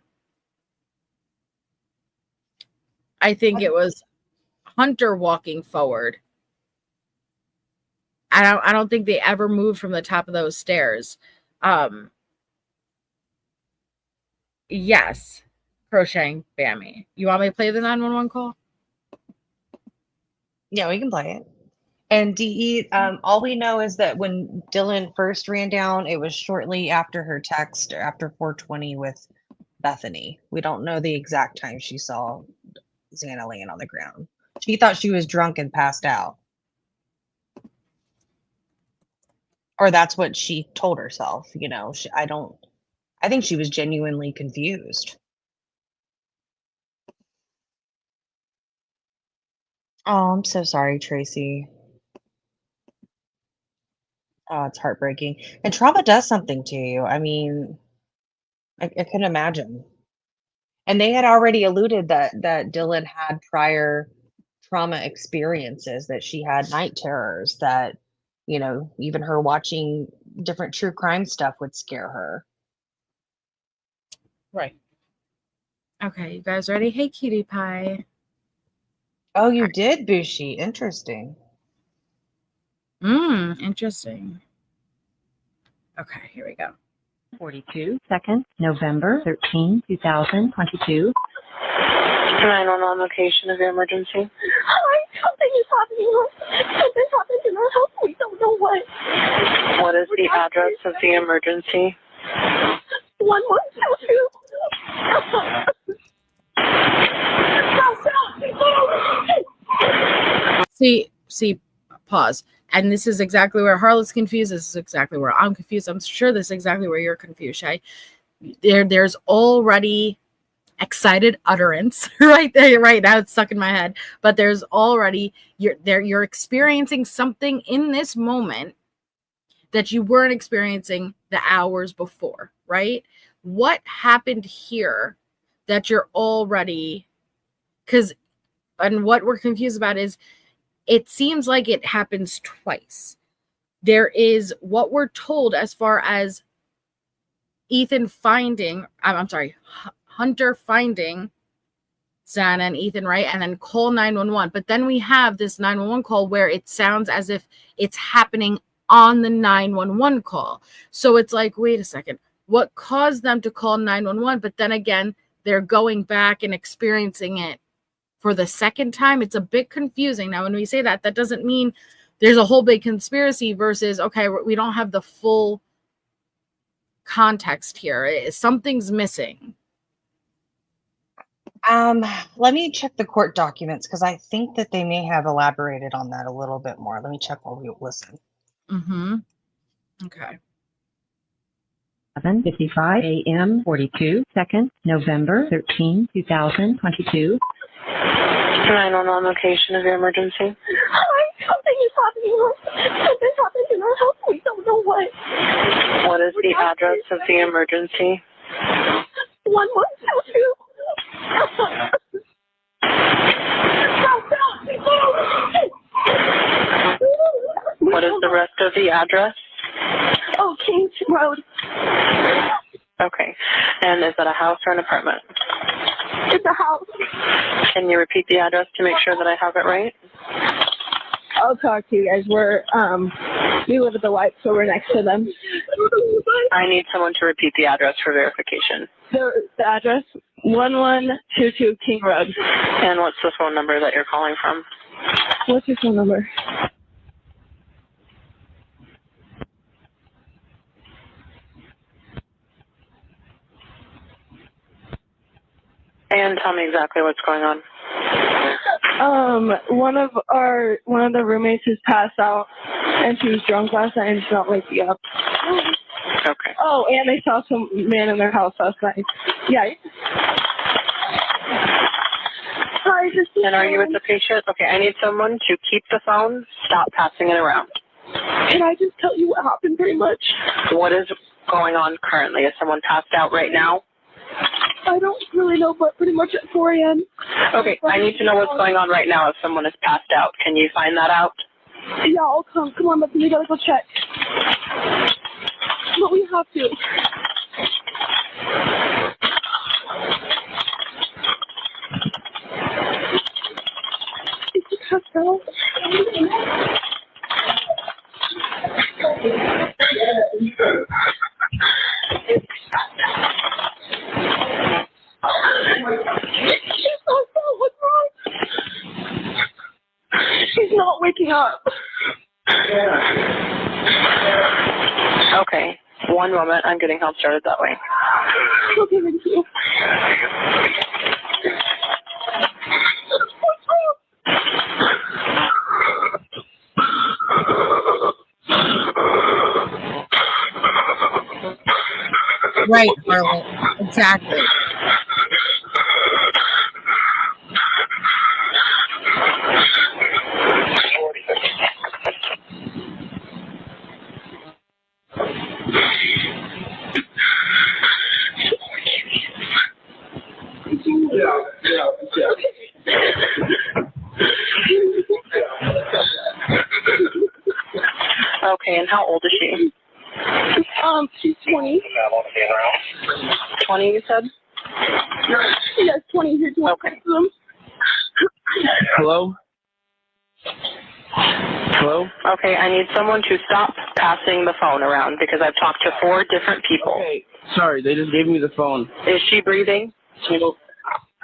Speaker 2: think it was Hunter walking forward. I don't think they ever moved from the top of those stairs. Yes. Crocheting Bammy. You want me to play the 911 call?
Speaker 4: Yeah, we can play it. And DE, all we know is that when Dylan first ran down, it was shortly after her text, or after 4:20 with Bethany. We don't know the exact time she saw Xana laying on the ground. She thought she was drunk and passed out. Or that's what she told herself, you know. I think she was genuinely confused. Oh, I'm so sorry, Tracy. Oh, it's heartbreaking. And trauma does something to you. I mean, I can imagine. And they had already alluded that Dylan had prior trauma experiences, that she had night terrors, that, you know, even her watching different true crime stuff would scare her.
Speaker 2: Right. Okay, you guys ready? Hey, cutie pie.
Speaker 4: Oh, you did, Bushi. Interesting.
Speaker 2: Interesting. Okay, here we go.
Speaker 10: 42 seconds, November 13, 2022.
Speaker 11: 911 location of your emergency.
Speaker 12: Hi, something is happening. Something happened in our house. We don't know what.
Speaker 11: What is the address of the emergency?
Speaker 12: 1122.
Speaker 2: See, pause. And this is exactly where Harlot's confused. This is exactly where I'm confused. I'm sure this is exactly where you're confused, Shay. There's already excited utterance right there, right now. It's stuck in my head. But there's already you're experiencing something in this moment that you weren't experiencing the hours before, right? What happened here that you're already, and what we're confused about is it seems like it happens twice. There is what we're told as far as Ethan finding, I'm sorry, Hunter finding Xana and Ethan, right? And then call 911. But then we have this 911 call where it sounds as if it's happening on the 911 call. So it's like, wait a second, what caused them to call 911? But then again, they're going back and experiencing it for the second time. It's a bit confusing. Now, when we say that, that doesn't mean there's a whole big conspiracy versus, okay, we don't have the full context here. Something's missing.
Speaker 4: Let me check the court documents because I think that they may have elaborated on that a little bit more. Let me check while we listen.
Speaker 2: Mm-hmm. Okay.
Speaker 10: 7:55 a.m. 42 seconds, November 13, 2022.
Speaker 11: 911 location of your emergency.
Speaker 12: Hi, something is happening. Something happened in our house. We don't know what.
Speaker 11: What is the address of the emergency?
Speaker 12: 1122.
Speaker 11: What is the rest of the address?
Speaker 12: Oh, Kings Road.
Speaker 11: Okay. And is that a house or an apartment?
Speaker 12: It's a house.
Speaker 11: Can you repeat the address to make sure that I have it right?
Speaker 12: I'll talk to you guys. We live at the White, so we're next to them.
Speaker 11: I need someone to repeat the address for verification.
Speaker 12: The address, 1122 King Road.
Speaker 11: And what's the phone number that you're calling from?
Speaker 12: What's your phone number?
Speaker 11: And tell me exactly what's going on.
Speaker 12: One of the roommates has passed out, and she was drunk last night and she's not waking up.
Speaker 11: Okay.
Speaker 12: Oh, and they saw some man in their house last night. Yeah. Hi,
Speaker 11: and are you with the patient? Okay, I need someone to keep the phone, stop passing it around.
Speaker 12: Can I just tell you what happened pretty much?
Speaker 11: What is going on currently? Is someone passed out right now?
Speaker 12: I don't really know, but pretty much at 4 a.m.
Speaker 11: Okay, I need to know what's going on right now if someone is passed out. Can you find that out?
Speaker 12: Yeah, I'll come. Come on, we gotta go check. But we have to. Is it passed out? What's wrong? She's not waking up.
Speaker 11: Okay, one moment. I'm getting help started that way.
Speaker 12: Okay, thank you.
Speaker 2: Right, Harlot. Exactly.
Speaker 11: Okay, and how old is she?
Speaker 12: She's 20.
Speaker 11: 20, you said?
Speaker 12: Yes, 20 here.
Speaker 11: Okay.
Speaker 13: Hello? Hello?
Speaker 11: Okay, I need someone to stop passing the phone around because I've talked to 4 different people.
Speaker 13: Okay, sorry, they just gave me the phone.
Speaker 11: Is she breathing?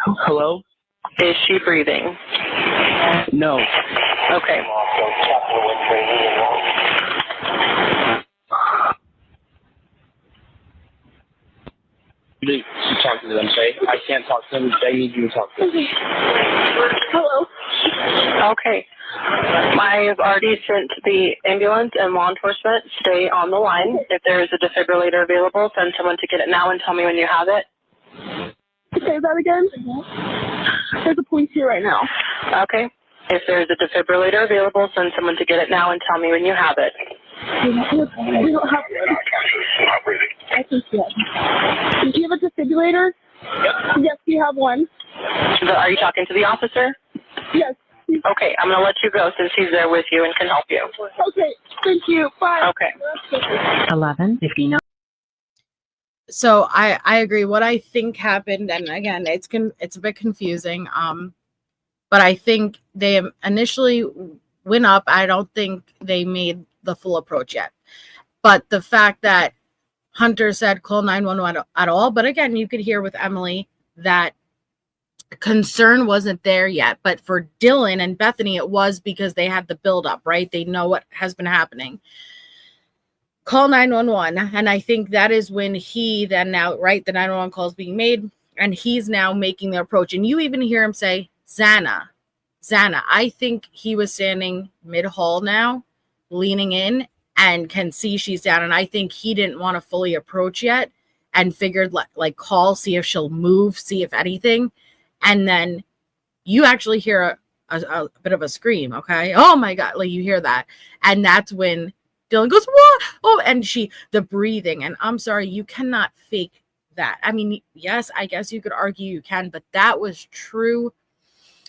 Speaker 13: Hello?
Speaker 11: Is she breathing?
Speaker 13: No.
Speaker 11: Okay.
Speaker 13: You need to talk to them, Shay. I can't talk to them. They need you to talk to them.
Speaker 12: Hello?
Speaker 11: Okay. I've already sent the ambulance and law enforcement. Stay on the line. If there is a defibrillator available, send someone to get it now and tell me when you have it.
Speaker 12: Say that again? There's a police here right now.
Speaker 11: Okay. If there is a defibrillator available, send someone to get it now and tell me when you have it.
Speaker 12: We don't have one. I think yes. Do you have a defibrillator? Yes, we have one.
Speaker 11: Are you talking to the officer?
Speaker 12: Yes.
Speaker 11: Okay, I'm going to let you go since he's there with you and can help you.
Speaker 12: Okay, thank you. Bye.
Speaker 11: Okay.
Speaker 10: 11:59.
Speaker 2: So I agree. What I think happened, and again, it's a bit confusing. But I think they initially went up. I don't think they made the full approach yet. But the fact that Hunter said call 911 at all, but again, you could hear with Emily that concern wasn't there yet. But for Dylan and Bethany, it was because they had the buildup, right? They know what has been happening. Call 911. And I think that is when he then now, right, the 911 call is being made, and he's now making the approach. And you even hear him say, Xana. I think he was standing mid-hall now, leaning in, and can see she's down. And I think he didn't want to fully approach yet and figured like call, see if she'll move, see if anything. And then you actually hear a bit of a scream, okay? Oh my God, like you hear that. And that's when Dylan goes, what? Oh, and the breathing. And I'm sorry, you cannot fake that. I mean, yes, I guess you could argue you can, but that was true.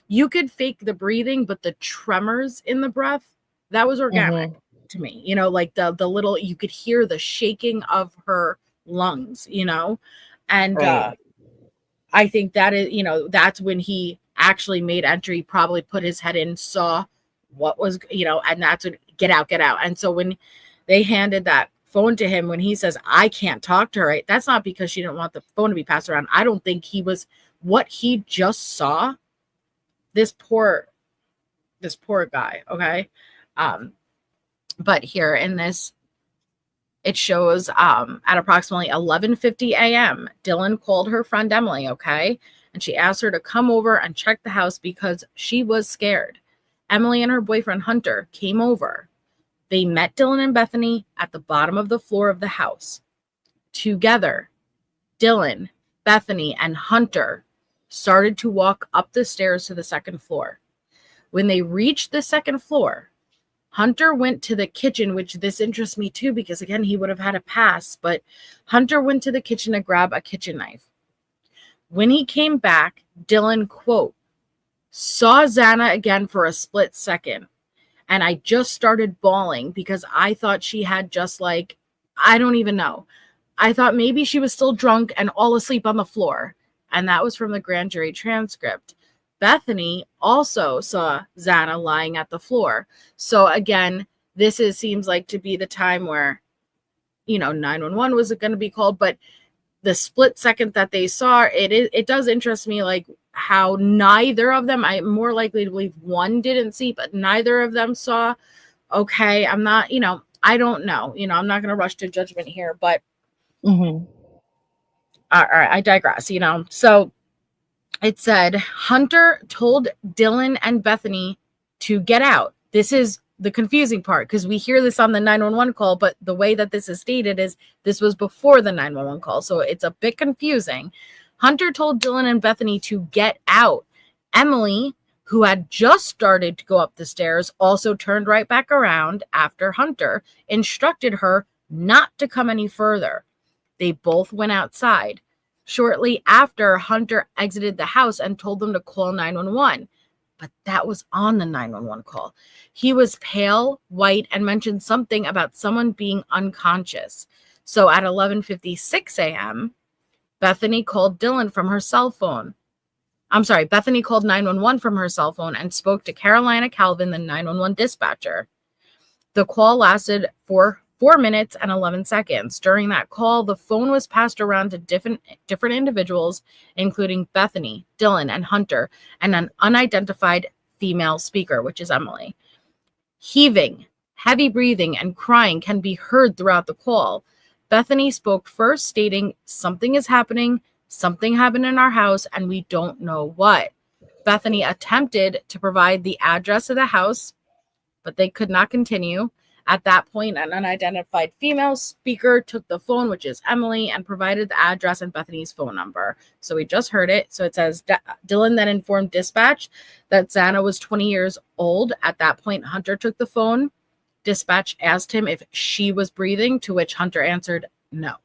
Speaker 2: You could fake the breathing, but the tremors in the breath, that was organic to me. You know, like the little, you could hear the shaking of her lungs, you know? And I think that is, you know, that's when he actually made entry, probably put his head in, saw what was, you know, and that's when get out. And so when they handed that phone to him, when he says, I can't talk to her, right? That's not because she didn't want the phone to be passed around. I don't think he was, what he just saw, this poor guy, okay? But here in this, it shows at approximately 11:50 a.m., Dylan called her friend Emily, okay? And she asked her to come over and check the house because she was scared. Emily and her boyfriend Hunter came over. They met Dylan and Bethany at the bottom of the floor of the house. Together, Dylan, Bethany, and Hunter started to walk up the stairs to the second floor. When they reached the second floor, Hunter went to the kitchen, which this interests me too, because again, he would have had a pass, but Hunter went to the kitchen to grab a kitchen knife. When he came back, Dylan, quote, saw Xana again for a split second. And I just started bawling because I thought she had just like, I don't even know. I thought maybe she was still drunk and all asleep on the floor. And that was from the grand jury transcript. Bethany also saw Xana lying at the floor. So again, seems like to be the time where, you know, 911 was going to be called, but the split second that they saw, it does interest me, like how neither of them, I'm more likely to believe one didn't see, but neither of them saw. Okay, I'm not, you know, I don't know, you know, I'm not going to rush to judgment here, but all right, I digress, you know. So it said Hunter told Dylan and Bethany to get out. This is the confusing part because we hear this on the 911 call, but the way that this is stated is this was before the 911 call. So it's a bit confusing. Hunter told Dylan and Bethany to get out. Emily, who had just started to go up the stairs, also turned right back around after Hunter instructed her not to come any further. They both went outside. Shortly after, Hunter exited the house and told them to call 911. But that was on the 911 call. He was pale, white, and mentioned something about someone being unconscious. So at 11:56 a.m., Bethany called Dylan from her cell phone. Bethany called 911 from her cell phone and spoke to Carolina Calvin, the 911 dispatcher. The call lasted for 4 minutes and 11 seconds. During that call, the phone was passed around to different individuals, including Bethany, Dylan, and Hunter, and an unidentified female speaker, which is Emily. Heaving, heavy breathing, and crying can be heard throughout the call. Bethany spoke first, stating, something is happening, something happened in our house, and we don't know what. Bethany attempted to provide the address of the house, but they could not continue. At that point, an unidentified female speaker took the phone, which is Emily, and provided the address and Bethany's phone number. So we just heard it. So it says, Dylan then informed dispatch that Xana was 20 years old. At that point, Hunter took the phone. Dispatch asked him if she was breathing, to which Hunter answered no.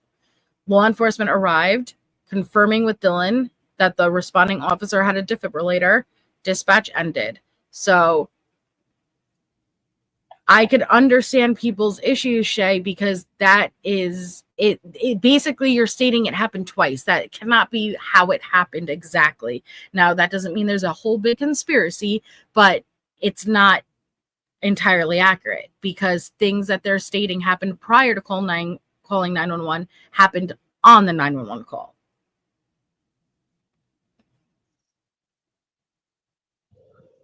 Speaker 2: Law enforcement arrived, confirming with Dylan that the responding officer had a defibrillator. Dispatch ended. So I could understand people's issues, Shay, because that is it. Basically, you're stating it happened twice. That cannot be how it happened exactly. Now, that doesn't mean there's a whole big conspiracy, but it's not entirely accurate because things that they're stating happened prior to calling 911 happened on the 911 call.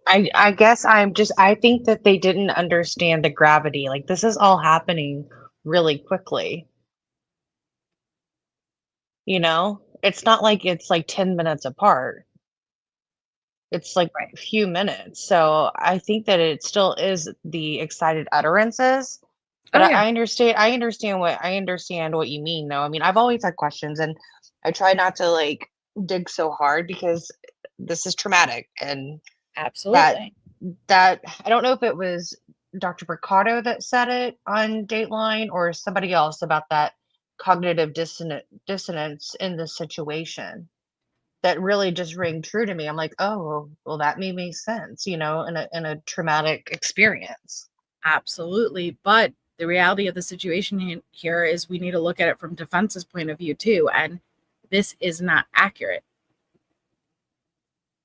Speaker 4: I guess I think that they didn't understand the gravity. Like, this is all happening really quickly. You know, it's not like it's like 10 minutes apart. It's like a few minutes. So I think that it still is the excited utterances. But I understand what you mean, though. I mean, I've always had questions, and I try not to like dig so hard because this is traumatic. And
Speaker 2: absolutely,
Speaker 4: that I don't know if it was Dr. Mercado that said it on Dateline or somebody else about that cognitive dissonance in the situation. That really just rang true to me. I'm like, oh, well, that made me sense, you know, in a traumatic experience.
Speaker 2: Absolutely, but the reality of the situation here is we need to look at it from defense's point of view too, and this is not accurate.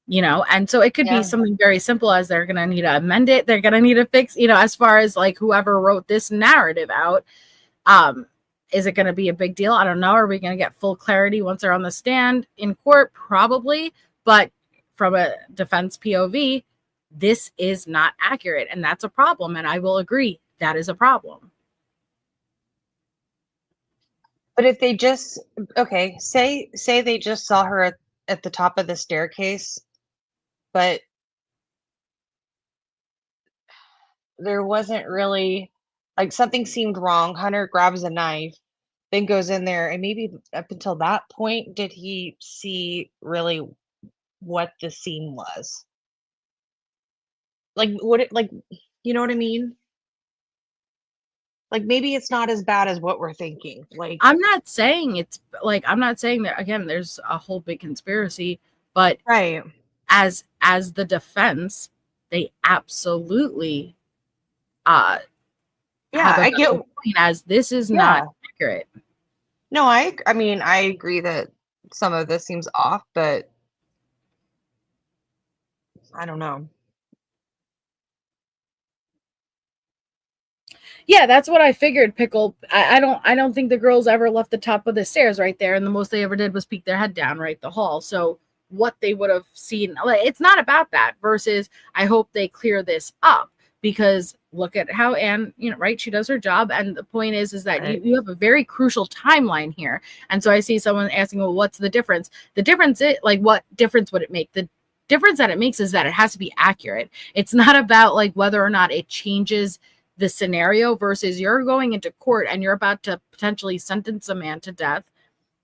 Speaker 2: You know, and so it could be something very simple as they're going to need to amend it. They're going to need to fix, you know, as far as like whoever wrote this narrative out. Is it going to be a big deal? I don't know. Are we going to get full clarity once they're on the stand in court? Probably. But from a defense POV, this is not accurate. And that's a problem. And I will agree that is a problem.
Speaker 4: But if they just, okay, say they just saw her at the top of the staircase, but there wasn't really, like, something seemed wrong. Hunter grabs a knife, then goes in there, and maybe up until that point, did he see really what the scene was? Like, you know what I mean? Like, maybe it's not as bad as what we're thinking. Like,
Speaker 2: I'm not saying that, again, there's a whole big conspiracy, but
Speaker 4: right.
Speaker 2: As the defense, they absolutely
Speaker 4: I get
Speaker 2: point as this is not accurate.
Speaker 4: No, I mean, I agree that some of this seems off, but I don't know.
Speaker 2: Yeah, that's what I figured, Pickle. I don't think the girls ever left the top of the stairs right there, and the most they ever did was peek their head down right the hall. So what they would have seen, it's not about that. Versus, I hope they clear this up because look at how Anne, you know, right? She does her job, and the point is that you have a very crucial timeline here. And so I see someone asking, well, what's the difference? The difference is like, what difference would it make? The difference that it makes is that it has to be accurate. It's not about like whether or not it changes the scenario versus you're going into court and you're about to potentially sentence a man to death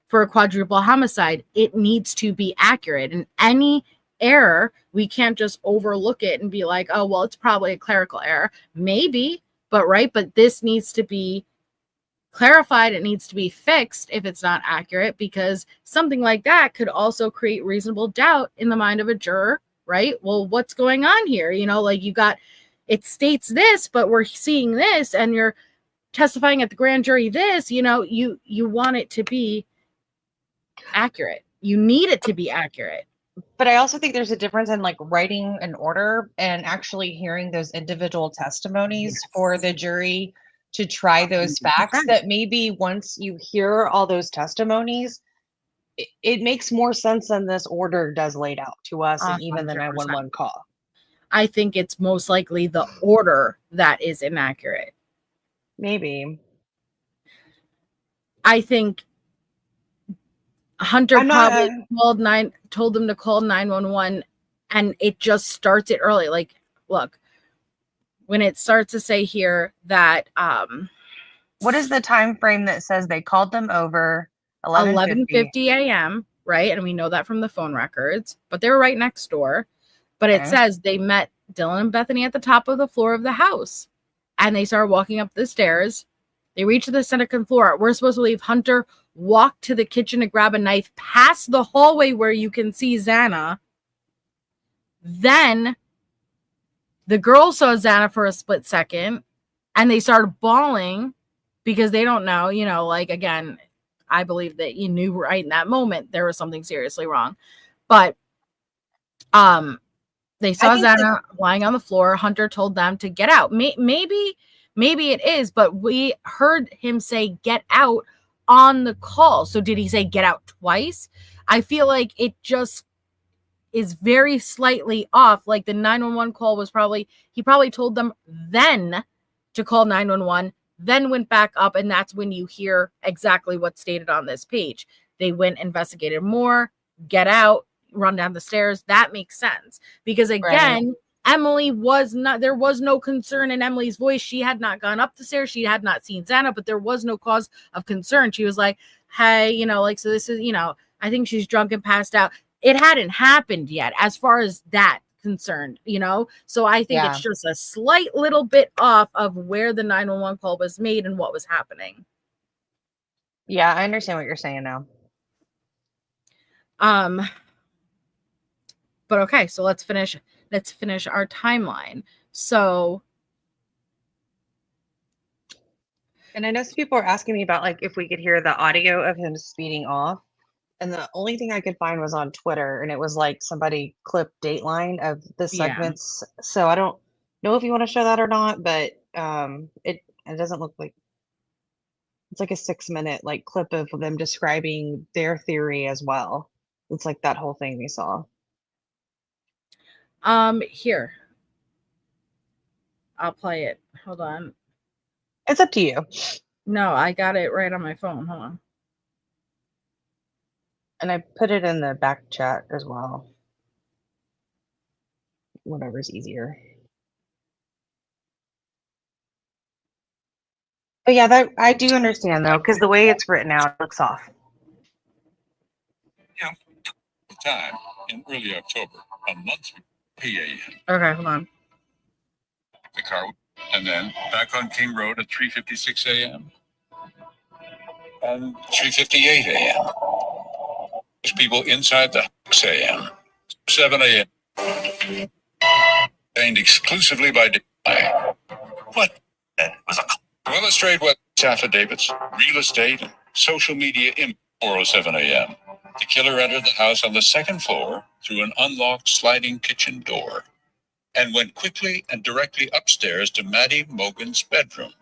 Speaker 2: for a quadruple homicide. It needs to be accurate, and any error, we can't just overlook it and be like, oh, well, it's probably a clerical error. Maybe, but this needs to be clarified. It needs to be fixed if it's not accurate, because something like that could also create reasonable doubt in the mind of a juror, right? Well, what's going on here? You know, like it states this, but we're seeing this, and you're testifying at the grand jury this, you know, you want it to be accurate. You need it to be accurate.
Speaker 4: But I also think there's a difference in like writing an order and actually hearing those individual testimonies for the jury to try those facts. That maybe once you hear all those testimonies, it makes more sense than this order does laid out to us, and even the 911 call.
Speaker 2: I think it's most likely the order that is inaccurate.
Speaker 4: Maybe.
Speaker 2: I think Hunter probably told them to call 911, and it just starts it early. Like, look, when it starts to say here that
Speaker 4: what is the time frame that says they called them over
Speaker 2: 11:50 a.m., right? And we know that from the phone records, but they were right next door. But it says they met Dylan and Bethany at the top of the floor of the house, and they started walking up the stairs. They reached the second floor. We're supposed to believe Hunter walked to the kitchen to grab a knife past the hallway where you can see Xana. Then the girls saw Xana for a split second, and they started bawling because they don't know, you know, like, again, I believe that you knew right in that moment there was something seriously wrong. But they saw Xana lying on the floor. Hunter told them to get out. Maybe it is, but we heard him say get out on the call. So did he say get out twice? I feel like it just is very slightly off. Like the 911 call was he probably told them then to call 911, then went back up, and that's when you hear exactly what's stated on this page. They went, investigated more, get out, run down the stairs. That makes sense. Because again, Emily there was no concern in Emily's voice. She had not gone up the stairs. She had not seen Xana, but there was no cause of concern. She was like, hey, you know, like, so this is, you know, I think she's drunk and passed out. It hadn't happened yet as far as that concerned, you know? So I think it's just a slight little bit off of where the 911 call was made and what was happening.
Speaker 4: Yeah, I understand what you're saying now.
Speaker 2: But okay, so let's finish our timeline. So,
Speaker 4: and I know some people are asking me about like if we could hear the audio of him speeding off. And the only thing I could find was on Twitter, and it was like somebody clipped Dateline of the segments. Yeah. So I don't know if you want to show that or not, but it doesn't look like it's like a 6-minute like clip of them describing their theory as well. It's like that whole thing we saw.
Speaker 2: Here. I'll play it. Hold on.
Speaker 4: It's up to you.
Speaker 2: No, I got it right on my phone. Hold on.
Speaker 4: And I put it in the back chat as well. Whatever's easier. But yeah, that I do understand though, because the way it's written out looks off.
Speaker 14: Yeah, time in early October, a month PA.
Speaker 2: Okay, hold on.
Speaker 14: The car, and then back on King Road at 3:56 a.m. and 3:58 a.m. There's people inside the 6 a.m. 7 a.m. Trained exclusively by Dateline. What was to illustrate what affidavits, real estate, and social media in 4:07 a.m. The killer entered the house on the second floor through an unlocked sliding kitchen door and went quickly and directly upstairs to Maddie Mogen's bedroom.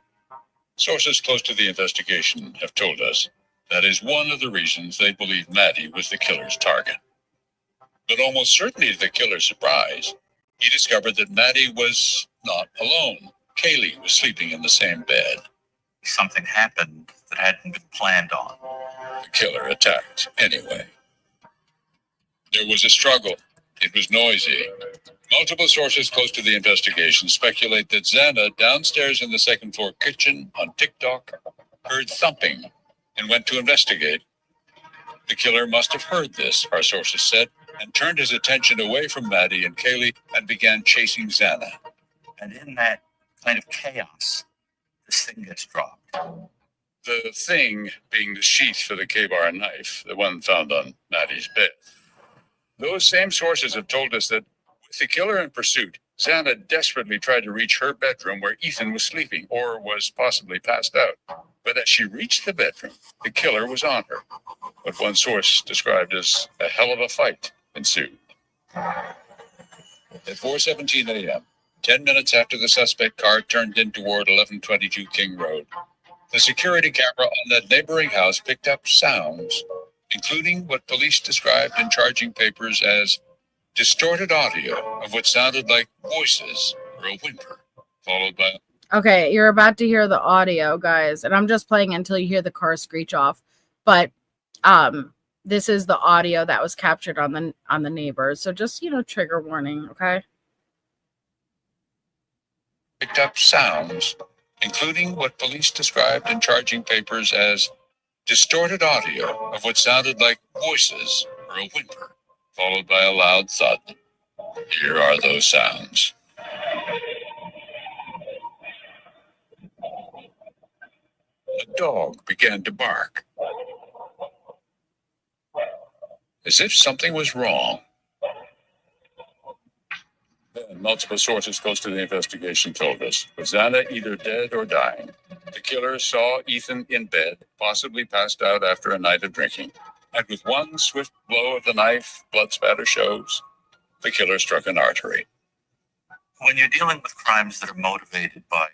Speaker 14: Sources close to the investigation have told us that is one of the reasons they believe Maddie was the killer's target. But almost certainly to the killer's surprise, he discovered that Maddie was not alone. Kaylee was sleeping in the same bed.
Speaker 15: Something happened that hadn't been planned on.
Speaker 14: The killer attacked anyway. There was a struggle. It was noisy. Multiple sources close to the investigation speculate that Xana, downstairs in the second floor kitchen on TikTok, heard thumping and went to investigate. The killer must have heard this, our sources said, and turned his attention away from Maddie and Kaylee and began chasing Xana.
Speaker 15: And in that kind of chaos, this thing gets dropped.
Speaker 14: The thing being the sheath for the K-bar knife, the one found on Maddie's bed. Those same sources have told us that with the killer in pursuit, Xana desperately tried to reach her bedroom where Ethan was sleeping or was possibly passed out. But as she reached the bedroom, the killer was on her. What one source described as a hell of a fight ensued. At 4:17 a.m., 10 minutes after the suspect car turned in toward 1122 King Road, the security camera on that neighboring house picked up sounds, including what police described in charging papers as distorted audio of what sounded like voices or a whimper, followed by...
Speaker 2: Okay, you're about to hear the audio, guys, and I'm just playing until you hear the car screech off. But this is the audio that was captured on the neighbors. So just, trigger warning, okay?
Speaker 14: picked up sounds, including what police described in charging papers as distorted audio of what sounded like voices or a whimper, followed by a loud thud. Here are those sounds. A dog began to bark, as if something was wrong. Then multiple sources close to the investigation told us, with Xana either dead or dying. The killer saw Ethan in bed, possibly passed out after a night of drinking. And with one swift blow of the knife, blood spatter shows, the killer struck an artery.
Speaker 15: When you're dealing with crimes that are motivated by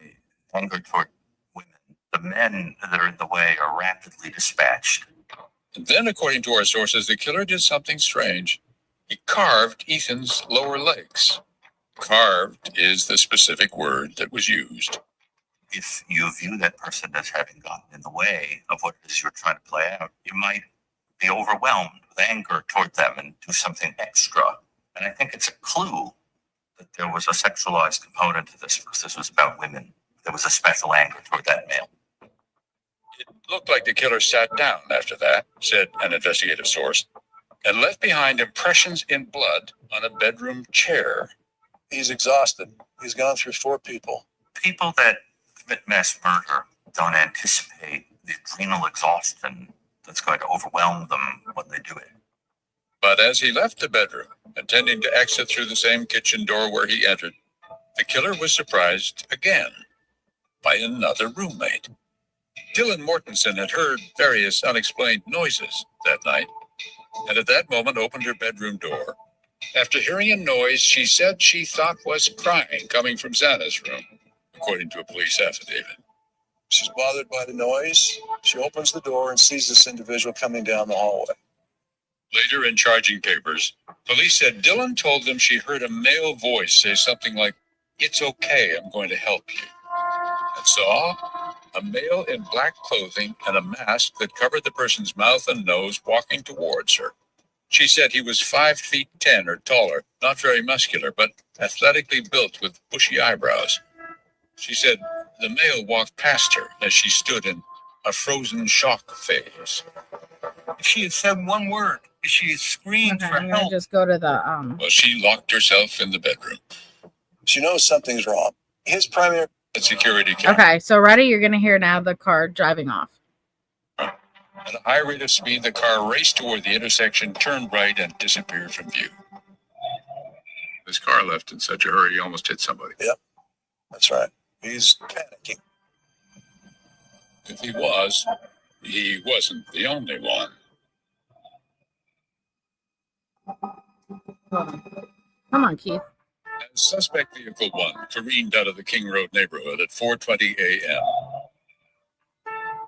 Speaker 15: anger toward women, the men that are in the way are rapidly dispatched.
Speaker 14: And then, according to our sources, the killer did something strange. He carved Ethan's lower legs. Carved is the specific word that was used.
Speaker 15: If you view that person as having gotten in the way of what it is you're trying to play out, you might be overwhelmed with anger toward them and do something extra. And I think it's a clue that there was a sexualized component to this, because this was about women. There was a special anger toward that male.
Speaker 14: It looked like the killer sat down after that, said an investigative source, and left behind impressions in blood on a bedroom chair.
Speaker 16: He's exhausted. He's gone through 4 people.
Speaker 15: People that commit mass murder don't anticipate the adrenal exhaustion that's going to overwhelm them when they do it.
Speaker 14: But as he left the bedroom, intending to exit through the same kitchen door where he entered, the killer was surprised again by another roommate. Dylan Mortensen had heard various unexplained noises that night, and at that moment opened her bedroom door. After hearing a noise she said she thought was crying coming from Xana's room, according to a police affidavit.
Speaker 16: She's bothered by the noise. She opens the door and sees this individual coming down the hallway.
Speaker 14: Later in charging papers, police said Dylan told them she heard a male voice say something like, "It's okay, I'm going to help you," and saw a male in black clothing and a mask that covered the person's mouth and nose walking towards her. She said he was 5'10" or taller, not very muscular, but athletically built with bushy eyebrows. She said the male walked past her as she stood in a frozen shock phase.
Speaker 15: If she had said one word, if she had screamed for
Speaker 2: I'm gonna
Speaker 15: help.
Speaker 2: just go to the
Speaker 14: Well, she locked herself in the bedroom.
Speaker 16: She knows something's wrong. His primary
Speaker 14: security camera.
Speaker 2: Okay, so ready? You're gonna hear now the car driving off.
Speaker 14: At a high rate of speed, the car raced toward the intersection, turned right, and disappeared from view. This car left in such a hurry, he almost hit somebody.
Speaker 16: Yep, that's right. He's panicking.
Speaker 14: If he wasn't the only one.
Speaker 2: Come on, Keith.
Speaker 14: As suspect vehicle 1 careened out of the King Road neighborhood at 4:20 a.m.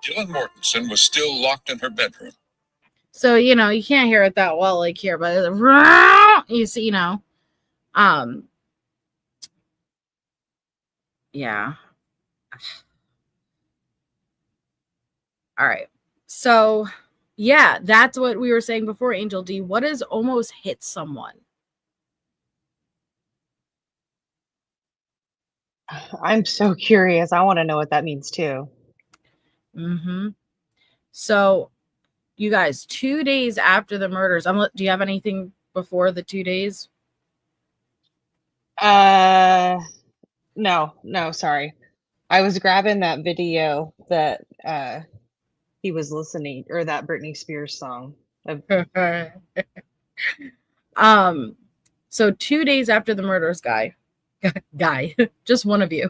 Speaker 14: Dylan Mortensen was still locked in her bedroom.
Speaker 2: So, you can't hear it that well like here, but you see, yeah. All right. So, yeah, that's what we were saying before, Angel D. What does almost hit someone?
Speaker 4: I'm so curious. I want to know what that means too.
Speaker 2: So, you guys, 2 days after the murders, do you have anything before the 2 days?
Speaker 4: No, sorry. I was grabbing that video that he was listening, or that Britney Spears song.
Speaker 2: So 2 days after the murders, guy, just one of you,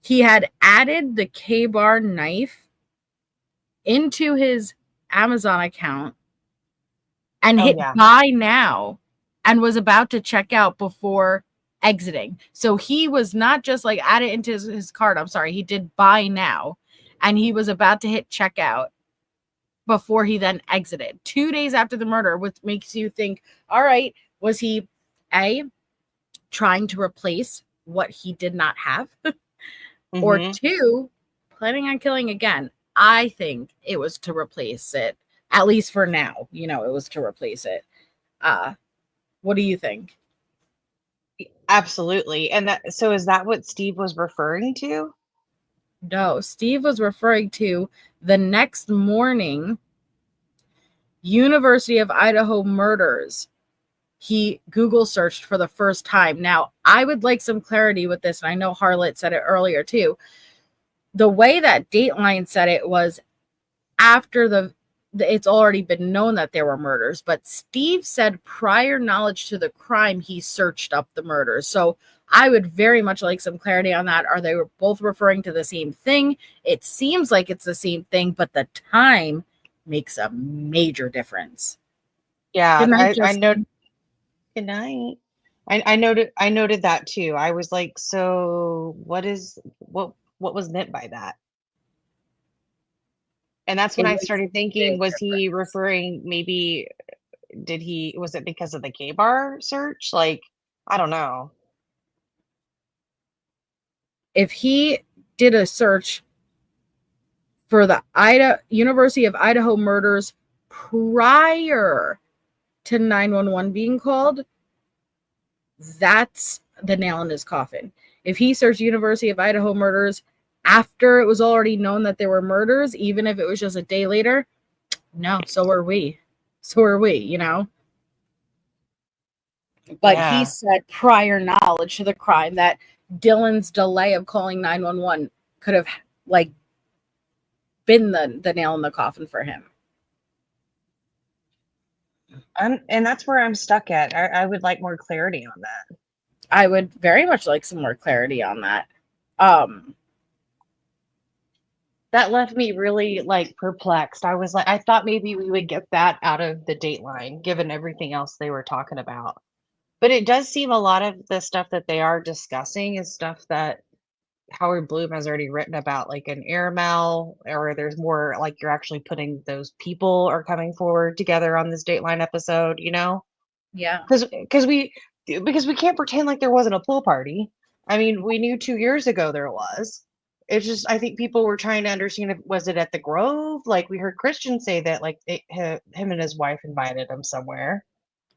Speaker 2: he had added the K-bar knife into his Amazon account and hit buy now and was about to check out before exiting. So he was not just like add it into his cart. I'm sorry. He did buy now and he was about to hit checkout before he then exited 2 days after the murder, which makes you think, all right, was he trying to replace what he did not have? Or 2, planning on killing again? I think it was to replace it, at least for now. It was to replace it. What do you think?
Speaker 4: Absolutely. And so is that what Steve was referring to?
Speaker 2: No, Steve was referring to the next morning, University of Idaho murders. He Google searched for the first time. Now, I would like some clarity with this, and I know Harlot said it earlier too. The way that Dateline said it was after it's already been known that there were murders, but Steve said prior knowledge to the crime, he searched up the murders. So I would very much like some clarity on that. Are they both referring to the same thing? It seems like it's the same thing, but the time makes a major difference.
Speaker 4: Yeah, I know.
Speaker 2: Justin.
Speaker 4: Good night. I noted that too. I was like, so what was meant by that? And that's when I started thinking, was he referring, maybe was it because of the K-bar search? Like, I don't know.
Speaker 2: If he did a search for the University of Idaho murders prior to 911 being called, that's the nail in his coffin. If he searched University of Idaho murders after it was already known that there were murders, even if it was just a day later, no, so are we. So are we, you know? But he said prior knowledge to the crime, that Dylan's delay of calling 911 could have like been the nail in the coffin for him.
Speaker 4: And that's where I'm stuck at. I would like more clarity on that.
Speaker 2: I would very much like some more clarity on that.
Speaker 4: That left me really like perplexed. I was like, I thought maybe we would get that out of the Dateline, given everything else they were talking about. But it does seem a lot of the stuff that they are discussing is stuff that Howard Bloom has already written about, like an airmail, or there's more like you're actually putting those people are coming forward together on this Dateline episode, you know?
Speaker 2: Yeah.
Speaker 4: Because we can't pretend like there wasn't a pool party. I mean, we knew 2 years ago there was. It's just, I think people were trying to understand, if was it at the Grove? Like we heard Christian say that like him and his wife invited him somewhere.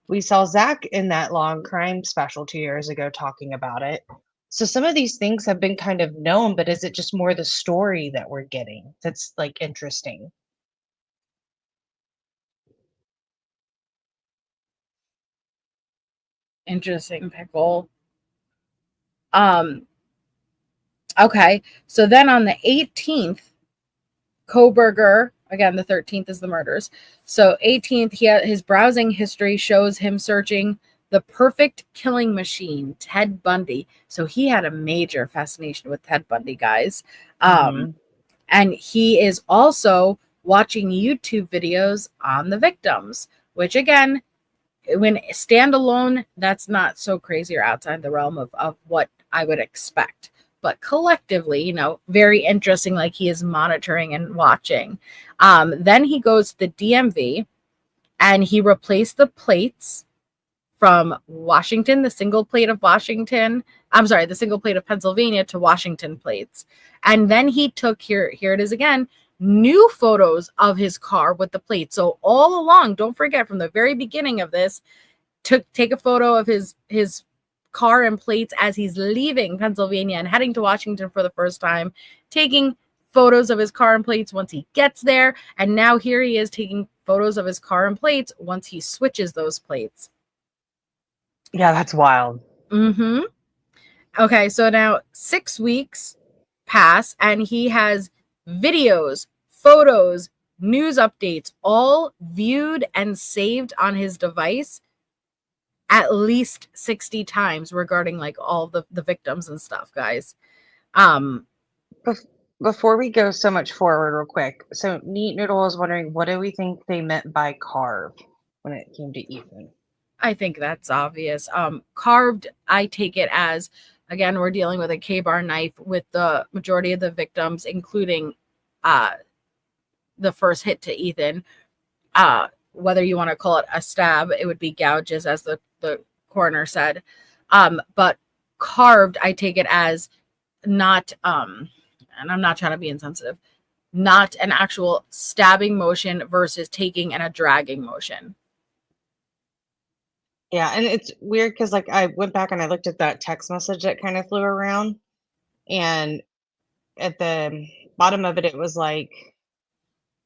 Speaker 4: We saw Zack in that long crime special 2 years ago talking about it. So some of these things have been kind of known, but is it just more the story that we're getting that's like interesting?
Speaker 2: Interesting, Pickle. Okay, so then on the 18th, Kohberger, again, the 13th is the murders. So 18th, his browsing history shows him searching the perfect killing machine, Ted Bundy. So he had a major fascination with Ted Bundy, guys. And he is also watching YouTube videos on the victims, which again, when standalone, that's not so crazy or outside the realm of what I would expect. But collectively, you know, very interesting, like he is monitoring and watching. Then he goes to the DMV and he replaced the plates from Washington, the single plate of Pennsylvania to Washington plates. And then he took, here it is again, new photos of his car with the plate. So all along, don't forget, from the very beginning of this, take a photo of his car and plates as he's leaving Pennsylvania and heading to Washington for the first time, taking photos of his car and plates once he gets there, and now here he is taking photos of his car and plates once he switches those plates.
Speaker 4: Yeah, that's wild.
Speaker 2: Okay, so now 6 weeks pass and he has videos, photos, news updates, all viewed and saved on his device at least 60 times regarding like all the victims and stuff, guys.
Speaker 4: Before we go so much forward real quick, so Neat Noodle is wondering, what do we think they meant by carve when it came to Ethan?
Speaker 2: I think that's obvious. Carved, I take it as, again, we're dealing with a K-bar knife with the majority of the victims, including the first hit to Ethan. Whether you want to call it a stab, it would be gouges, as the coroner said. But carved, I take it as not, and I'm not trying to be insensitive, not an actual stabbing motion versus taking and a dragging motion.
Speaker 4: Yeah, and it's weird because like I went back and I looked at that text message that kind of flew around, and at the bottom of it, it was like,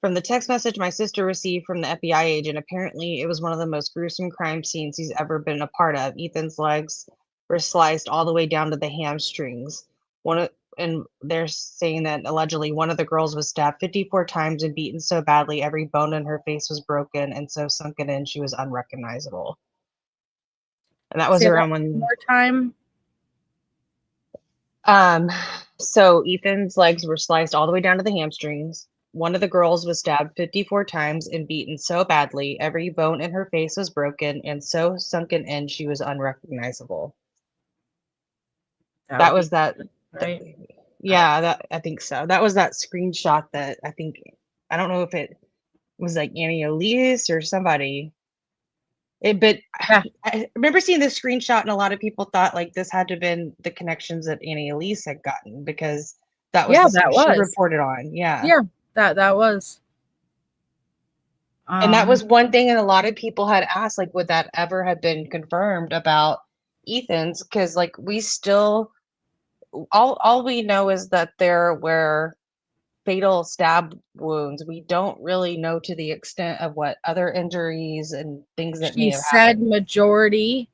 Speaker 4: from the text message my sister received from the FBI agent, apparently it was one of the most gruesome crime scenes he's ever been a part of. Ethan's legs were sliced all the way down to the hamstrings. And they're saying that allegedly one of the girls was stabbed 54 times and beaten so badly every bone in her face was broken and so sunken in she was unrecognizable. And that was
Speaker 2: Say
Speaker 4: around
Speaker 2: that
Speaker 4: when
Speaker 2: one more time.
Speaker 4: So Ethan's legs were sliced all the way down to the hamstrings. One of the girls was stabbed 54 times and beaten so badly every bone in her face was broken and so sunken in she was unrecognizable. That was that,
Speaker 2: right?
Speaker 4: Yeah, that I think so. That was that screenshot that I think, I don't know if it was like Annie Elise or somebody. But I remember seeing this screenshot and a lot of people thought like this had to have been the connections that Annie Elise had gotten because that was the stuff she reported on.
Speaker 2: Yeah, that was.
Speaker 4: And that was one thing, and a lot of people had asked, like, would that ever have been confirmed about Ethan's? Because, like, we still, all we know is that there were fatal stab wounds. We don't really know to the extent of what other injuries and things that may
Speaker 2: She
Speaker 4: have
Speaker 2: said
Speaker 4: happened.
Speaker 2: majority.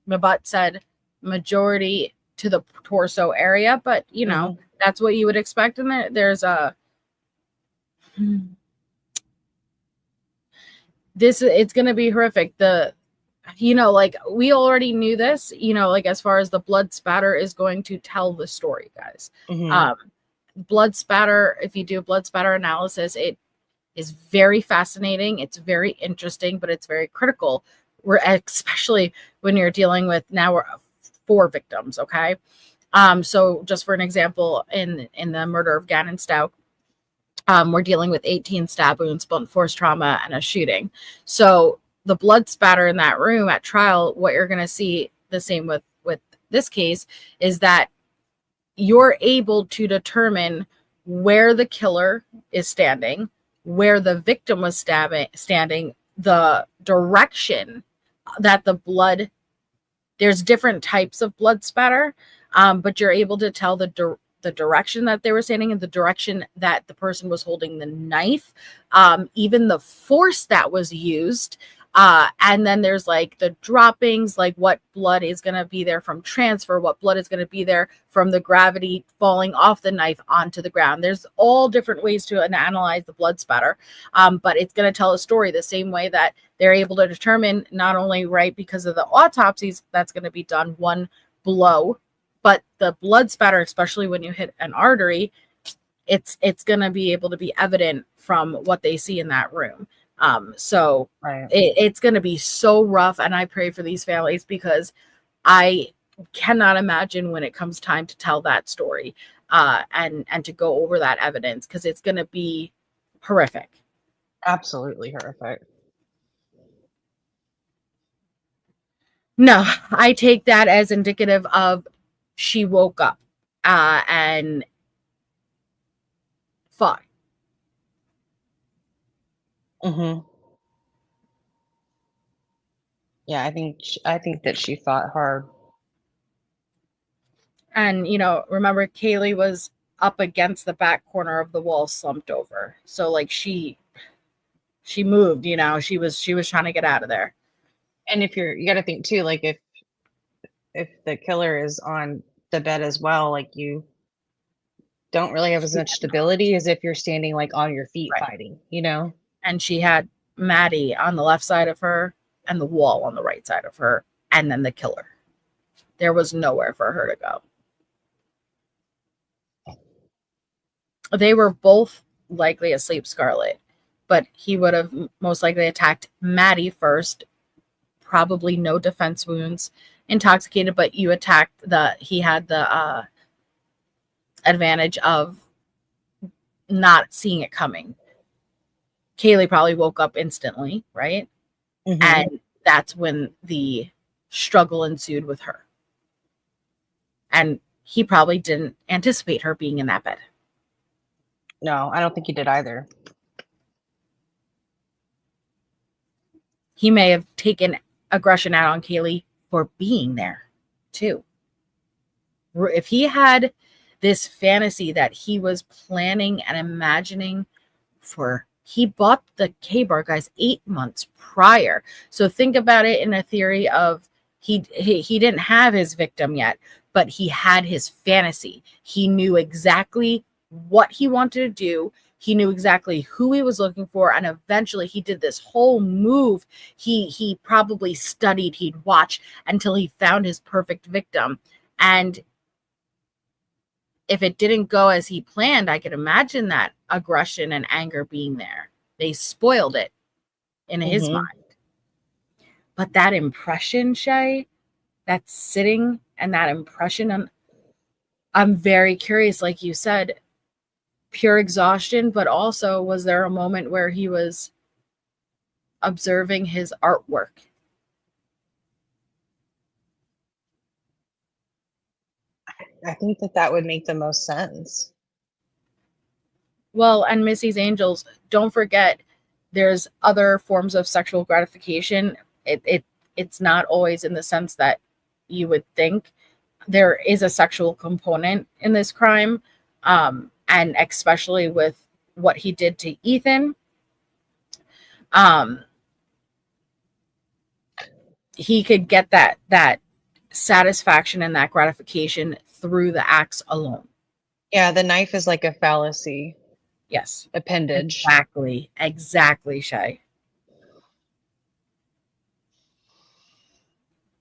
Speaker 2: My butt said majority to the torso area, but you know that's what you would expect. And there's a it's going to be horrific. Like we already knew this, like as far as the blood spatter is going to tell the story, guys. Blood spatter, if you do a blood spatter analysis, it is very fascinating. It's very interesting, but it's very critical. Especially when you're dealing with, now we're 4 victims. Okay. So just for an example, in the murder of Gannon Stout, we're dealing with 18 stab wounds, blunt force trauma, and a shooting. So the blood spatter in that room at trial, what you're going to see, the same with this case, is that you're able to determine where the killer is standing, where the victim was standing, the direction that the blood, there's different types of blood spatter, but you're able to tell the direction that they were standing and the direction that the person was holding the knife, even the force that was used. And then there's like the droppings, like what blood is going to be there from transfer, what blood is going to be there from the gravity falling off the knife onto the ground. There's all different ways to analyze the blood spatter, but it's going to tell a story the same way that they're able to determine, not only right because of the autopsies that's going to be done one blow, but the blood spatter, especially when you hit an artery, it's going to be able to be evident from what they see in that room. So it's going to be so rough, and I pray for these families because I cannot imagine when it comes time to tell that story, and to go over that evidence, because it's going to be horrific.
Speaker 4: Absolutely horrific.
Speaker 2: No, I take that as indicative of she woke up and fought.
Speaker 4: Yeah, I think that she fought hard.
Speaker 2: And remember, Kaylee was up against the back corner of the wall, slumped over. So like she moved, she was trying to get out of there.
Speaker 4: And you got to think too, like if the killer is on the bed as well, like you don't really have as much stability as if you're standing like on your feet fighting,
Speaker 2: And she had Maddie on the left side of her and the wall on the right side of her, and then the killer. There was nowhere for her to go. They were both likely asleep, Scarlett, but he would have most likely attacked Maddie first. Probably no defense wounds, intoxicated, but he had the advantage of not seeing it coming. Kaylee probably woke up instantly, right? And that's when the struggle ensued with her. And he probably didn't anticipate her being in that bed.
Speaker 4: No, I don't think he did either.
Speaker 2: He may have taken aggression out on Kaylee for being there too. If he had this fantasy that he was planning and imagining he bought the K-bar guys 8 months prior. So think about it in a theory of he didn't have his victim yet, but he had his fantasy. He knew exactly what he wanted to do. He knew exactly who he was looking for, and eventually he did this whole move. He probably studied, he'd watch until he found his perfect victim. And if it didn't go as he planned, I could imagine that aggression and anger being there. They spoiled it in his mind. But that impression, Shay, that's sitting, and that impression, I'm very curious, like you said, pure exhaustion, but also was there a moment where he was observing his artwork?
Speaker 4: I think that would make the most sense.
Speaker 2: Well, and Missy's Angels, don't forget, there's other forms of sexual gratification. It's not always in the sense that you would think. There is a sexual component in this crime, and especially with what he did to Ethan. He could get that satisfaction and that gratification through the acts alone.
Speaker 4: Yeah, the knife is like a fallacy.
Speaker 2: Yes.
Speaker 4: Appendage.
Speaker 2: Exactly, Shay.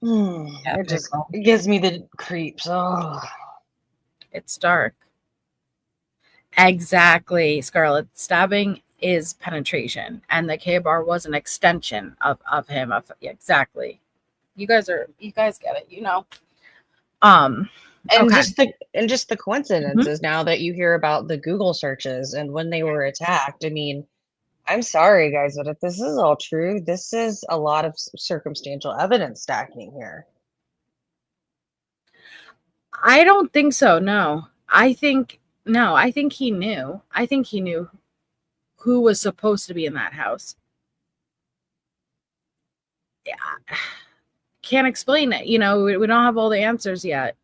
Speaker 4: It gives me the creeps. Oh,
Speaker 2: it's dark. Exactly, Scarlett. Stabbing is penetration, and the K-bar was an extension of him. Exactly. You guys get it, you know.
Speaker 4: And
Speaker 2: Okay.
Speaker 4: just the coincidences now that you hear about the Google searches and when they were attacked. I mean, I'm sorry, guys, but if this is all true, this is a lot of circumstantial evidence stacking here.
Speaker 2: I don't think so. No, I think he knew. I think he knew who was supposed to be in that house. Yeah. Can't explain it. You know, we don't have all the answers yet.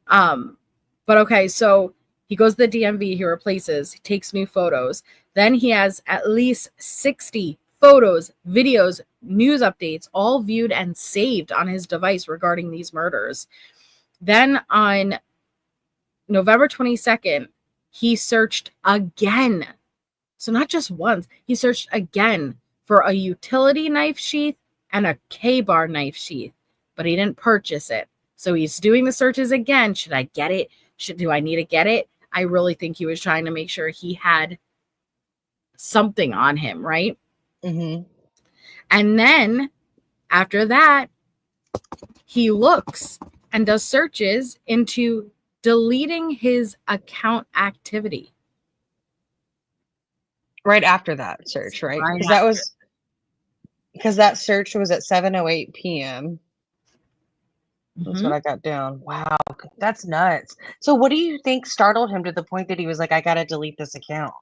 Speaker 2: But okay, so he goes to the DMV, he replaces, he takes new photos. Then he has at least 60 photos, videos, news updates, all viewed and saved on his device regarding these murders. Then on November 22nd, he searched again. So not just once, he searched again for a utility knife sheath and a K-bar knife sheath, but he didn't purchase it. So he's doing the searches again. Should I get it? Do I need to get it? I really think he was trying to make sure he had something on him, right?
Speaker 4: Mm-hmm.
Speaker 2: And then after that, he looks and does searches into deleting his account activity.
Speaker 4: Right after that search, right? Because that search was at 7:08 p.m. That's what I got down. Wow, that's nuts. So what do you think startled him to the point that he was like, I gotta delete this account?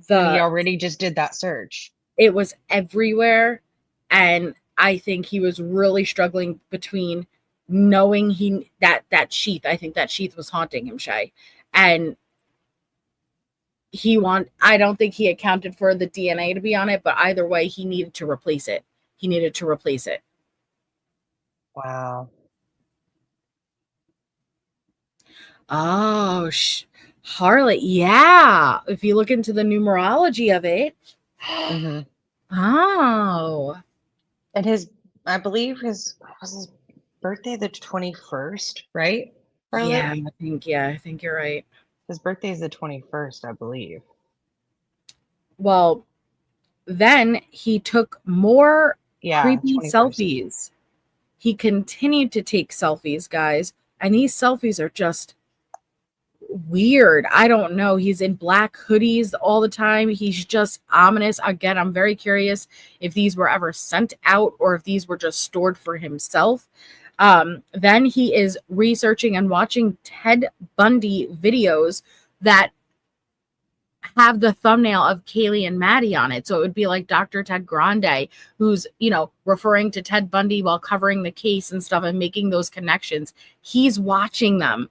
Speaker 4: He already just did that search.
Speaker 2: It was everywhere, and I think he was really struggling between knowing that sheath. I think that sheath was haunting him, Shay, and I don't think he accounted for the DNA to be on it, but either way, he needed to replace it.
Speaker 4: Wow.
Speaker 2: Oh, Harlot. Yeah. If you look into the numerology of it.
Speaker 4: Mm-hmm.
Speaker 2: Oh.
Speaker 4: And I believe his birthday the 21st, right?
Speaker 2: Harlot? I think you're right.
Speaker 4: His birthday is the 21st, I believe.
Speaker 2: Well, then he took more creepy
Speaker 4: 21st.
Speaker 2: selfies. He continued to take selfies, guys, and these selfies are just weird. I don't know. He's in black hoodies all the time. He's just ominous. Again, I'm very curious if these were ever sent out or if these were just stored for himself. Then he is researching and watching Ted Bundy videos that have the thumbnail of Kaylee and Maddie on it. So it would be like Dr. Ted Grande, who's, referring to Ted Bundy while covering the case and stuff and making those connections. He's watching them.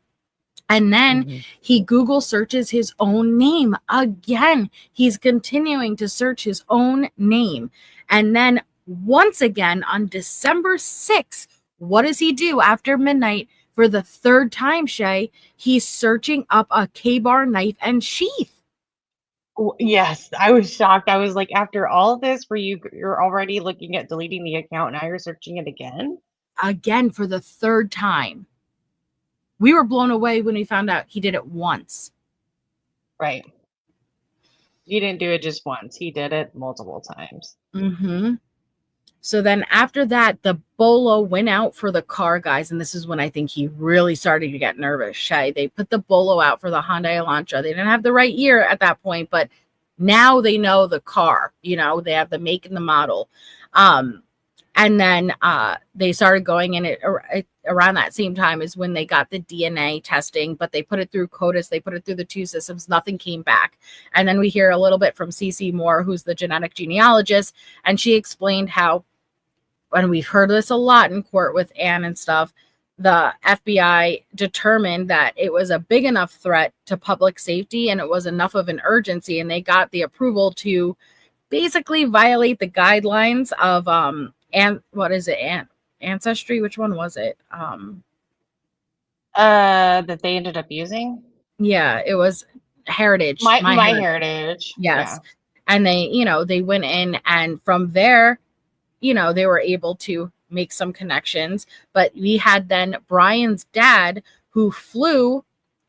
Speaker 2: And then he Google searches his own name again. He's continuing to search his own name. And then once again on December 6th, what does he do after midnight for the third time, Shay? He's searching up a K-bar knife and sheath.
Speaker 4: Yes, I was shocked. I was like, after all of this, you're already looking at deleting the account, now you're searching it again?
Speaker 2: Again for the third time. We were blown away when we found out he did it once.
Speaker 4: Right. He didn't do it just once. He did it multiple times.
Speaker 2: Mm-hmm. So then after that, the bolo went out for the car, guys. And this is when I think he really started to get nervous, Shay. They put the bolo out for the Hyundai Elantra. They didn't have the right year at that point, but now they know the car. They have the make and the model. And then they started going in it around that same time is when they got the DNA testing, but they put it through CODIS. They put it through the two systems. Nothing came back. And then we hear a little bit from CeCe Moore, who's the genetic genealogist. And she explained how, and we've heard this a lot in court with Ann and stuff, the FBI determined that it was a big enough threat to public safety and it was enough of an urgency. And they got the approval to basically violate the guidelines of, and what is it? Ancestry? Which one was it?
Speaker 4: That they ended up using?
Speaker 2: Yeah, it was Heritage.
Speaker 4: My Heritage.
Speaker 2: Yes.
Speaker 4: Yeah.
Speaker 2: And they went in, and from there, they were able to make some connections. But we had then Bryan's dad, who flew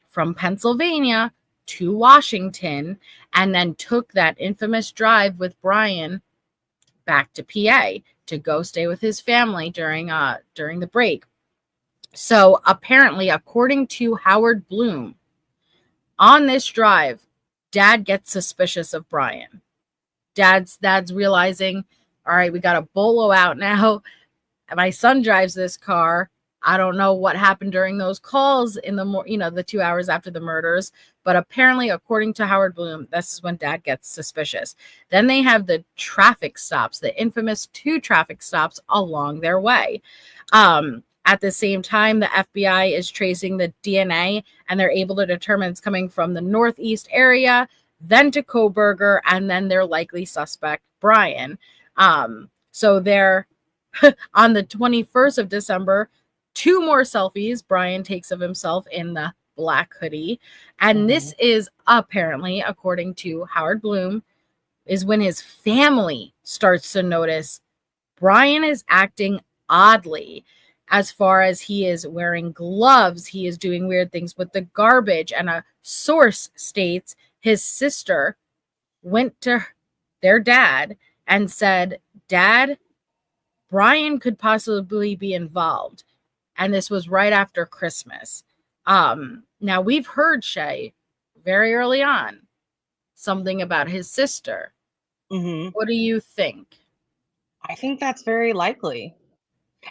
Speaker 2: from Pennsylvania to Washington and then took that infamous drive with Bryan back to PA to go stay with his family during the break. So apparently, according to Howard Bloom, on this drive, Dad gets suspicious of Bryan. Dad's realizing, all right, we got a bolo out now. My son drives this car. I don't know what happened during those calls in the 2 hours after the murders, but apparently, according to Howard Bloom, this is when Dad gets suspicious. Then they have the traffic stops, the infamous 2 traffic stops along their way. At the same time, the FBI is tracing the DNA, and they're able to determine it's coming from the Northeast area, then to Kohberger, and then their likely suspect, Bryan. So they're on the 21st of December, 2 more selfies Bryan takes of himself in the black hoodie. And this is apparently, according to Howard Bloom, is when his family starts to notice Bryan is acting oddly, as far as he is wearing gloves. He is doing weird things with the garbage. And a source states his sister went to their dad and said, Dad, Bryan could possibly be involved. And this was right after Christmas. Now we've heard, Shay, very early on, something about his sister. What do you think?
Speaker 4: I think that's very likely.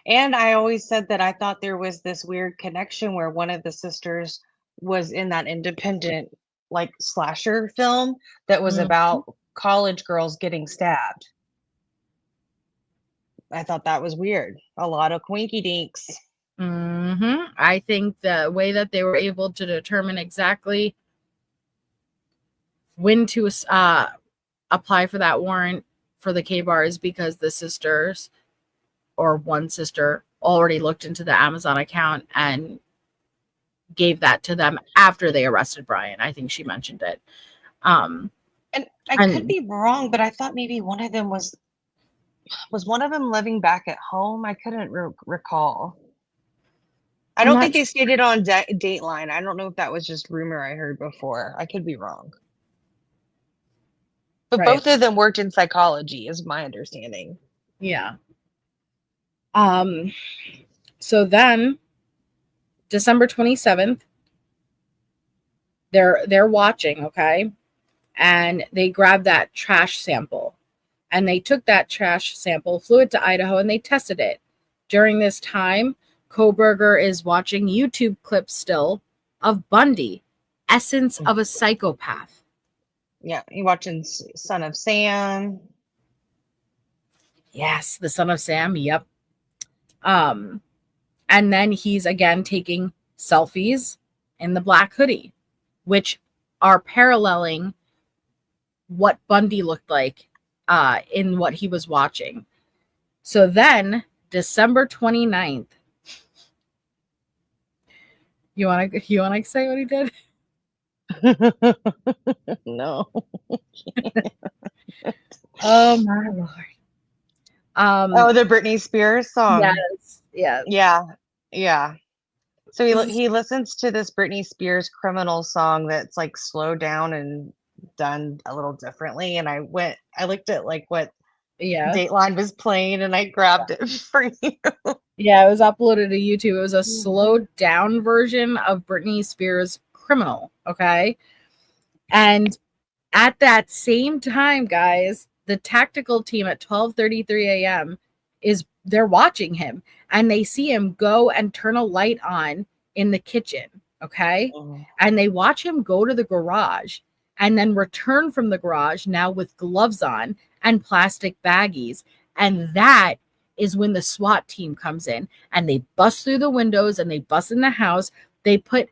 Speaker 4: And I always said that I thought there was this weird connection where one of the sisters was in that independent, like, slasher film that was about college girls getting stabbed. I thought that was weird. A lot of quinky dinks.
Speaker 2: I think the way that they were able to determine exactly when to apply for that warrant for the K-bar is because the sisters, or one sister, already looked into the Amazon account and gave that to them after they arrested Bryan. I think she mentioned it.
Speaker 4: And I could be wrong, but I thought maybe one of them was one of them living back at home. I couldn't recall. I don't think they stated on Dateline. I don't know if that was just rumor I heard before. I could be wrong. But both of them worked in psychology, is my understanding.
Speaker 2: Yeah. So then December 27th, they're watching, okay? And they grabbed that trash sample. And they took that trash sample, flew it to Idaho, and they tested it. During this time, Kohberger is watching YouTube clips still of Bundy, Essence of a Psychopath.
Speaker 4: Yeah, you watching Son of Sam?
Speaker 2: Yes, the Son of Sam. Yep. And then he's again taking selfies in the black hoodie, which are paralleling what Bundy looked like in what he was watching. So then December 29th. You wanna say what he did?
Speaker 4: No.
Speaker 2: Oh my Lord.
Speaker 4: Oh, the Britney Spears song.
Speaker 2: Yes.
Speaker 4: Yeah. So he listens to this Britney Spears Criminal song that's like slowed down and done a little differently. And I looked at like what Dateline was playing, and I grabbed it for you.
Speaker 2: Yeah, it was uploaded to YouTube. It was a slowed down version of Britney Spears' Criminal. Okay. And at that same time, guys, the tactical team at 12:33 a.m. they're watching him, and they see him go and turn a light on in the kitchen. Okay. And they watch him go to the garage and then return from the garage now with gloves on and plastic baggies. And that is when the SWAT team comes in and they bust through the windows and they bust in the house. They put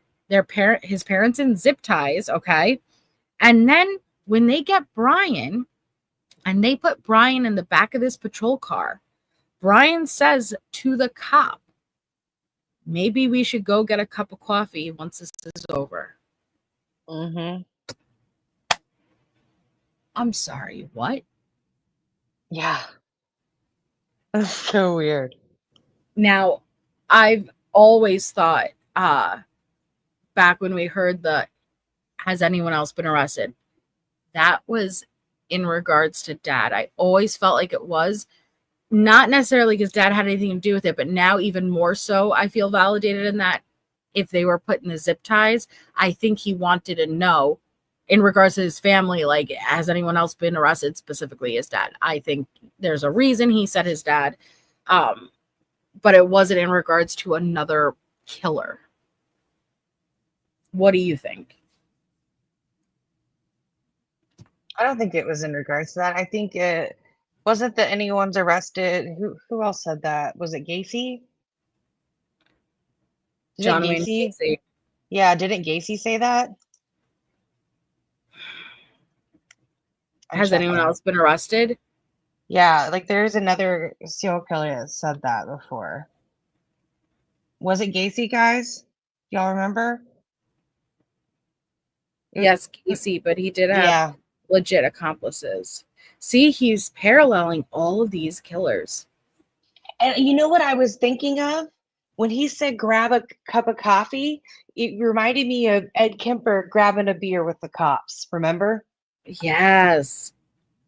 Speaker 2: his parents in zip ties. Okay. And then when they get Bryan and they put Bryan in the back of this patrol car, Bryan says to the cop, maybe we should go get a cup of coffee once this is over.
Speaker 4: Mm-hmm.
Speaker 2: I'm sorry, what?
Speaker 4: Yeah. That's so weird.
Speaker 2: Now, I've always thought, back when we heard has anyone else been arrested? That was in regards to Dad. I always felt like it was. Not necessarily because Dad had anything to do with it, but now even more so, I feel validated in that if they were put in the zip ties, I think he wanted to know in regards to his family, like, has anyone else been arrested, specifically his dad? I think there's a reason he said his dad, but it wasn't in regards to another killer. What do you think?
Speaker 4: I don't think it was in regards to that. I think it wasn't that anyone's arrested. Who else said that? Was it Gacy?
Speaker 2: John Wayne Gacy.
Speaker 4: Yeah, didn't Gacy say that?
Speaker 2: Has anyone else been arrested?
Speaker 4: Yeah, like there's another serial killer that said that before. Was it Gacy, guys? Y'all remember?
Speaker 2: Yes, Gacy, but he did have legit accomplices. See, he's paralleling all of these killers.
Speaker 4: And you know what I was thinking of? When he said grab a cup of coffee, it reminded me of Ed Kemper grabbing a beer with the cops, remember?
Speaker 2: Yes.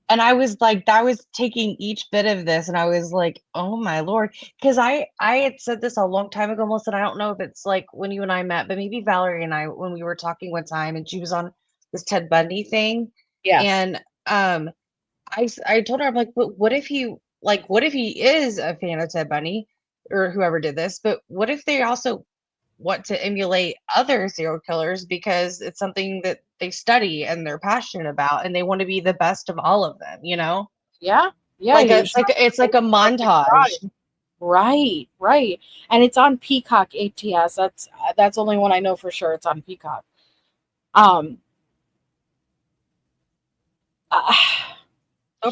Speaker 4: And I was like, I was taking each bit of this and I was like, oh my Lord. Because I had said this a long time ago, Melissa, and I don't know if it's like when you and I met, but maybe Valerie and I, when we were talking one time and she was on this Ted Bundy thing.
Speaker 2: Yeah.
Speaker 4: And I told her, I'm like, but what if he is a fan of Ted Bundy or whoever did this, but what if they also want to emulate other serial killers because it's something that they study and they're passionate about and they want to be the best of all of them, you know?
Speaker 2: Yeah.
Speaker 4: Like it's like a montage.
Speaker 2: Right. And it's on Peacock ATS. That's only one I know for sure. It's on Peacock.
Speaker 4: They'll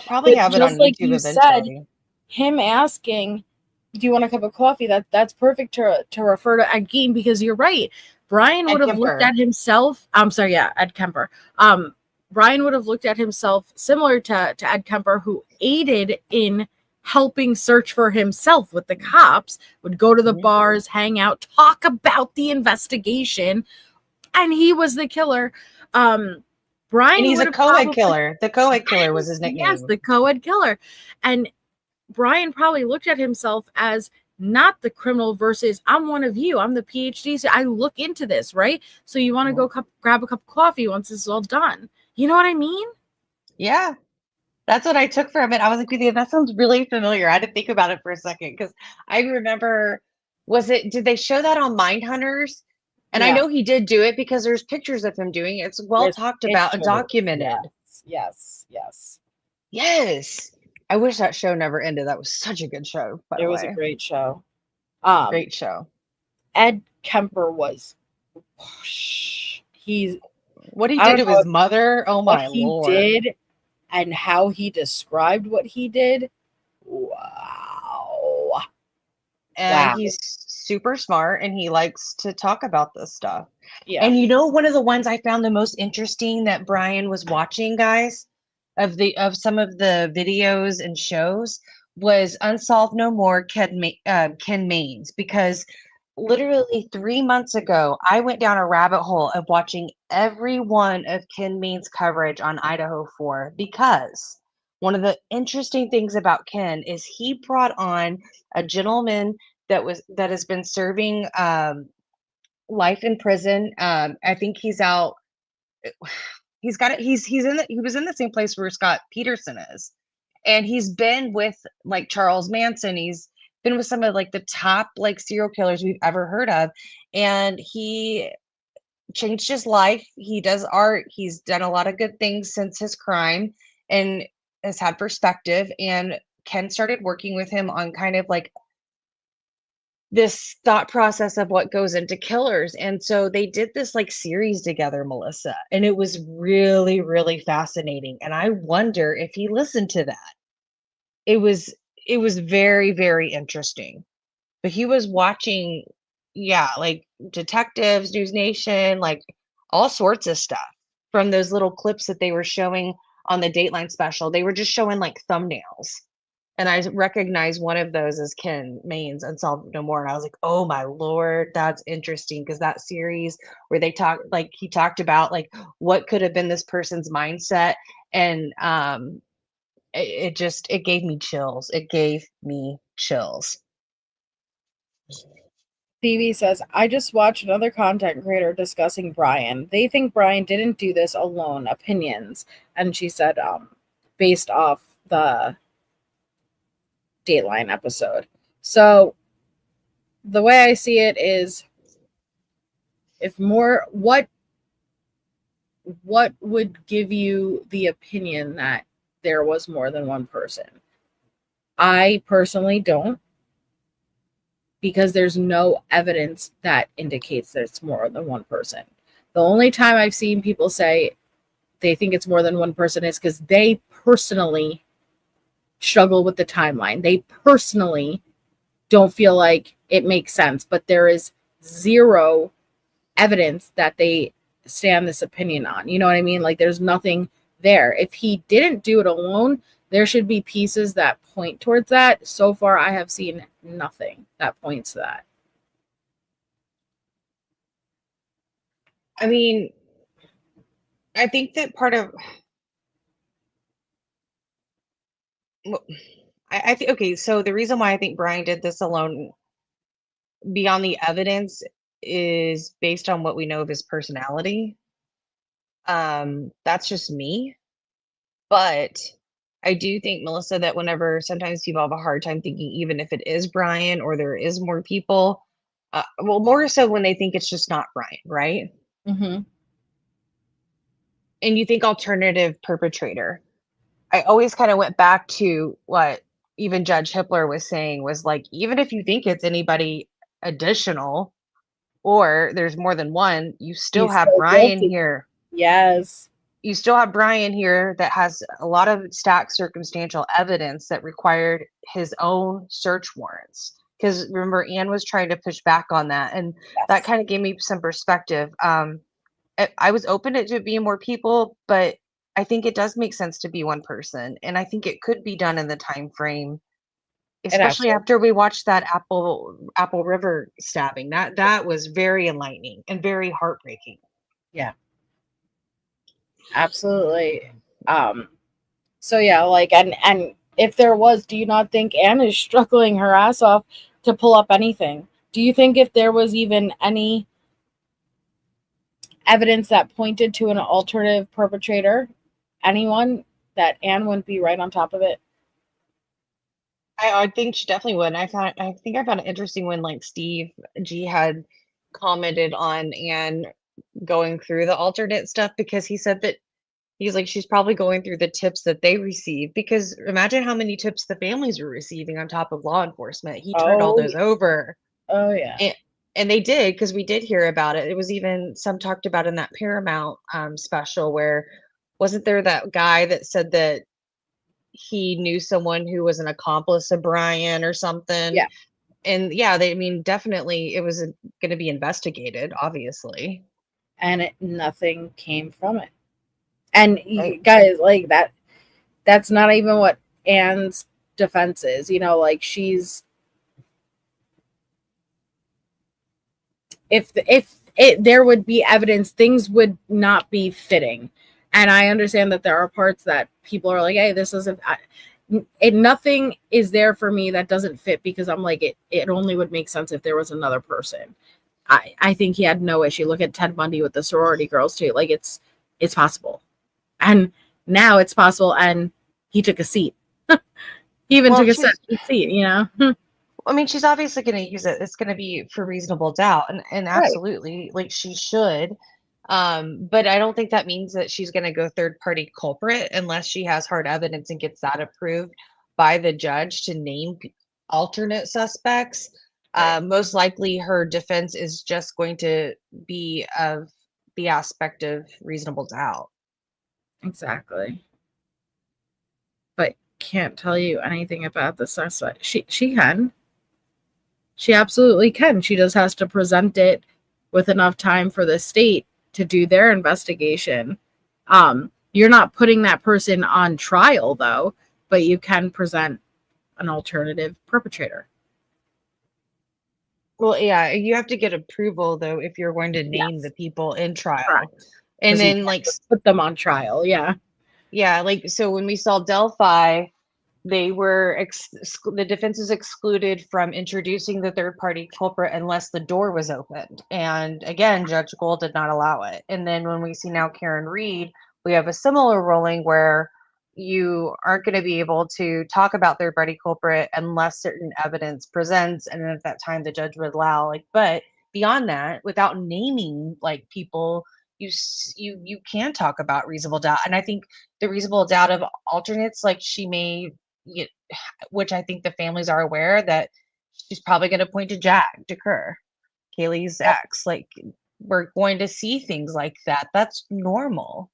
Speaker 4: probably have it on
Speaker 2: like
Speaker 4: YouTube
Speaker 2: you
Speaker 4: eventually.
Speaker 2: said, him asking, do you want a cup of coffee? That's perfect to refer to Ed Gein, because you're right. Bryan would have looked at himself. I'm sorry, yeah, Ed Kemper. Bryan would have looked at himself similar to Ed Kemper, who aided in helping search for himself with the cops, would go to the bars, hang out, talk about the investigation, and he was the killer. Bryan,
Speaker 4: and he's a co-ed killer. The co-ed killer was his nickname.
Speaker 2: Yes, the co-ed killer. And Bryan probably looked at himself as not the criminal versus I'm one of you. I'm the PhD. So I look into this, right? So you want to go grab a cup of coffee once this is all done. You know what I mean?
Speaker 4: Yeah. That's what I took from it. I was like, that sounds really familiar. I had to think about it for a second because I remember, did they show that on Mindhunters? And I know he did do it because there's pictures of him doing it. It's well talked about and documented. Yes. I wish that show never ended. That was such a good show, by
Speaker 2: It
Speaker 4: the
Speaker 2: was
Speaker 4: way.
Speaker 2: a great show.
Speaker 4: Great show.
Speaker 2: Ed Kemper was.
Speaker 4: What he
Speaker 2: I
Speaker 4: did
Speaker 2: don't
Speaker 4: to
Speaker 2: know
Speaker 4: his mother. Oh
Speaker 2: what
Speaker 4: my
Speaker 2: he
Speaker 4: lord.
Speaker 2: did and how he described what he did. Wow.
Speaker 4: And he's super smart and he likes to talk about this stuff.
Speaker 2: Yeah.
Speaker 4: And you know, one of the ones I found the most interesting that Bryan was watching, guys, of some of the videos and shows was Unsolved No More Ken Maines, because literally 3 months ago, I went down a rabbit hole of watching every one of Ken Maines' coverage on Idaho 4, because one of the interesting things about Ken is he brought on a gentleman that has been serving life in prison. I think he's out. He was in the same place where Scott Peterson is, and he's been with like Charles Manson. He's been with some of like the top like serial killers we've ever heard of, and he changed his life. He does art. He's done a lot of good things since his crime, and has had perspective. And Ken started working with him on kind of like this thought process of what goes into killers. And so they did this like series together, Melissa, and it was really, really fascinating. And I wonder if he listened to that. It was very, very interesting. But he was watching, like detectives, News Nation, like all sorts of stuff from those little clips that they were showing on the Dateline special. They were just showing like thumbnails. And I recognized one of those as Ken Maines, Unsolved No More. And I was like, oh my lord, that's interesting. Because that series where he talked about like what could have been this person's mindset. And it gave me chills. It gave me chills.
Speaker 2: Phoebe says, I just watched another content creator discussing Bryan. They think Bryan didn't do this alone. Opinions. And she said, based off the Dateline episode. So the way I see it is, what would give you the opinion that there was more than one person? I personally don't, because there's no evidence that indicates that it's more than one person. The only time I've seen people say they think it's more than one person is because they personally struggle with the timeline. They personally don't feel like it makes sense, but there is zero evidence that they stand this opinion on. You know what I mean? Like there's nothing there. If he didn't do it alone, there should be pieces that point towards that. So far, I have seen nothing that points to that.
Speaker 4: I mean, I think that part of I think, okay, so the reason why I think Bryan did this alone beyond the evidence is based on what we know of his personality. That's just me. But I do think, Melissa, that whenever sometimes people have a hard time thinking, even if it is Bryan or there is more people, well, more so when they think it's just not Bryan, right?
Speaker 2: Mm-hmm.
Speaker 4: And you think alternative perpetrator. I always kind of went back to what even Judge Hippler was saying, was like, even if you think it's anybody additional or there's more than one, you still
Speaker 2: He's
Speaker 4: have
Speaker 2: so
Speaker 4: Bryan
Speaker 2: guilty.
Speaker 4: here.
Speaker 2: Yes.
Speaker 4: You still have Bryan here that has a lot of stacked circumstantial evidence that required his own search warrants. Because remember, Anne was trying to push back on that, and that kind of gave me some perspective. I was open to it being more people, but I think it does make sense to be one person, and I think it could be done in the time frame, especially after we watched that Apple River stabbing. That was very enlightening and very heartbreaking.
Speaker 2: Yeah. Absolutely. So yeah, like and if there was, do you not think Anne is struggling her ass off to pull up anything? Do you think if there was even any evidence that pointed to an alternative perpetrator, anyone, that Anne wouldn't be right on top of it?
Speaker 4: I think she definitely would. I think I found it interesting when like Steve G had commented on Anne going through the alternate stuff, because he said that He's like, she's probably going through the tips that they receive, because imagine how many tips the families were receiving on top of law enforcement. He turned all
Speaker 2: Oh,
Speaker 4: those over.
Speaker 2: oh yeah.
Speaker 4: And they did, because we did hear about it. It was even some talked about in that Paramount special, where wasn't there that guy that said that he knew someone who was an accomplice of Bryan or something?
Speaker 2: Yeah.
Speaker 4: And yeah, I mean, definitely it was going to be investigated, obviously.
Speaker 2: And nothing came from it. And you
Speaker 4: Right.
Speaker 2: guys, like that's not even what Anne's defense is. Like if there would be evidence, things would not be fitting. And I understand that there are parts that people are like, hey, this isn't, nothing is there for me that doesn't fit, because I'm like, it only would make sense if there was another person. I think he had no issue. Look at Ted Bundy with the sorority girls too. Like it's possible. And now it's possible. And he took a seat. He even took a seat,
Speaker 4: I mean, she's obviously going to use it. It's going to be for reasonable doubt, and absolutely, like she should. But I don't think that means that she's going to go third party culprit unless she has hard evidence and gets that approved by the judge to name alternate suspects. Most likely her defense is just going to be of the aspect of reasonable doubt.
Speaker 2: Exactly. But can't tell you anything about the suspect. She can. She absolutely can. She just has to present it with enough time for the state to do their investigation. You're not putting that person on trial though, but you can present an alternative perpetrator.
Speaker 4: Well, yeah, you have to get approval though if you're going to name the people in trial.
Speaker 2: Correct.
Speaker 4: And
Speaker 2: 'Cause you
Speaker 4: then
Speaker 2: can't
Speaker 4: like
Speaker 2: just put them on trial. Yeah.
Speaker 4: Yeah, like so when we saw Delphi, they were the defense is excluded from introducing the third party culprit unless the door was opened. And again, Judge Gold did not allow it. And then when we see now Karen Reed, we have a similar ruling where you aren't going to be able to talk about third party culprit unless certain evidence presents, and then at that time the judge would allow. Like, but beyond that, without naming like people, you can talk about reasonable doubt. And I think the reasonable doubt of alternates, like she may, which I think the families are aware that she's probably going to point to Jack DeCur, Kaylee's ex. Like we're going to see things like that. That's normal.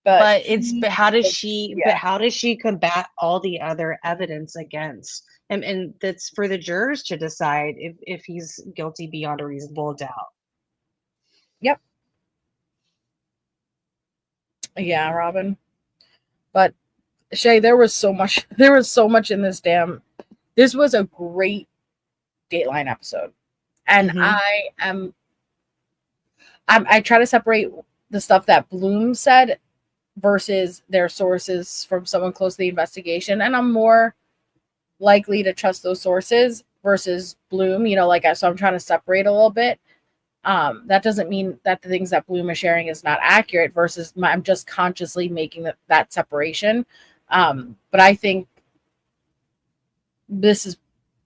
Speaker 4: But how does she combat all the other evidence against? And that's for the jurors to decide if he's guilty beyond a reasonable doubt.
Speaker 2: Yep. Yeah, Robin. But Shay, there was so much in this this was a great Dateline episode. And I try to separate the stuff that Bloom said versus their sources from someone close to the investigation. And I'm more likely to trust those sources versus Bloom, so I'm trying to separate a little bit. That doesn't mean that the things that Bloom is sharing is not accurate versus I'm just consciously making that separation. But I think this is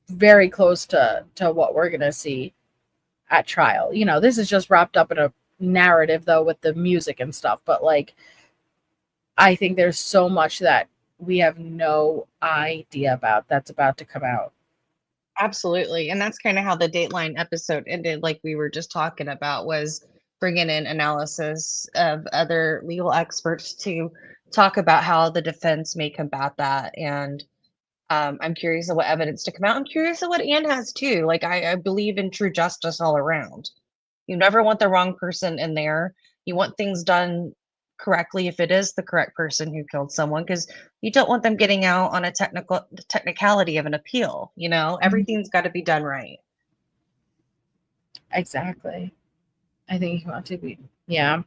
Speaker 2: very close to what we're going to see at trial. This is just wrapped up in a narrative though with the music and stuff. But like, I think there's so much that we have no idea about that's about to come out.
Speaker 4: Absolutely. And that's kind of how the Dateline episode ended, like we were just talking about, was bringing in analysis of other legal experts to talk about how the defense may combat that. And I'm curious of what evidence to come out. I'm curious of what Anne has too. Like I believe in true justice all around. You never want the wrong person in there. You want things done correctly if it is the correct person who killed someone, because you don't want them getting out on a technicality of an appeal. Everything's got to be done right.
Speaker 2: Exactly. I think you want to be. Yeah.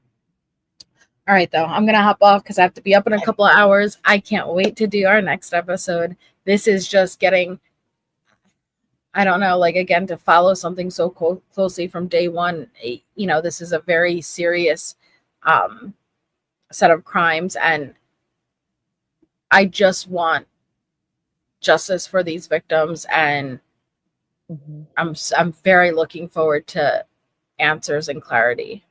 Speaker 2: All right, though. I'm going to hop off because I have to be up in a couple of hours. I can't wait to do our next episode. This is just getting, I don't know, like, again, to follow something so closely from day one. This is a very serious set of crimes, and I just want justice for these victims, and I'm very looking forward to answers and clarity.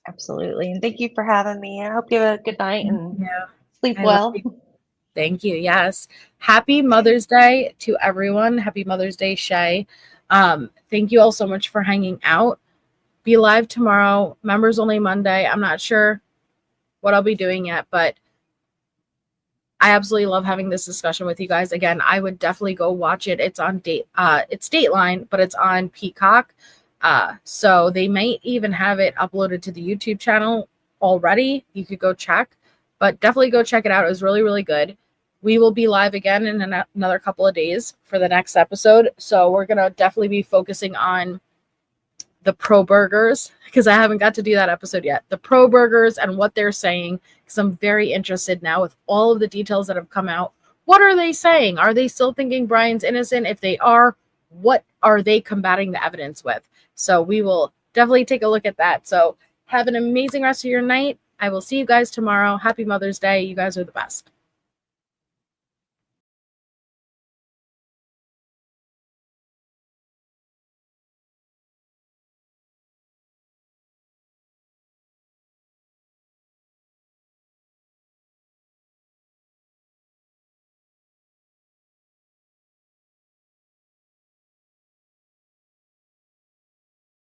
Speaker 4: Absolutely. And thank you for having me. I hope you have a good night and
Speaker 2: Yeah.
Speaker 4: sleep
Speaker 2: I love
Speaker 4: well.
Speaker 2: you. Thank you. Yes. Happy Mother's Day to everyone. Happy Mother's Day, Shay. Thank you all so much for hanging out. Be live tomorrow. Members only Monday. I'm not sure what I'll be doing yet, but I absolutely love having this discussion with you guys. Again, I would definitely go watch it. It's on it's Dateline, but it's on Peacock. So they might even have it uploaded to the YouTube channel already. You could go check, but definitely go check it out. It was really, really good. We will be live again in another couple of days for the next episode. So we're going to definitely be focusing on the pro burgers, because I haven't got to do that episode yet. The pro burgers and what they're saying, because I'm very interested now with all of the details that have come out. What are they saying? Are they still thinking Bryan's innocent? If they are, what are they combating the evidence with? So we will definitely take a look at that. So have an amazing rest of your night. I will see you guys tomorrow. Happy Mother's Day. You guys are the best.